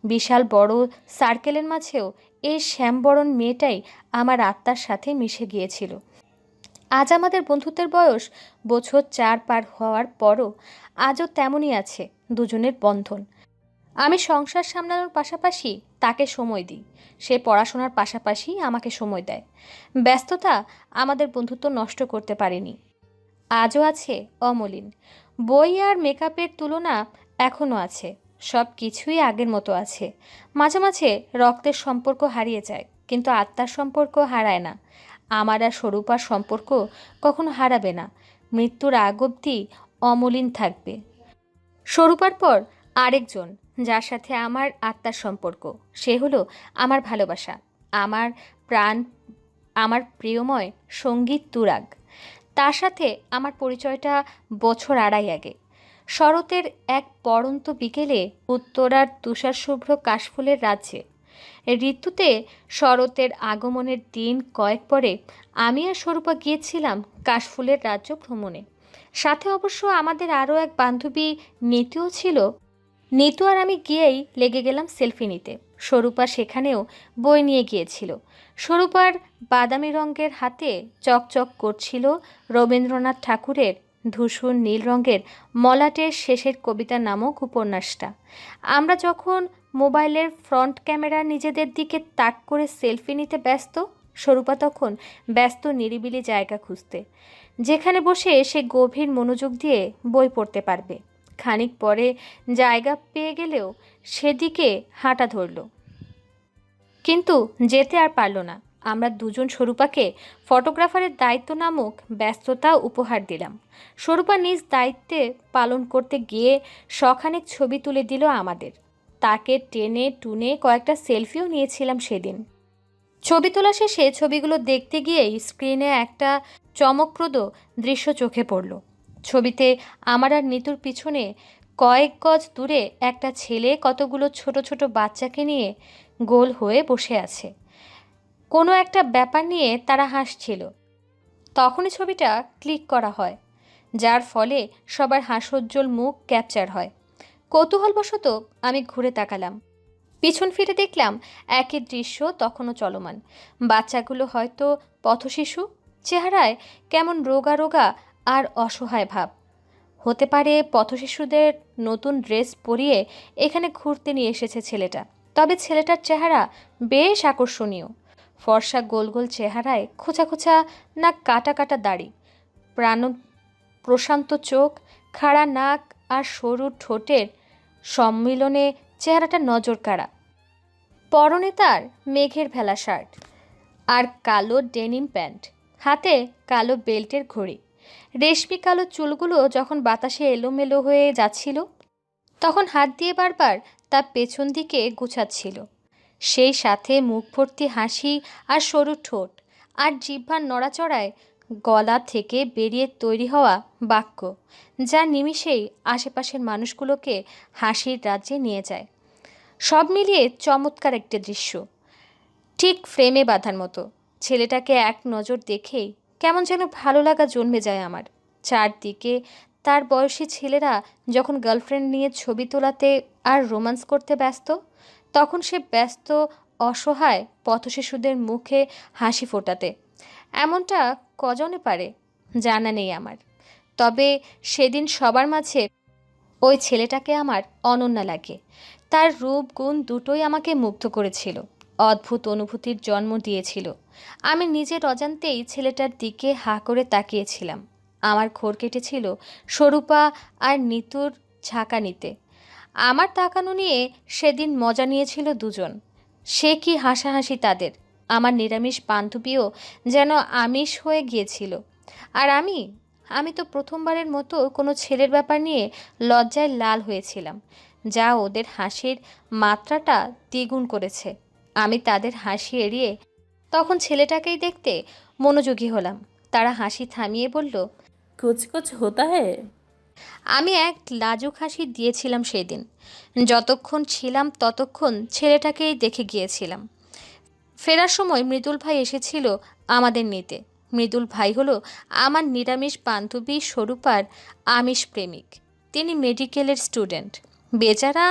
বিশাল বড় সার্কেলের মাঝেও এই শ্যামবরণ মেয়েটাই আমার আত্মার সাথে মিশে গিয়েছিল। আজ আমাদের বন্ধুত্বের বয়স বছর 4 পার হওয়ার পরও আজও তেমনই আছে দুজনের বন্ধন। আমি সংসার সামলানোর পাশাপাশি তাকে সময় দিই, সে পড়াশোনার পাশাপাশি আমাকে সময় দেয়। ব্যস্ততা আমাদের বন্ধুত্ব নষ্ট করতে পারেনি, আজও আছে অমলিন। বই আর মেকআপের তুলনা এখনও আছে, সব কিছুই আগের মতো আছে। মাঝে মাঝে রক্তের সম্পর্ক হারিয়ে যায়, কিন্তু আত্মার সম্পর্ক হারায় না। আমার আর স্বরূপার সম্পর্ক কখনো হারাবে না, মৃত্যুর আগ অবধি অমলিন থাকবে। স্বরূপার পর আরেকজন যার সাথে আমার আত্মার সম্পর্ক, সে হলো আমার ভালোবাসা, আমার প্রাণ, আমার প্রিয়ময় সঙ্গীত তুরাগ। তার সাথে আমার পরিচয়টা বছর আড়াই আগে। শরতের এক পড়ন্ত বিকেলে উত্তরার তুষারশুভ্র কাশফুলের রাজ্যে। ঋতুতে শরতের আগমনের দিন কয়েক পরে আমি আর স্বরূপা গিয়েছিলাম কাশফুলের রাজ্য ভ্রমণে। সাথে অবশ্য আমাদের আরও এক বান্ধবী নিতুও ছিল। নিতু আর আমি গিয়েই লেগে গেলাম সেলফি নিতে। স্বরূপা সেখানেও বই নিয়ে গিয়েছিল। স্বরূপার বাদামি রঙের হাতে চকচক করছিল রবীন্দ্রনাথ ঠাকুরের ধূসর নীল রঙের মলাটের শেষের কবিতা নামক উপন্যাসটা। আমরা যখন মোবাইলের ফ্রন্ট ক্যামেরা নিজেদের দিকে তাক করে সেলফি নিতে ব্যস্ত, স্বরূপা তখন ব্যস্ত নিরিবিলি জায়গা খুঁজতে, যেখানে বসে সে গভীর মনোযোগ দিয়ে বই পড়তে পারবে। খানিক পরে জায়গা পেয়ে গেলেও সেদিকে হাঁটা ধরল, কিন্তু যেতে আর পারল না। আমরা দুজন স্বরূপাকে ফটোগ্রাফারের দায়িত্ব নামক ব্যস্ততা উপহার দিলাম। স্বরূপা নিজ দায়িত্বে পালন করতে গিয়ে শখানেক ছবি তুলে দিল আমাদের। তাকে টেনে টুনে কয়েকটা সেলফিও নিয়েছিলাম সেদিন। ছবি তোলা শেষে ছবিগুলো দেখতে গিয়েই স্ক্রিনে একটা চমকপ্রদ দৃশ্য চোখে পড়ল। ছবিতে আমার আর নিতুর পিছনে কয়েক গজ দূরে একটা ছেলে কতগুলো ছোট ছোট বাচ্চাকে নিয়ে গোল হয়ে বসে আছে। কোনো একটা ব্যাপার নিয়ে তারা হাসছিল। তখনই ছবিটা ক্লিক করা হয়, যার ফলে সবার হাস্যোজ্জ্বল মুখ ক্যাপচার হয়। কৌতূহলবশত আমি ঘুরে তাকালাম, পিছন ফিরে দেখলাম একই দৃশ্য তখনও চলমান। বাচ্চাগুলো হয়তো পথশিশু, চেহারায় কেমন রোগা রোগা আর অসহায় ভাব। হতে পারে পথশিশুদের নতুন ড্রেস পরিয়ে এখানে ঘুরতে নিয়ে এসেছে ছেলেটা। তবে ছেলেটার চেহারা বেশ আকর্ষণীয়। ফর্সা গোল গোল চেহারায় খোঁচা খোঁচা না কাটা কাটা দাড়ি, প্রশান্ত চোখ, খাড়া নাক আর সরু ঠোঁটের সম্মিলনে চেহারাটা নজর কাড়া। পরনে তার মেঘের ভেলা শার্ট আর কালো ডেনিম প্যান্ট, হাতে কালো বেল্টের ঘড়ি। রেশমি কালো চুলগুলো যখন বাতাসে এলোমেলো হয়ে যাচ্ছিল, তখন হাত দিয়ে বারবার তার পেছন দিকে গুছাচ্ছিল। সেই সাথে মুখ ভর্তি হাসি আর সরু ঠোঁট, আর জিহ্বার নড়াচড়ায় গলা থেকে বেরিয়ে তৈরি হওয়া বাক্য, যা নিমিষেই আশেপাশের মানুষগুলোকে হাসির রাজ্যে নিয়ে যায়। সব মিলিয়ে চমৎকার একটা দৃশ্য, ঠিক ফ্রেমে বাঁধার মতো। ছেলেটাকে এক নজর দেখেই কেমন যেন ভালো লাগা জন্মে যায় আমার। চারদিকে তার বয়সী ছেলেরা যখন গার্লফ্রেন্ড নিয়ে ছবি তোলাতে আর রোম্যান্স করতে ব্যস্ত, তখন সে ব্যস্ত অসহায় পথশিশুদের মুখে হাসি ফোটাতে। এমনটা কজনে পারে জানা নেই আমার। তবে সেদিন সবার মাঝে ওই ছেলেটাকে আমার অনন্যা লাগে। তার রূপ গুণ দুটোই আমাকে মুগ্ধ করেছিল, অদ্ভুত অনুভূতির জন্ম দিয়েছিল। আমি নিজের অজান্তেই ছেলেটার দিকে হাঁ করে তাকিয়েছিলাম। আমার ঘোর কেটেছিল স্বরূপা আর নিতুর ঝাঁকানিতে। আমার তাকানো নিয়ে সেদিন মজা নিয়েছিল দুজন। সে কি হাসাহাসি তাদের! আমার নিরামিষ বান্ধবীও যেন আমিষ হয়ে গিয়েছিল। আর আমি তো প্রথমবারের মতো কোনো ছেলের ব্যাপার নিয়ে লজ্জায় লাল হয়েছিলাম, যা ওদের হাসির মাত্রাটা দ্বিগুণ করেছে। আমি তাদের হাসি এড়িয়ে তখন ছেলেটাকেই দেখতে মনোযোগী হলাম। তারা হাসি থামিয়ে বলল, কুছ কুছ হোতা হ্যায়। আমি এক লাজুক হাসি দিয়েছিলাম সেদিন। যতক্ষণ ছিলাম ততক্ষণ ছেলেটাকেই দেখে গিয়েছিলাম। ফেরার সময় মৃদুল ভাই এসেছিল আমাদের নিতে। মৃদুল ভাই হলো আমার নিরামিষ বান্ধবী স্বরূপার আমিষ প্রেমিক। তিনি মেডিকেলের স্টুডেন্ট। বেচারা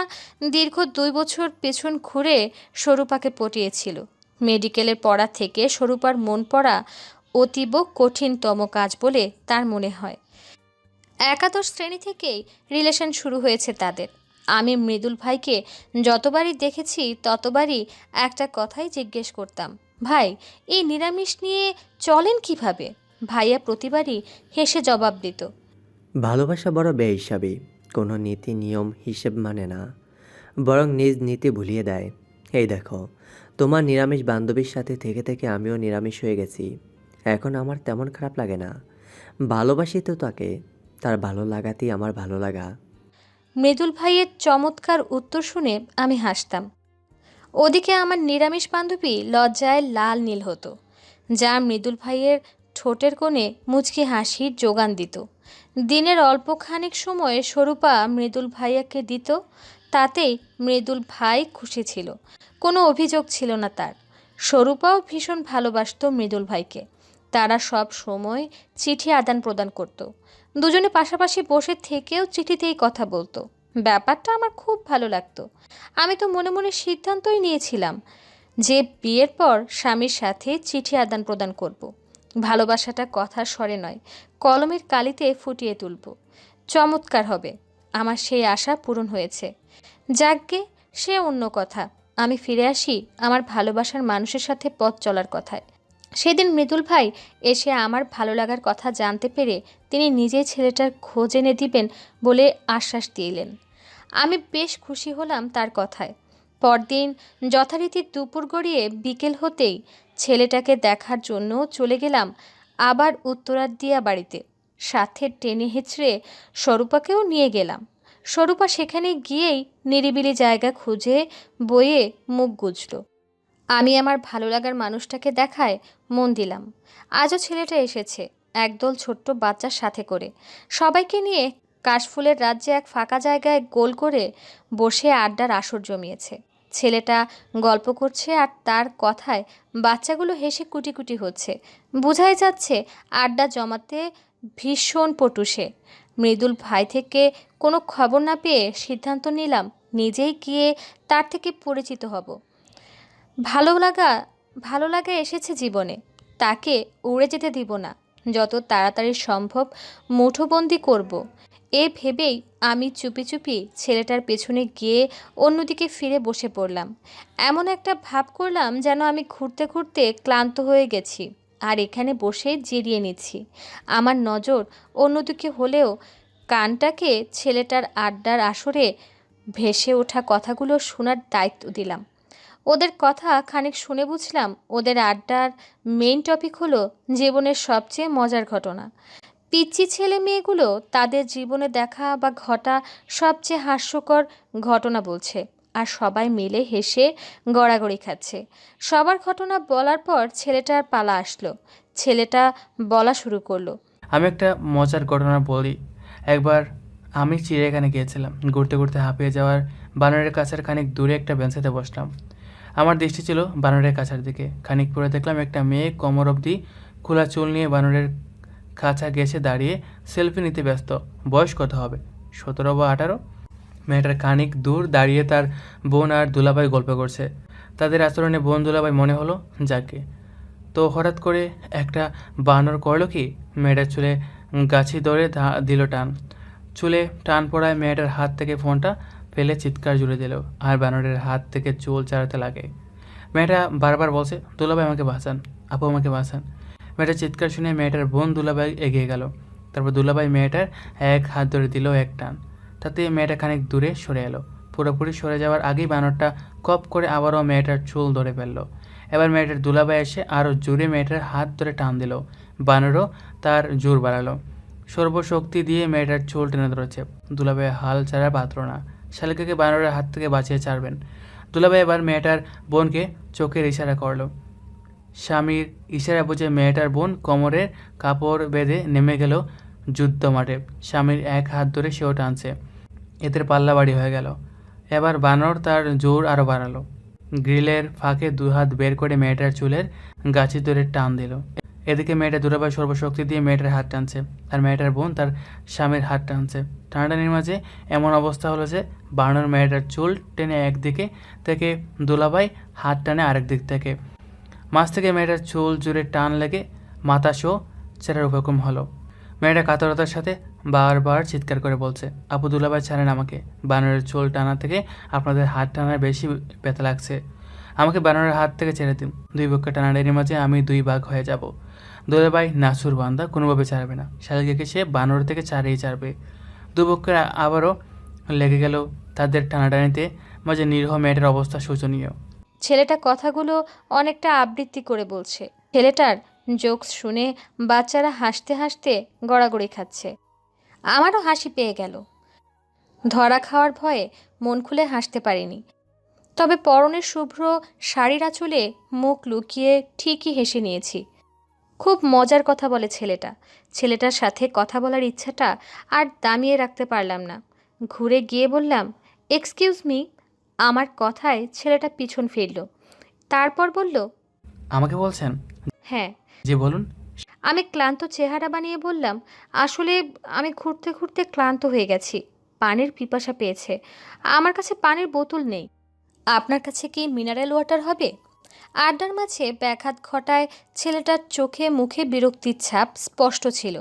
দীর্ঘ 2 বছর পেছন ঘুরে স্বরূপাকে পটিয়েছিল। মেডিকেলের পড়া থেকে স্বরূপার মন পড়া অতীব কঠিনতম কাজ বলে তার মনে হয়। একাদশ শ্রেণী থেকেই রিলেশন শুরু হয়েছে তাদের। আমি মৃদুল ভাইকে যতবারই দেখেছি ততবারই একটা কথাই জিজ্ঞেস করতাম, ভাই এই নিরামিষ নিয়ে চলেন কিভাবে? ভাইয়া প্রতিবারই হেসে জবাব দিত, ভালোবাসা বড় বেহিসাবি, কোনো নীতি নিয়ম হিসেব মানে না, বরং নিজ নীতি ভুলিয়ে দেয়। এই দেখো, তোমার নিরামিষ বান্ধবীর সাথে থেকে থেকে আমিও নিরামিষ হয়ে গেছি। এখন আমার তেমন খারাপ লাগে না। ভালোবাসি তো তাকে, তার ভালো লাগাতেই আমার ভালো লাগা। মৃদুল ভাইয়ের চমৎকার উত্তর শুনে আমি হাসতাম। ওদিকে আমার নিরামিষ বান্ধবী লজ্জায় লাল নীল হতো, যা মৃদুল ভাইয়ের ঠোঁটের কোণে মুচকি হাসির যোগান দিত। দিনের অল্প খানিক সময়ে স্বরূপা মৃদুল ভাইয়াকে দিত, তাতেই মৃদুল ভাই খুশি ছিল। কোনো অভিযোগ ছিল না তার। স্বরূপাও ভীষণ ভালোবাসত মৃদুল ভাইকে। তারা সব সময় চিঠি আদান প্রদান করত। দুজনে পাশাপাশি বসে থেকেও চিঠিতেই কথা বলতো। ব্যাপারটা আমার খুব ভালো লাগতো। আমি তো মনে মনে সিদ্ধান্তই নিয়েছিলাম যে বিয়ের পর স্বামীর সাথে চিঠি আদান প্রদান করব। ভালোবাসাটা কথার স্বরে নয়, কলমের কালিতে ফুটিয়ে তুলব। চমৎকার হবে। আমার সেই আশা পূরণ হয়েছে। যাকগে, সে অন্য কথা। আমি ফিরে আসি আমার ভালোবাসার মানুষের সাথে পথ চলার কথায়। সেদিন মৃদুল ভাই এসে আমার ভালো লাগার কথা জানতে পেরে তিনি নিজেই ছেলেটার খোঁজ এনে দিবেন বলে আশ্বাস দিলেন। আমি বেশ খুশি হলাম তার কথায়। পরদিন যথারীতি দুপুর গড়িয়ে বিকেল হতেই ছেলেটাকে দেখার জন্য চলে গেলাম আবার উত্তরাদিয়া বাড়িতে। সাথে টেনে হেঁচড়ে স্বরূপাকেও নিয়ে গেলাম। স্বরূপা সেখানে গিয়েই নিরিবিলি জায়গা খুঁজে বইয়ে মুখ গুজল। আমি আমার ভালো লাগার মানুষটাকে দেখায় মন দিলাম। আজও ছেলেটা এসেছে একদল ছোট্ট বাচ্চার সাথে করে। সবাইকে নিয়ে কাশফুলের রাজ্যে এক ফাঁকা জায়গায় গোল করে বসে আড্ডার আসর জমিয়েছে। ছেলেটা গল্প করছে আর তার কথায় বাচ্চাগুলো হেসে কুটি কুটি হচ্ছে। বোঝাই যাচ্ছে আড্ডা জমাতে ভীষণ পটু সে। মৃদুল ভাই থেকে কোনো খবর না পেয়ে সিদ্ধান্ত নিলাম নিজেই গিয়ে তার থেকে পরিচিত হব। ভালো লাগা এসেছে জীবনে, তাকে উড়ে যেতে দিব না। যত তাড়াতাড়ি সম্ভব মুঠোবন্দি করব। এ ভেবেই আমি চুপি চুপি ছেলেটার পেছনে গিয়ে অন্যদিকে ফিরে বসে পড়লাম। এমন একটা ভাব করলাম যেন আমি ঘুরতে ঘুরতে ক্লান্ত হয়ে গেছি আর এখানে বসে জিরিয়ে নিচ্ছি। আমার নজর অন্যদিকে হলেও কানটাকে ছেলেটার আড্ডার আসরে ভেসে ওঠা কথাগুলো শোনার দায়িত্ব দিলাম। ওদের কথা খানিক শুনে বুঝলাম ওদের আড্ডার মেইন টপিক হলো জীবনের সবচেয়ে মজার ঘটনা। পিচ্চি ছেলে মেয়েগুলো তাদের জীবনে দেখা বা ঘটা সবচেয়ে হাস্যকর ঘটনা বলছে আর সবাই মিলে হেসে গড়াগড়ি খাচ্ছে। সবার ঘটনা বলার পর ছেলেটার পালা আসলো। ছেলেটা বলা শুরু করলো, আমি একটা মজার ঘটনা বলি। একবার আমি চিড়িয়াখানে গিয়েছিলাম। ঘুরতে ঘুরতে হাঁপিয়ে যাওয়ার বানরের কাছার খানিক দূরে একটা বেঞ্চেতে বসলাম। আমার দৃষ্টি ছিল বানরের কাছার দিকে। খানিক পরে দেখলাম একটা মেয়ে কোমর অবধি খোলা চুল নিয়ে বানরের কাছা গেছে দাঁড়িয়ে সেলফি নিতে ব্যস্ত। বয়স কত হবে, 17 বা 18। মেয়েটার খানিক দূর দাঁড়িয়ে তার বোন আর দুলাভাই গল্প করছে। তাদের আচরণে বোন দুলাভাই মনে হলো। যাকে তো হঠাৎ করে একটা বানর করলো কি, মেয়েটার চুলে গাছি ধরে দিল টান। চুলে টান পড়ায় মেয়েটার হাত থেকে ফোনটা ফেলে চিৎকার জুড়ে দিল আর বানরের হাত থেকে চুল চাড়াতে লাগে। মেয়েটা বারবার বলছে, দুলাভাই আমাকে বাঁচান, আপু আমাকে বাঁচান। মেয়েটার চিৎকার শুনে মেয়েটার বোন দুলাভাই এগিয়ে গেল। তারপর দুলাভাই মেয়েটার এক হাত ধরে দিল এক টান। তাতে মেয়েটা খানিক দূরে সরে এলো। পুরোপুরি সরে যাওয়ার আগেই বানরটা কপ করে আবারও মেয়েটার চুল ধরে ফেললো। এবার মেয়েটার দুলাভাই এসে আরও জোরে মেয়েটার হাত ধরে টান দিল। বানরও তার জোর বাড়ালো, সর্বশক্তি দিয়ে মেয়েটার চুল টেনে ধরেছে। দুলাভাই হাল ছাড়া পাত্র না, শালিকাকে বানরের হাত থেকে বাঁচিয়ে ছাড়বেন। দুলাভাই এবার মেয়েটার বোনকে চোখের ইশারা করলো। স্বামীর ইশারা বুঝে মেয়েটার বোন কোমরের কাপড় বেঁধে নেমে গেল যুদ্ধ মাঠে। স্বামীর এক হাত ধরে সেও টানছে। এদের পাল্লা বাড়ি হয়ে গেল। এবার বানর তার জোর আরও বাড়ালো। গ্রিলের ফাঁকে দু হাত বের করে মেয়েটার চুলের গাছি ধরে টান দিল। এদিকে মেয়েটা দুলাভাই সর্বশক্তি দিয়ে মেয়েটার হাত টানছে আর মেয়েটার বোন তার স্বামীর হাত টানছে। টানাটানির মাঝে এমন অবস্থা হলো যে বানর মেয়েটার চুল টেনে একদিকে থেকে, দুলাভাই হাত টানে আরেক দিক থেকে। মাঝ থেকে মেয়েটার চুল জুড়ে টান লেগে মাথা শো ছেড়ার উপক্রম হলো। মেয়েটা কাতরতার সাথে বারবার চিৎকার করে বলছে, আপু দুলাভাই ছাড়েন আমাকে, বানরের চুল টানা থেকে আপনাদের হাত টানার বেশি ব্যথা লাগছে, আমাকে বানরের হাত থেকে ছেড়ে দিন। দুই পক্ষে টানাটানির মাঝে আমি দুই ভাগ হয়ে যাব। দুলাভাই নাসুর বান্দা, কোনোভাবে ছাড়বে না, শালিকাকে সে বানর থেকে ছাড়িয়ে ছাড়বে। দুপক্ষের আবারও লেগে গেল তাদের টানাটানিতে। মাঝে নিরীহ মেয়েটার অবস্থা শোচনীয়। ছেলেটা কথাগুলো অনেকটা আবৃত্তি করে বলছে। ছেলেটার জোকস শুনে বাচ্চারা হাসতে হাসতে গড়াগড়ি খাচ্ছে। আমারও হাসি পেয়ে গেল। ধরা খাওয়ার ভয়ে মন খুলে হাসতে পারিনি। তবে পরনের শুভ্র শাড়ির আঁচলে মুখ লুকিয়ে ঠিকই হেসে নিয়েছি। খুব মজার কথা বলে ছেলেটা। ছেলেটার সাথে কথা বলার ইচ্ছাটা আর দামিয়ে রাখতে পারলাম না। ঘুরে গিয়ে বললাম, এক্সকিউজ মি। আমার কথায় ছেলেটা পিছন ফিরল। তারপর বলল, আমাকে বলছেন? হ্যাঁ। জি বলুন। আমি ক্লান্ত চেহারা বানিয়ে বললাম, আসলে আমি ঘুরতে ঘুরতে ক্লান্ত হয়ে গেছি, পানির পিপাসা পেয়েছে, আমার কাছে পানির বোতল নেই, আপনার কাছে কি মিনারেল ওয়াটার হবে? আড্ডার মাঝে ব্যাঘাত ঘটায় ছেলেটার চোখে মুখে বিরক্তির ছাপ স্পষ্ট ছিল।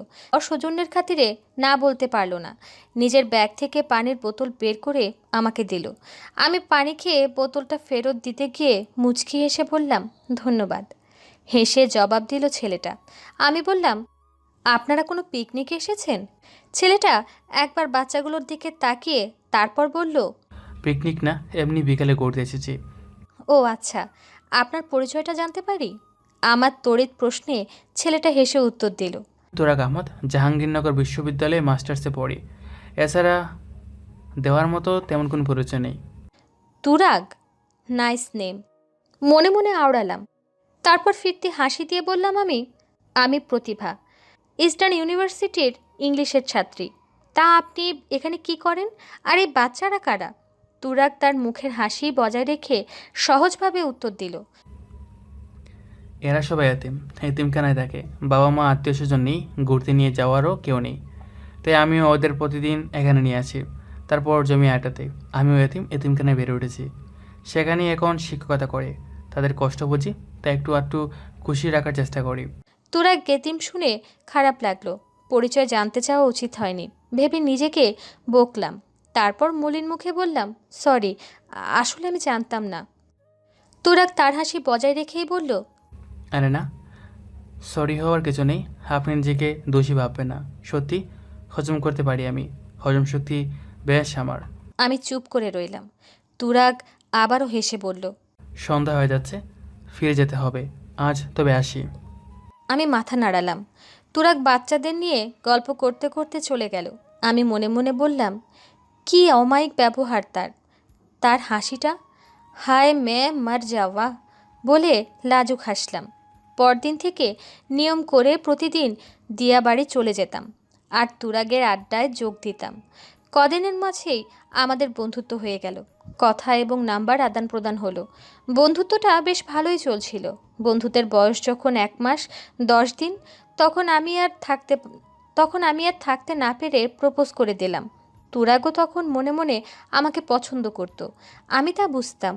সৌজন্যের খাতিরে না বলতে পারল না। নিজের ব্যাগ থেকে পানির বোতল বের করে আমাকে দিল। আমি পানি খেয়ে বোতলটা ফেরত দিতে গিয়ে মুচকি হেসে বললাম, ধন্যবাদ। হেসে জবাব দিল ছেলেটা। আমি বললাম, আপনারা কোনো পিকনিকে এসেছেন? ছেলেটা একবার বাচ্চাগুলোর দিকে তাকিয়ে তারপর বলল, পিকনিক না, এমনি বিকালে ঘুরতে এসেছি। ও আচ্ছা, আপনার পরিচয়টা জানতে পারি? আমার তড়িৎ প্রশ্নে ছেলেটা হেসে উত্তর দিল, তুরাগ আহমদ, জাহাঙ্গীরনগর বিশ্ববিদ্যালয়ে মাস্টার্সে পড়ি। এছাড়া দেওয়ার মতো তেমন কোনো পরিচয় নেই। তুরাগ? Nice name. মনে মনে আওড়ালাম। তারপর ফিরতি হাসি দিয়ে বললাম, আমি প্রতিভা, ইস্টার্ন ইউনিভার্সিটির ইংলিশের ছাত্রী। তা আপনি এখানে কি করেন? আর এই বাচ্চারা কারা? তুরাগ তার মুখের হাসি বজায় রেখে সহজভাবে উত্তর দিল, এরা সবাই এতিমখানায় থাকে, বাবা মা আত্মীয় স্বজন নেই, ঘুরতে নিয়ে যাওয়ারও কেউ নেই, তাই আমিও ওদের প্রতিদিন এখানে নিয়ে আসি। তারপর জমি আটাতে আমিও এতিমখানায় বেড়ে উঠেছি, সেখানেই এখন শিক্ষকতা করে। তাদের কষ্ট বুঝি, তাই একটু আধটু খুশি রাখার চেষ্টা করি। তুরাগ গেতিম শুনে খারাপ লাগলো। পরিচয় জানতে চাওয়া উচিত হয়নি ভেবে নিজেকে বকলাম। তারপর মলিন মুখে বললাম, সরি, আসলে আমি জানতাম না। তুরাগ তার হাসি বজায় রেখেই বলল, আরে না, সরি হওয়ার কিছু নেই, আপনি নিজেকে দোষী ভাববেন না, সত্যি হজম করতে পারি আমি, হজম শক্তি বেশ আমার। আমি চুপ করে রইলাম। তুরাগ আবারও হেসে বলল, সন্ধ্যা হয়ে যাচ্ছে, ফিরে যেতে হবে, আজ তবে আসি। আমি মাথা নাড়ালাম। তুরাগ বাচ্চাদের নিয়ে গল্প করতে করতে চলে গেল। আমি মনে মনে বললাম, কি অমায়িক ব্যবহার তার হাসিটা, হায় মে মার যাওয়া বলে লাজুক হাসলাম। পরদিন থেকে নিয়ম করে প্রতিদিন দিয়াবাড়ি চলে যেতাম আর তুরাগের আড্ডায় যোগ দিতাম। কদিনের মাঝেই আমাদের বন্ধুত্ব হয়ে গেল। কথা এবং নাম্বার আদান প্রদান হলো। বন্ধুত্বটা বেশ ভালোই চলছিল। বন্ধুত্বের বয়স যখন 1 মাস 10 দিন, তখন আমি আর থাকতে না পেরে প্রপোজ করে দিলাম। তুরাগও তখন মনে মনে আমাকে পছন্দ করত। আমি তা বুঝতাম।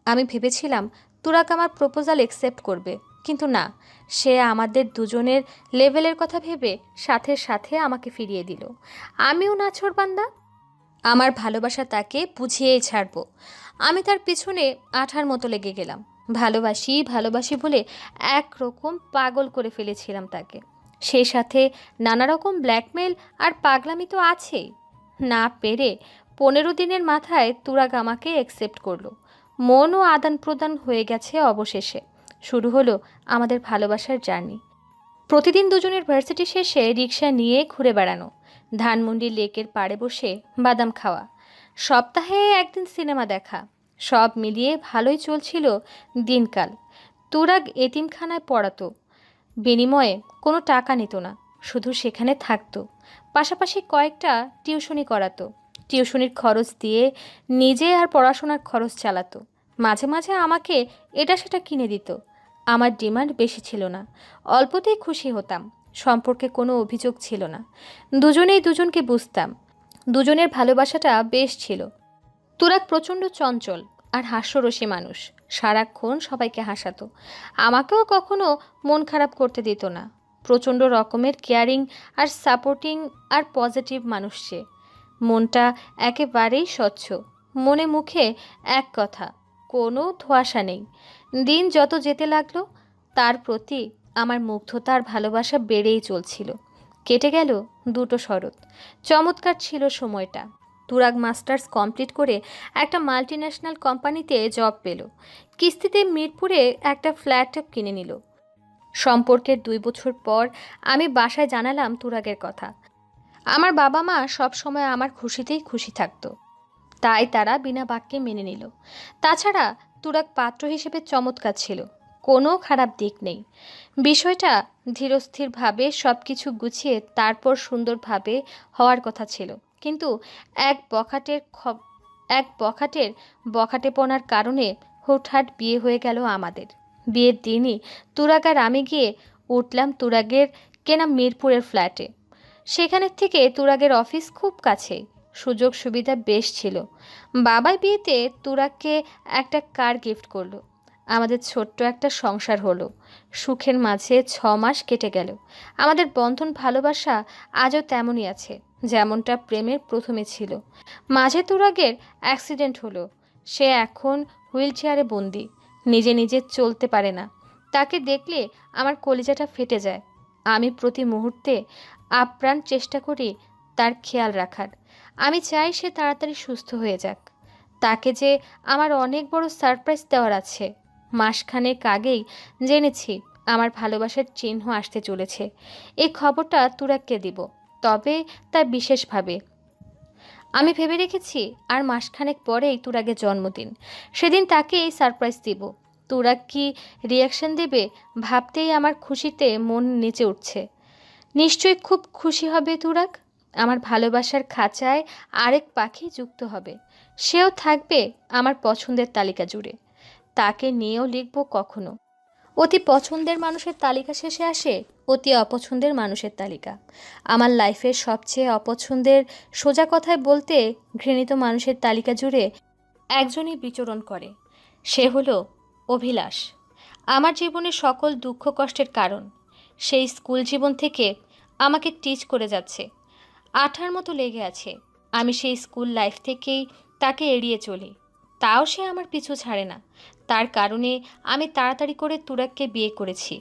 আমি ভেবেছিলাম তুরাগ আমার প্রপোজাল অ্যাকসেপ্ট করবে, কিন্তু না, সে আমাদের দুজনের লেভেলের কথা ভেবে সাথে সাথে আমাকে ফিরিয়ে দিল। আমিও নাছোড়বান্দা, আমার ভালোবাসা তাকে বুঝিয়েই ছাড়বো। আমি তার পিছনে আঠার মতো লেগে গেলাম। ভালোবাসি ভালোবাসি বলে একরকম পাগল করে ফেলেছিলাম তাকে। সেই সাথে নানা রকম ব্ল্যাকমেল আর পাগলামি তো আছেই। না পেরে 15 দিনের মাথায় তুরাগ আমাকে অ্যাকসেপ্ট করলো। মনও আদান প্রদান হয়ে গেছে। অবশেষে শুরু হলো আমাদের ভালোবাসার জার্নি। প্রতিদিন দুজনের ভার্সিটি শেষে রিক্সা নিয়ে ঘুরে বেড়ানো, ধানমন্ডি লেকের পাড়ে বসে বাদাম খাওয়া, সপ্তাহে একদিন সিনেমা দেখা, সব মিলিয়ে ভালোই চলছিল দিনকাল। তুরাগ এতিমখানায় পড়াতো, বিনিময়ে কোনো টাকা নিত না, শুধু সেখানে থাকতো। পাশাপাশি কয়েকটা টিউশনি করাতো। টিউশনির খরচ দিয়ে নিজে আর পড়াশোনার খরচ চালাতো। মাঝে মাঝে আমাকে এটা সেটা কিনে দিত। আমার ডিমান্ড বেশি ছিল না, অল্পতেই খুশি হতাম। সম্পর্কে কোনো অভিযোগ ছিল না, দুজনেই দুজনকে বুঝতাম। দুজনের ভালোবাসাটা বেশ ছিল। তুরাগ প্রচণ্ড চঞ্চল আর হাস্যরসী মানুষ, সারাক্ষণ সবাইকে হাসাতো। আমাকেও কখনো মন খারাপ করতে দিত না। প্রচণ্ড রকমের কেয়ারিং আর সাপোর্টিং আর পজিটিভ মানুষ সে। মনটা একেবারেই স্বচ্ছ, মনে মুখে এক কথা, কোনো ধোঁয়াশা নেই। দিন যত যেতে লাগলো তার প্রতি আমার মুগ্ধতা আর ভালোবাসা বেড়েই চলছিল। কেটে গেল 2 শরৎ। চমৎকার ছিল সময়টা। তুরাগ মাস্টার্স কমপ্লিট করে একটা মাল্টিন্যাশনাল কোম্পানিতে জব পেল। কিস্তিতে মিরপুরে একটা ফ্ল্যাট কিনে নিল। সম্পর্কের 2 বছর পর আমি বাসায় জানালাম তুরাগের কথা। আমার বাবা মা সবসময় আমার খুশিতেই খুশি থাকতো, তাই তারা বিনা বাক্যে মেনে নিল। তাছাড়া তুরাগ পাত্র হিসেবে চমৎকার ছিল, কোনো খারাপ দিক নেই। বিষয়টা ধীরস্থিরভাবে সব কিছু গুছিয়ে তারপর সুন্দরভাবে হওয়ার কথা ছিল, কিন্তু এক বখাটেপনার কারণে হুটহাট বিয়ে হয়ে গেল আমাদের। বিয়ের দিনই তুরাগ আর আমি গিয়ে উঠলাম তুরাগের কেনা মিরপুরের ফ্ল্যাটে। সেখানের থেকে তুরাগের অফিস খুব কাছে, সুযোগ সুবিধা বেশ ছিল। বাবাই বিয়েতে তুরাগকে একটা কার গিফট করলো। আমাদের ছোট্ট একটা সংসার হলো। সুখের মাঝে 6 মাস কেটে গেল। আমাদের বন্ধন ভালোবাসা আজও তেমনই আছে, যেমনটা প্রেমের প্রথমে ছিল। মাঝে তুরাগের অ্যাক্সিডেন্ট হলো। সে এখন হুইল চেয়ারে বন্দি, নিজে নিজে চলতে পারে না। তাকে দেখলে আমার কলিজাটা ফেটে যায়। আমি প্রতি মুহূর্তে আপ্রাণ চেষ্টা করি তার খেয়াল রাখার। আমি চাই সে তাড়াতাড়ি সুস্থ হয়ে যাক। তাকে যে আমার অনেক বড় সারপ্রাইজ দেওয়ার আছে। মাসখানেক আগেই জেনেছি আমার ভালোবাসার চিহ্ন আসতে চলেছে। এই খবরটা তুরাগকে দিব, তবে তা বিশেষভাবে। আমি ভেবে রেখেছি আর মাসখানেক পরেই তুরাগের জন্মদিন, সেদিন তাকে এই সারপ্রাইজ দিব। তুরাগ কি রিয়াকশন দেবে ভাবতেই আমার খুশিতে মন নেচে উঠছে। নিশ্চয়ই খুব খুশি হবে তুরাগ। আমার ভালোবাসার খাঁচায় আরেক পাখি যুক্ত হবে। সেও থাকবে আমার পছন্দের তালিকা জুড়ে। তাকে নিয়েও লিখব কখনো। অতি পছন্দের মানুষের তালিকা শেষে আসে অতি অপছন্দের মানুষের তালিকা। আমার লাইফের সবচেয়ে অপছন্দের, সোজা কথায় বলতে ঘৃণিত মানুষের তালিকা জুড়ে একজনই বিচরণ করে, সে হলো অভিলাষ। আমার জীবনের সকল দুঃখ কষ্টের কারণ। সেই স্কুল জীবন থেকে আমাকে টিচ করে যাচ্ছে, আঠার মতো লেগে আছে। আমি সেই স্কুল লাইফ থেকেই তাকে এড়িয়ে চলি, তাও সে আমার পিছু ছাড়ে না। তার কারণে আমি তাড়াতাড়ি করে তুরাগকে বিয়ে করেছি।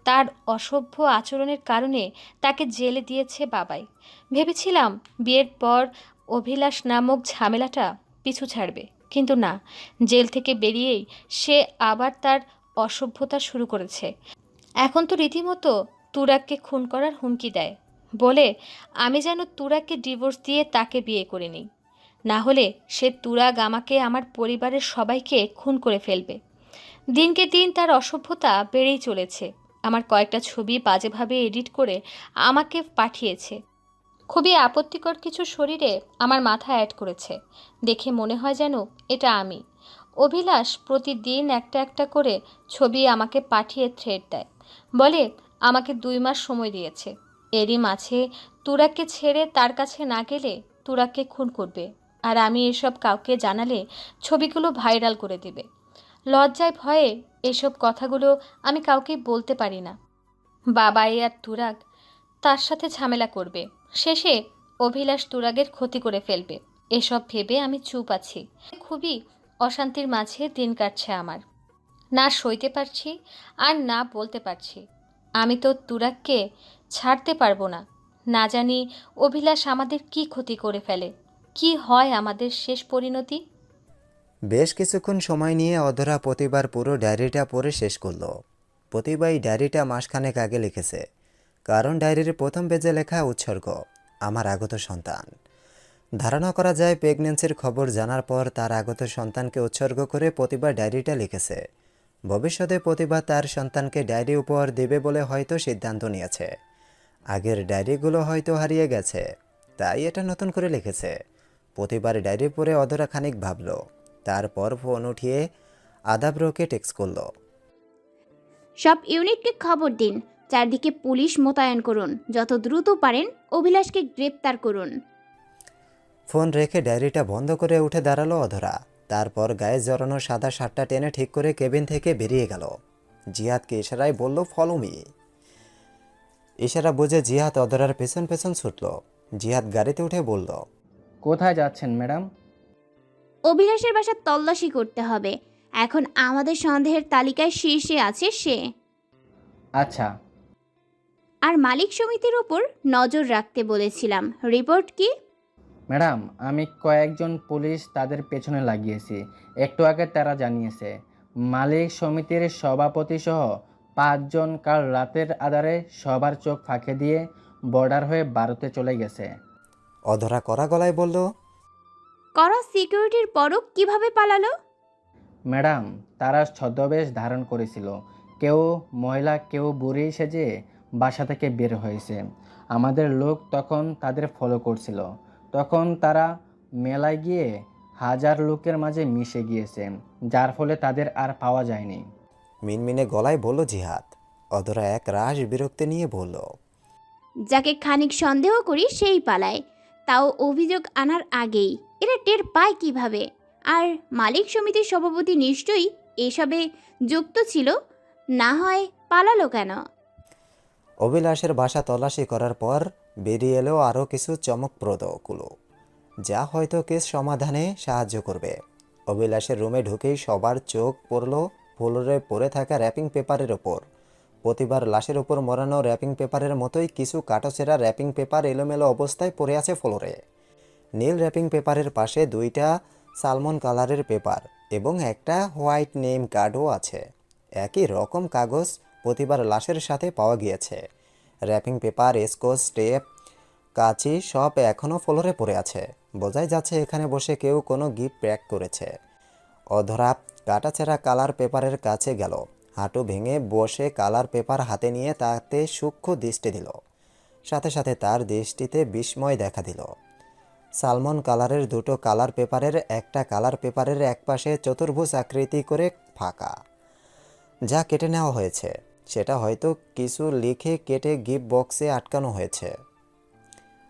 তার অসভ্য আচরণের কারণে তাকে জেলে দিয়েছে বাবাই। ভেবেছিলাম বিয়ের পর অভিলাষ নামক ঝামেলাটা পিছু ছাড়বে, কিন্তু না, জেল থেকে বেরিয়েই সে আবার তার অসভ্যতা শুরু করেছে। এখন তো রীতিমতো তুরাগকে খুন করার হুমকি দেয়, বলে আমি যেন তুরাগকে ডিভোর্স দিয়ে তাকে বিয়ে করে নিই, না হলে সে তুরাগ আমাকে, আমার পরিবারের সবাইকে খুন করে ফেলবে। দিনকে দিন তার অসভ্যতা বেড়েই চলেছে। আমার কয়েকটা ছবি বাজেভাবে এডিট করে আমাকে পাঠিয়েছে। খুবই আপত্তিকর কিছু শরীরে আমার মাথা অ্যাড করেছে। দেখে মনে হয় যেন এটা আমি। অভিলাষ প্রতিদিন একটা একটা করে ছবি আমাকে পাঠিয়ে থ্রেড দেয়, বলে আমাকে 2 মাস সময় দিয়েছে। এরই মাঝে তুরাগকে ছেড়ে তার কাছে না গেলে তুরাগকে খুন করবে, আর আমি এসব কাউকে জানালে ছবিগুলো ভাইরাল করে দেবে। লজ্জায় ভয়ে এসব কথাগুলো আমি কাউকে বলতে পারি না। বাবাই আর তুরাগ তার সাথে ঝামেলা করবে, শেষে অভিলাষ তুরাগের ক্ষতি করে ফেলবে। এসব ভেবে আমি চুপ আছি। খুবই অশান্তির মাঝে দিন কাটছে আমার। না সইতে পারছি আর না বলতে পারছি। আমি তো তুরাগকে ছাড়তে পারবো না। না জানি অভিলাষ আমাদের কি ক্ষতি করে ফেলে, কি হয় আমাদের শেষ পরিণতি। বেশ কিছুক্ষণ সময় নিয়ে অধরা প্রতিবার পুরো ডায়েরিটা পড়ে শেষ করলো। প্রতিভা এই ডায়েরিটা মাসখানেক আগে লিখেছে, কারণ ডায়েরির প্রথম পেজে লেখা উৎসর্গ আমার আগত সন্তান। ধারণা করা যায় প্রেগন্যান্সির খবর জানার পর তার আগত সন্তানকে উৎসর্গ করে প্রতিভা ডায়েরিটা লিখেছে। ভবিষ্যতে প্রতিভা তার সন্তানকে ডায়েরি উপহার দেবে বলে হয়তো সিদ্ধান্ত নিয়েছে। আগের ডায়েরিগুলো হয়তো হারিয়ে গেছে, তাই এটা নতুন করে লিখেছে। প্রতিবার ডায়েরি পড়ে অধরা খানিক ভাবল, তারপর ফোন উঠিয়ে আদাবরকে টেক্সট করলো। সব ইউনিটকে খবর দিন, চারদিকে পুলিশ মোতায়েন করুন, যত দ্রুত পারেন অভিলাষকে গ্রেপ্তার করুন। ফোন রেখে ডায়েরিটা বন্ধ করে উঠে দাঁড়ালো অধরা। তারপর গায়ে জড়ানো সাদা শার্টটা টেনে ঠিক করে কেবিন থেকে বেরিয়ে গেল। জিহাদকে ইশারায় বলল, ফলো মি। ইশারা বুঝে জিহাদ অধরার পেছন পেছন ছুটল। জিহাদ গাড়িতে উঠে বলল, কোথায় যাচ্ছেন ম্যাডাম? অভিলাষের বাসা তল্লাশি করতে হবে। এখন আমাদের সন্দেহের তালিকায় শীর্ষে আছে সে। আচ্ছা। আর মালিক সমিতির উপর নজর রাখতে বলেছিলাম। রিপোর্ট কি? ম্যাডাম, আমি কয়েকজন পুলিশ তাদের পেছনে লাগিয়েছি। একটু আগে তারা জানিয়েছে মালিক সমিতির সভাপতি সহ 5 জন কাল রাতের আধারে সবার চোখ ফাঁকে দিয়ে বর্ডার হয়ে ভারতে চলে গেছে। অধরা কড়া গলায় বলল, করা সিকিউরিটির পরও কিভাবে পালালো? ম্যাডাম, তারা ছদ্মবেশ ধারণ করেছিল। কেউ মহিলা, কেউ বুড়ি সেজে বাসা থেকে বের হয়েছে। আমাদের লোক তখন তাদের ফলো করছিল। তখন তারা মেলায় গিয়ে হাজার লোকের মাঝে মিশে গিয়েছে, যার ফলে তাদের আর পাওয়া যায়নি। মিনমিনে গলায় বলল জিহাদ। অধরা এক রাশ বিরক্তি নিয়ে বলল, যাকে খানিক সন্দেহ করি সেই পালায়, তাও অভিযোগ আনার আগেই। এরা টের পায় কিভাবে? আর মালিক সমিতির সভাপতি নিশ্চয়ই এসবে যুক্ত ছিল, না হয় পালালো কেন? অভিলাষের বাসা তল্লাশি করার পর বেরিয়ে এলো আরও কিছু চমকপ্রদ ক্লু, যা হয়তো কেস সমাধানে সাহায্য করবে। অভিলাষের রুমে ঢুকেই সবার চোখ পড়ল ফ্লোরে পড়ে থাকা র্যাপিং পেপারের ওপর। প্রতিবার লাশের ওপর মোড়ানো র্যাপিং পেপারের মতোই কিছু কাটাছেঁড়া র্যাপিং পেপার এলোমেলো অবস্থায় পড়ে আছে ফ্লোরে। নীল র্যাপিং পেপারের পাশে 2টা সালমন কালারের পেপার এবং একটা হোয়াইট নেম কার্ডও আছে। একই রকম কাগজ প্রতিবার লাশের সাথে পাওয়া গিয়েছে। র্যাপিং পেপার, স্কচ টেপ, কাঁচি সব এখনও ফ্লোরে পড়ে আছে। বোঝাই যাচ্ছে এখানে বসে কেউ কোনো গিফট প্যাক করেছে। অধরা কাটাছেঁড়া কালার পেপারের কাছে গেল। হাঁটু ভেঙে বসে কালার পেপার হাতে নিয়ে তাতে সূক্ষ্ম দৃষ্টি দিল। সাথে সাথে তার দৃষ্টিতে বিস্ময় দেখা দিল। সালমন কালারের 2টো কালার পেপারের একটা কালার পেপারের একপাশে চতুর্ভুজ আকৃতি করে ফাঁকা, যা কেটে নেওয়া হয়েছে। সেটা হয়তো কিছু লিখে কেটে গিফট বক্সে আটকানো হয়েছে।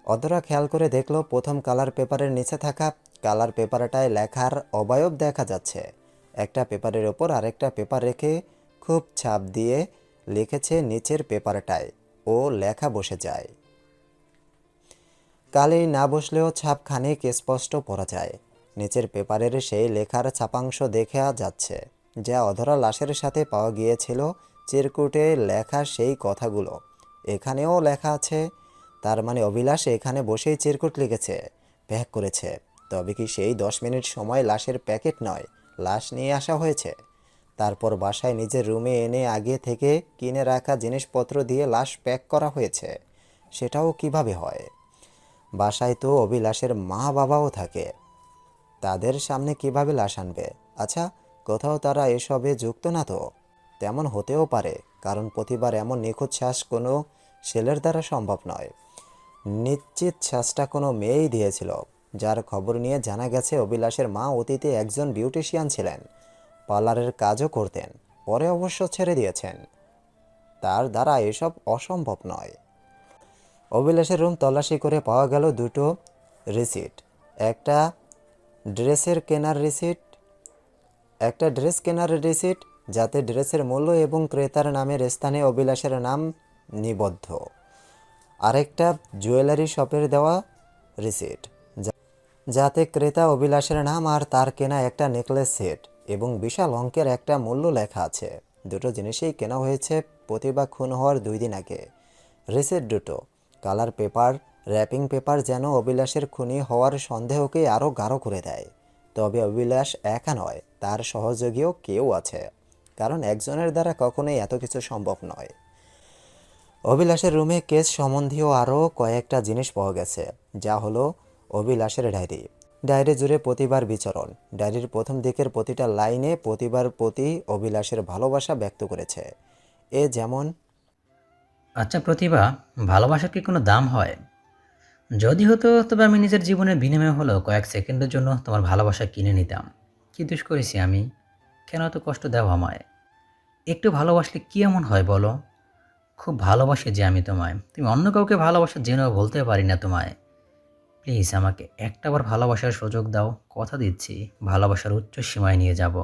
অধরা খেয়াল করে দেখল প্রথম কালার পেপারের নিচে থাকা কালার পেপারটায় লেখার অবয়ব দেখা যাচ্ছে। একটা পেপারের ওপর আরেকটা পেপার রেখে খুব ছাপ দিয়ে লিখেছে নিচের পেপারটায়, ও লেখা বসে যায়। কালি না বসলেও ছাপ খানিক স্পষ্ট পড়া যায়। নিচের পেপারের সেই লেখার ছাপাংশ দেখা যাচ্ছে, যা অধরা লাশের সাথে পাওয়া গিয়েছিল। চিরকুটে লেখা সেই কথাগুলো এখানেও লেখা আছে। তার মানে অভিলাষ এখানে বসেই চিরকুট লিখেছে, প্যাক করেছে। তবে কি সেই 10 মিনিট সময় লাশের প্যাকেট নয়, লাশ নিয়ে আসা হয়েছে। তারপর বাসায় নিজের রুমে এনে আগে থেকে কিনে রাখা জিনিসপত্র দিয়ে লাশ প্যাক করা হয়েছে। সেটাও কিভাবে হয়? বাসায় তো অভিলাষের মা বাবাও থাকে, তাদের সামনে কিভাবে লাশ আনবে? আচ্ছা, কোথাও তারা এসবে যুক্ত না তো? তেমন হতেও পারে, কারণ প্রতিবার এমন নিখুঁত শ্বাস কোনো ছেলের দ্বারা সম্ভব নয়। নিশ্চিত শ্বাসটা কোনো মেয়েই দিয়েছিল, যার খবর নিয়ে জানা গেছে অভিলাষের মা অতীতে একজন বিউটিশিয়ান ছিলেন, পার্লারের কাজও করতেন, পরে অবশ্য ছেড়ে দিয়েছেন। তার দ্বারা এসব অসম্ভব নয়। অভিলাষের রুম তল্লাশি করে পাওয়া গেল 2টো রিসিট, একটা ড্রেস কেনার রিসিট, যাতে ড্রেসের মূল্য এবং ক্রেতার নামের স্থানে অভিলাষের নাম নিবদ্ধ। আরেকটা জুয়েলারি শপের দেওয়া রিসিট, যাতে ক্রেতা অভিলাষের নাম আর তার কেনা একটা নেকলেস সেট এবং বিশাল অঙ্কের একটা মূল্য লেখা আছে। দুটো জিনিসই কেনা হয়েছে প্রতিভা খুন হওয়ার 2 দিন আগে। রিসিট দুটো, কালার পেপার, র্যাপিং পেপার, যেন অভিলাষের খুনি হওয়ার সন্দেহকে আরও গাঢ় করে দেয়। তবে অভিলাষ একা নয়, তার সহযোগীও কেউ আছে, কারণ একজনের দ্বারা কখনোই এত কিছু সম্ভব নয়। অভিলাষের রুমে কেস সম্বন্ধীয় আরও কয়েকটা জিনিস পাওয়া গেছে, যা হলো অভিলাষের ডায়েরি। ডায়েরি জুড়ে প্রতিভার বিচরণ। ডায়েরির প্রথম দিকের প্রতিটা লাইনে প্রতিভার প্রতি অভিলাষের ভালোবাসা ব্যক্ত করেছে। এ যেমন, আচ্ছা প্রতিভা, ভালোবাসার কি কোনো দাম হয়? যদি হতো তবে আমি নিজের জীবনের বিনিময়ে হলেও কয়েক সেকেন্ডের জন্য তোমার ভালোবাসা কিনে নিতাম। কি দোষ করেছি আমি? কেন এত কষ্ট দাও আমায়? একটু ভালোবাসলে কি এমন হয় বলো? খুব ভালোবাসি যে আমি তোমায়, তুমি অন্য কাউকে ভালোবাসা জেনেও বলতে পারি না তোমায়। প্লিজ আমাকে একটাবার ভালোবাসার সুযোগ দাও, কথা দিচ্ছি ভালোবাসার উচ্চ সীমায় নিয়ে যাব।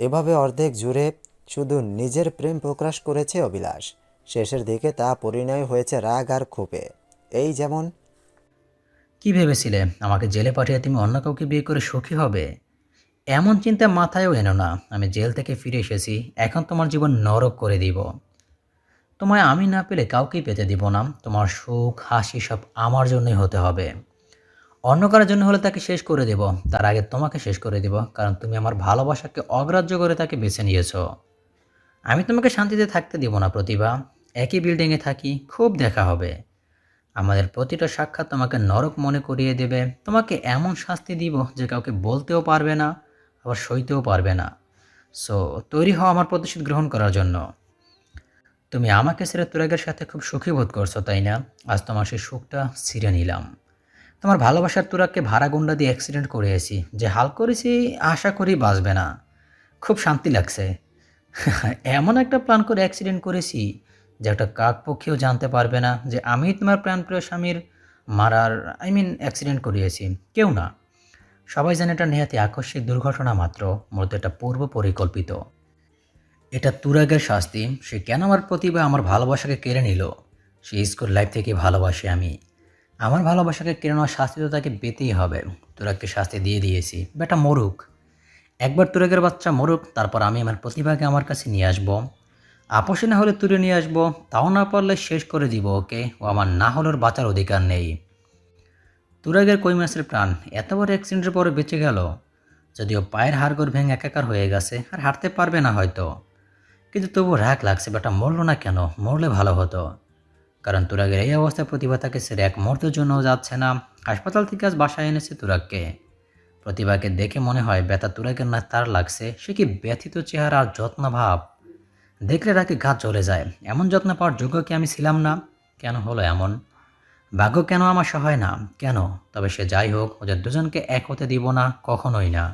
এভাবে অর্ধেক জুড়ে শুধু নিজের প্রেম প্রকাশ করেছে অভিলাষ। শেষের দিকে তা পরিণয় হয়েছে রাগ আর ক্ষোভে। এই যেমন, কি ভেবেছিলে আমাকে জেলে পাঠিয়ে তুমি অন্য কাউকে বিয়ে করে সুখী হবে? এমন চিন্তা মাথায়ও এনো না। আমি জেল থেকে ফিরে এসেছি, এখন তোমার জীবন নরক করে দিব। তোমায় আমি না পেলে কাউকেই পেতে দিব না। তোমার সুখ হাসি সব আমার জন্যই হতে হবে। অন্য কারোর জন্য হলে তাকে শেষ করে দেব, তার আগে তোমাকে শেষ করে দেব, কারণ তুমি আমার ভালোবাসাকে অগ্রাহ্য করে তাকে বেছে নিয়েছো। আমি তোমাকে শান্তিতে থাকতে দিব না প্রতিভা। একই বিল্ডিংয়ে থাকি, খুব দেখা হবে। আমাদের প্রতিটা সাক্ষাৎ তোমাকে নরক মনে করিয়ে দেবে। তোমাকে এমন শাস্তি দিব যে কাউকে বলতেও পারবে না, আবার সইতেও পারবে না। সো তৈরি হও আমার প্রতিশোধ গ্রহণ করার জন্য। তুমি আমাকে ছেড়ে তুরাগের সাথে খুব সুখী বোধ করছো, তাই না? আজ তোমার সেই সুখটা ছিঁড়ে নিলাম। তোমার ভালোবাসার তুরাগকে ভাড়া গুন্ডা দিয়ে অ্যাক্সিডেন্ট করিয়েছি, যে হাল করেছি আশা করি বাঁচবে না। খুব শান্তি লাগছে। এমন একটা প্ল্যান করে অ্যাক্সিডেন্ট করেছি যে একটা কাকপক্ষীও জানতে পারবে না যে আমি তোমার প্রাণপ্রিয় স্বামীর মারার অ্যাক্সিডেন্ট করিয়েছি। কেউ না, সবাই জানে এটা নেহাতি আকস্মিক দুর্ঘটনা মাত্র, মূলত এটা পূর্ব পরিকল্পিত। এটা তুরাগের শাস্তি। সে কেন আমার প্রতিভা আমার ভালোবাসাকে কেড়ে নিল? সে স্কুল লাইফ থেকে ভালোবাসি আমি। আমার ভালোবাসাকে কেড়ে নেওয়ার শাস্তি তো তাকে পেতেই হবে। তুরাগকে শাস্তি দিয়ে দিয়েছি, বেটা মরুক। একবার তুরাগের বাচ্চা মরুক, তারপর আমি আমার প্রতিভাকে আমার কাছে নিয়ে আসবো। আপোষে না হলে তুলে নিয়ে আসবো, তাও না পারলে শেষ করে দিব ওকে। ও আমার না হলে ওর বাঁচার অধিকার নেই। তুরাগের কই মাসের প্রাণ এত বড় অ্যাক্সিডেন্টের পরে বেঁচে গেল। যদিও পায়ের হাড়গোড় ভেঙে একাকার হয়ে গেছে, আর হাঁটতে পারবে না হয়তো, কিন্তু তবুও রাগ লাগছে। বেটা মরলো না কেন? মরলে ভালো হতো। কারণ তুরাগের এই অবস্থায় প্রতিভা তাকে ছেড়ে এক মুহূর্তের জন্যও যাচ্ছে না। হাসপাতাল থেকে আজ বাসায় এনেছে তুরাগকে। প্রতিভাকে দেখে মনে হয় ব্যথা তুরাগের না তার লাগছে। সে কি ব্যথিত চেহারা আর যত্ন ভাব দেখলে রাগে গা চলে যায়। এমন যত্ন পাওয়ার যোগ্য কি আমি ছিলাম না? কেন হলো এমন? ভাগ্য কেন আমার সহায় না? কেন? তবে সে যাই হোক, ওদের দুজনকে এক হতে দিব না, কখনোই না।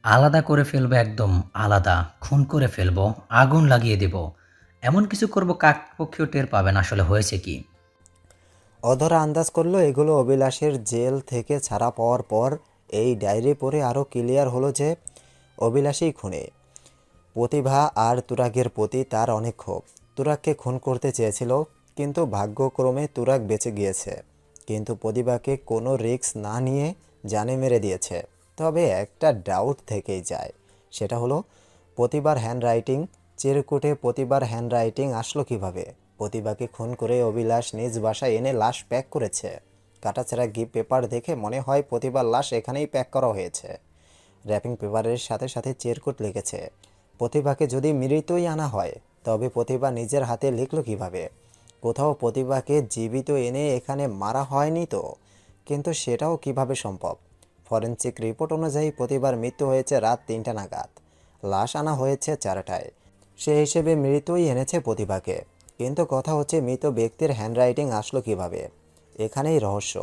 আলাদা করে ফেলবো, একদম আলাদা। খুন করে ফেলবো, আগুন লাগিয়ে দেব, এমন কিছু করব কাকপক্ষীও টের পাবেন আসলে হয়েছে কি। অধরা আন্দাজ করলো এগুলো অভিলাষের জেল থেকে ছাড়া পাওয়ার পর এই ডায়েরি পড়ে আরও ক্লিয়ার হলো যে অভিলাষই খুনে। প্রতিভা আর তুরাগের প্রতি তার অনেক ক্ষোভ। তুরাগকে খুন করতে চেয়েছিল, কিন্তু ভাগ্যক্রমে তুরাগ বেঁচে গিয়েছে। কিন্তু প্রতিভাকে কোনো রিস্ক না নিয়ে জানে মেরে দিয়েছে। তবে একটা ডাউট থেকেই যায়, সেটা হলো প্রতিভার হ্যান্ডরাইটিং। চিরকুটে প্রতিভার হ্যান্ডরাইটিং আসলো কিভাবে? প্রতিভাকে খুন করে অভিলাষ নিজ বাসায় এনে লাশ প্যাক করেছে। কাটাছেঁড়া গিফট পেপার দেখে মনে হয় প্রতিভার লাশ এখানেই প্যাক করা হয়েছে। র্যাপিং পেপারের সাথে সাথে চিরকুট লিখেছে। প্রতিভাকে যদি মৃতই আনা হয়, তবে প্রতিভা নিজের হাতে লিখলো কিভাবে? কোথাও প্রতিভাকে জীবিত এনে এখানে মারা হয়নি তো, কিন্তু সেটাও কিভাবে সম্ভব? ফরেনসিক রিপোর্ট অনুযায়ী প্রতিভার মৃত্যু হয়েছে রাত 3টা নাগাদ। লাশ আনা হয়েছে 4টায়। সে হিসেবে মৃতই এনেছে প্রতিভাকে। কিন্তু কথা হচ্ছে মৃত ব্যক্তির হ্যান্ডরাইটিং আসলো কিভাবে? এখানেই রহস্য।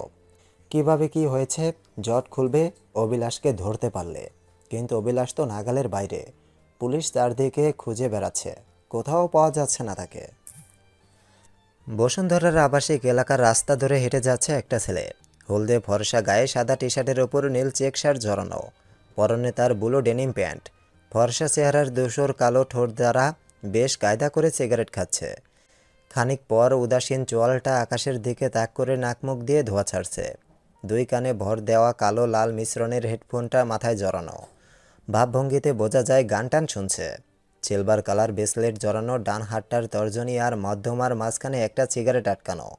কিভাবে কি হয়েছে জট খুলবে অভিলাষকে ধরতে পারলে। কিন্তু অভিলাষ তো নাগালের বাইরে। পুলিশ চারদিকে খুঁজে বেড়াচ্ছে, কোথাও পাওয়া যাচ্ছে না তাকে। বসুন্ধরার আবাসিক এলাকার রাস্তা ধরে হেঁটে যাচ্ছে একটা ছেলে। হলদে ফর্সা গায়ে সাদা টি শার্টের ওপর নীল চেক শার্ট জড়ানো, পরনে তার বুলো ডেনিম প্যান্ট। ফর্সা চেহারার ধূসর কালো ঠোঁট দ্বারা বেশ কায়দা করে সিগারেট খাচ্ছে। খানিক পর উদাসীন চোয়ালটা আকাশের দিকে তাক করে নাকমুখ দিয়ে ধোঁয়া ছাড়ছে। দুই কানে ভর দেওয়া কালো লাল মিশ্রণের হেডফোনটা মাথায় জড়ানো। ভাবভঙ্গিতে বোঝা যায় গান টান শুনছে। সিলভার কালার ব্রেসলেট জড়ানো ডান হাতটার তর্জনী আর মধ্যমার মাঝখানে একটা সিগারেট আটকানো।